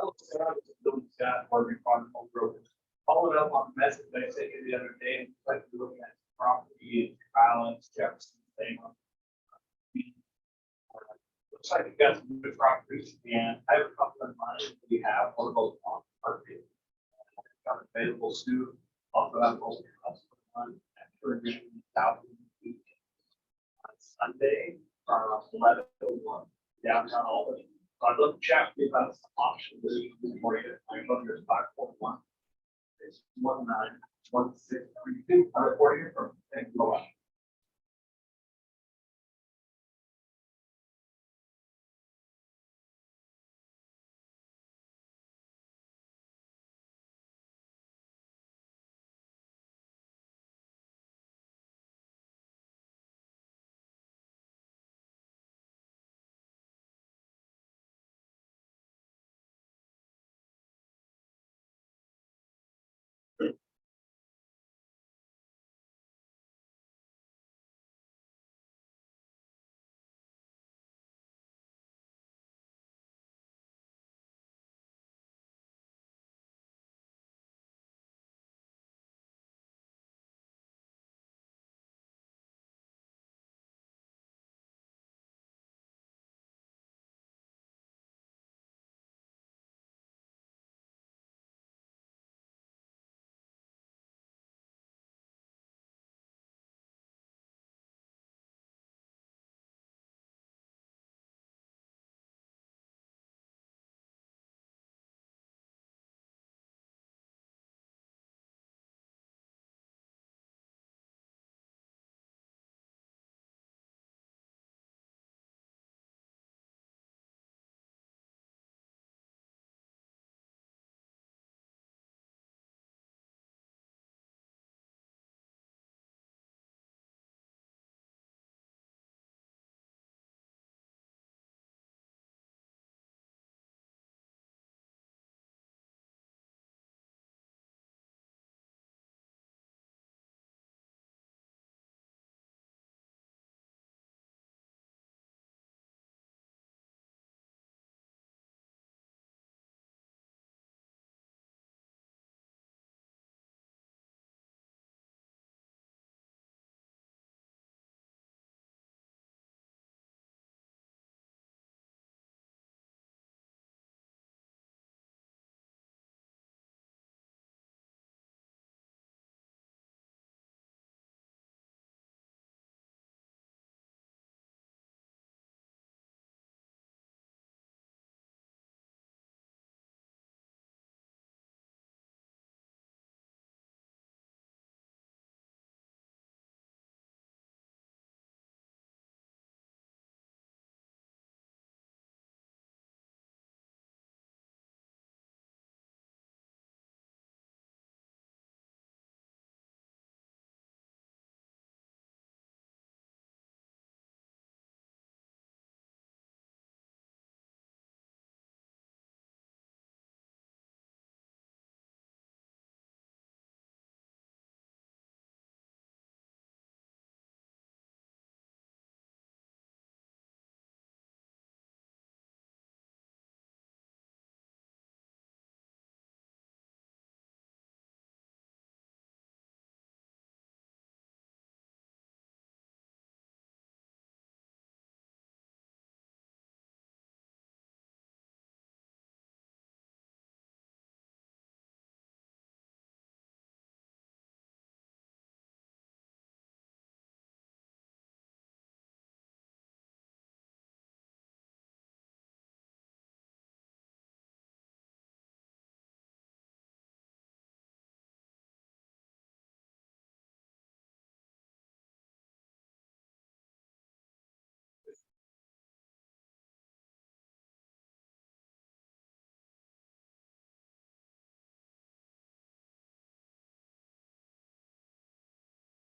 Hello, sir. This is Billy Scott, Oregon Farm Bill Brokers. Following up on the message I sent you the other day, like looking at property in Collins, Jefferson, Salem. Looks like you got some good properties, and I have a couple of mine we have on both on market. Got available soon. Also have both on at 200,000 feet on Sunday from 11:01 downtown Albany. So I'd love to chat with you about some options for you. My phone is 541. It's 191632. I'm reporting it from. Thank you a lot.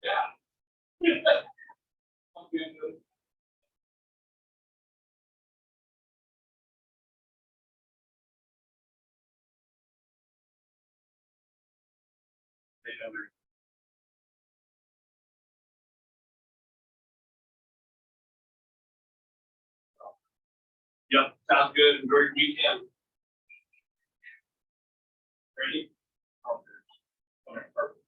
Yeah. Okay. Yep, sounds good. Enjoy your weekend. Ready? Okay, perfect.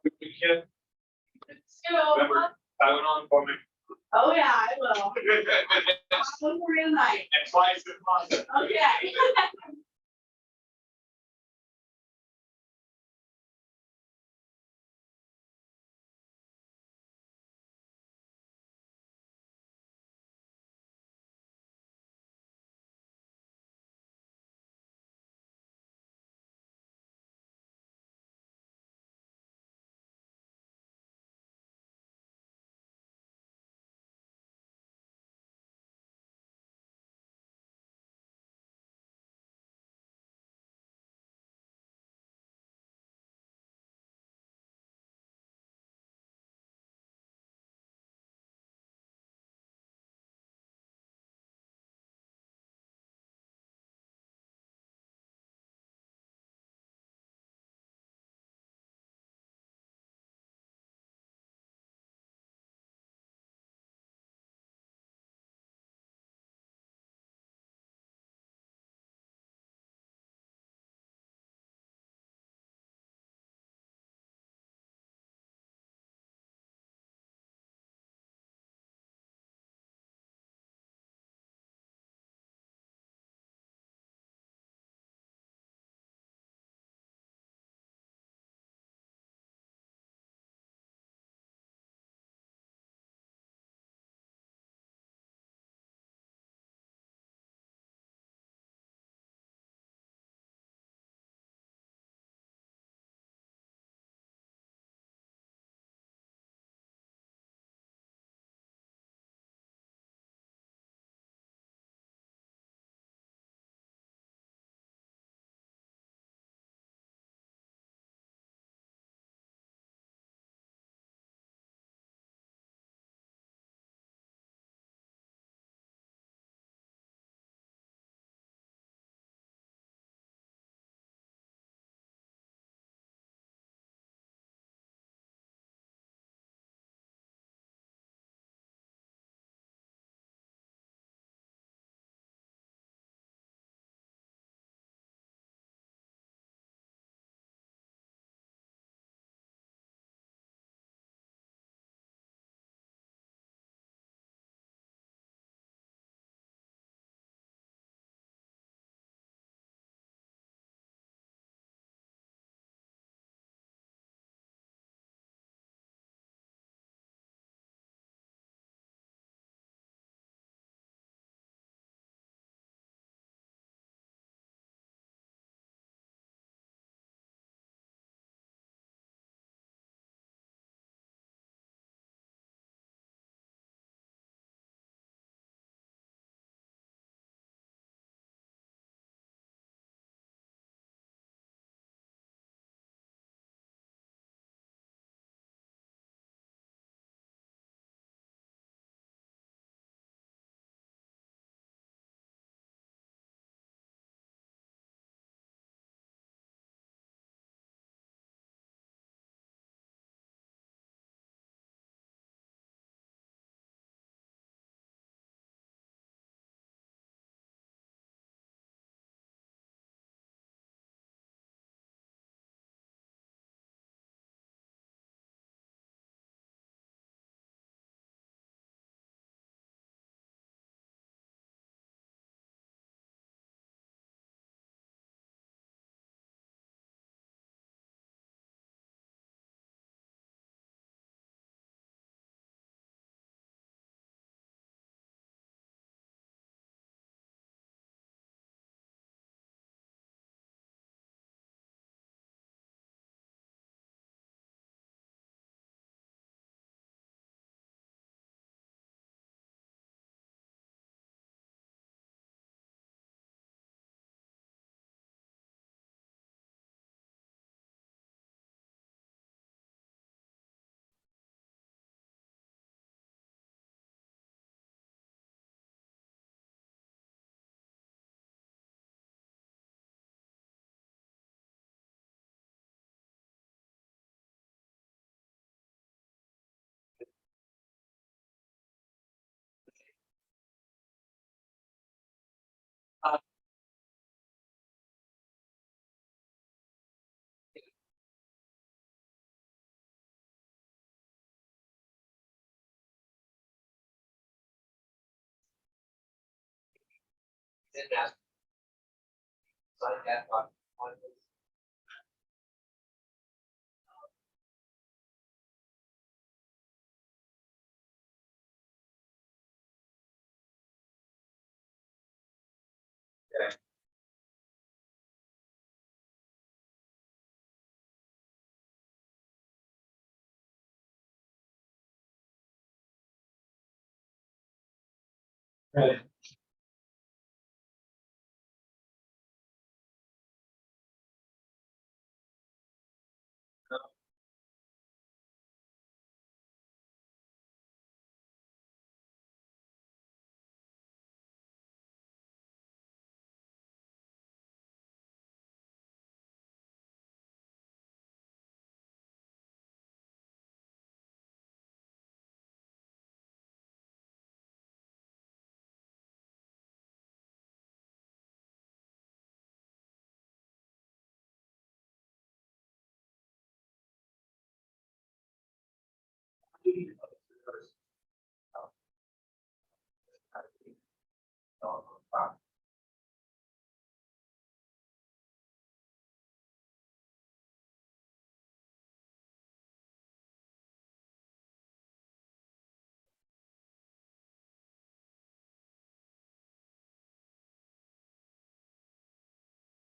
Good weekend. Remember, I went on for me. Oh, yeah, I will. One more tonight. And twice as much. Okay. Then that. Sign that on. Okay. Right.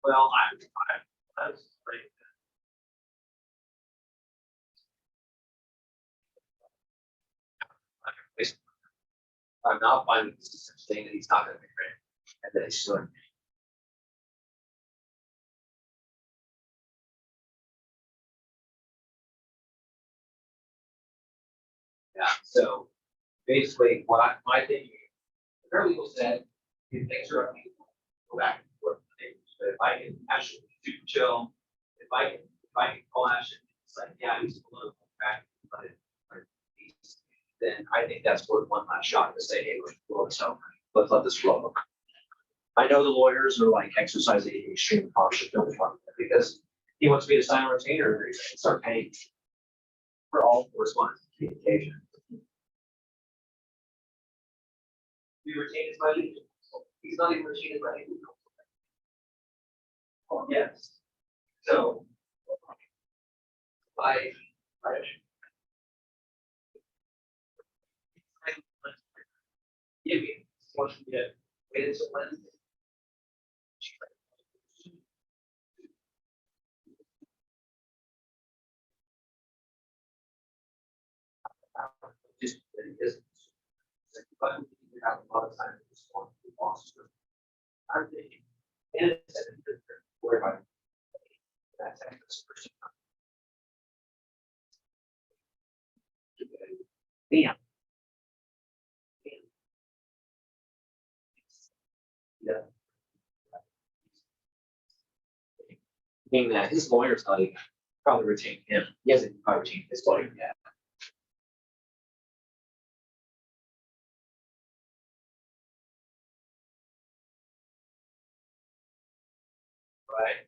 Well, that's pretty. I'm not finding this thing that he's not gonna be great, and that he's still. Yeah, so basically, my thinking, the paralegal said, if things are, go back and forth. But if I can actually super chill, if I can call Ashton, it's like, yeah, he's a little back, but then I think that's worth one last shot to say, hey, so let's let this flow. I know the lawyers are like exercising extreme caution because he wants me to sign a retainer agreement and start paying for all correspondence and communication. We retain his money. He's not even retaining money. Oh, yes. So I give me once we get wait until Wednesday. Just but we have a lot of time to respond to the boss. I'm thinking, and it's worry about that person. Yeah. Yeah. Being that his lawyer's not even probably retain him. He hasn't probably retained his lawyer yet. Right.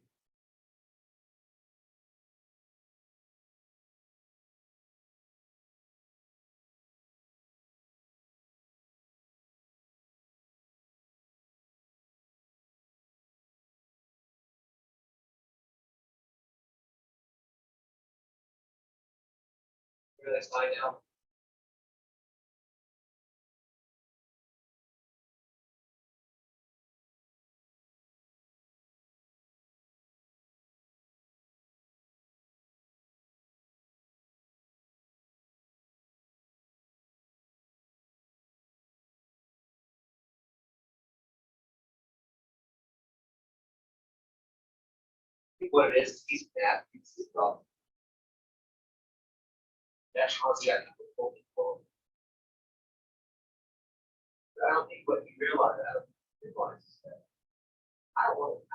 Let's find out. I think what it is, he's mad. It's the problem. That's how it's got people. I don't think what you realize that is that I don't want to.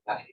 That's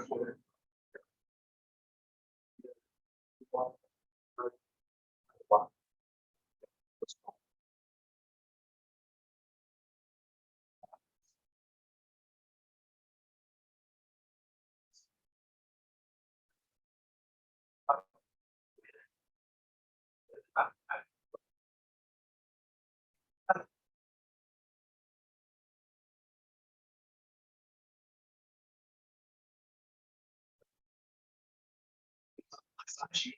good. She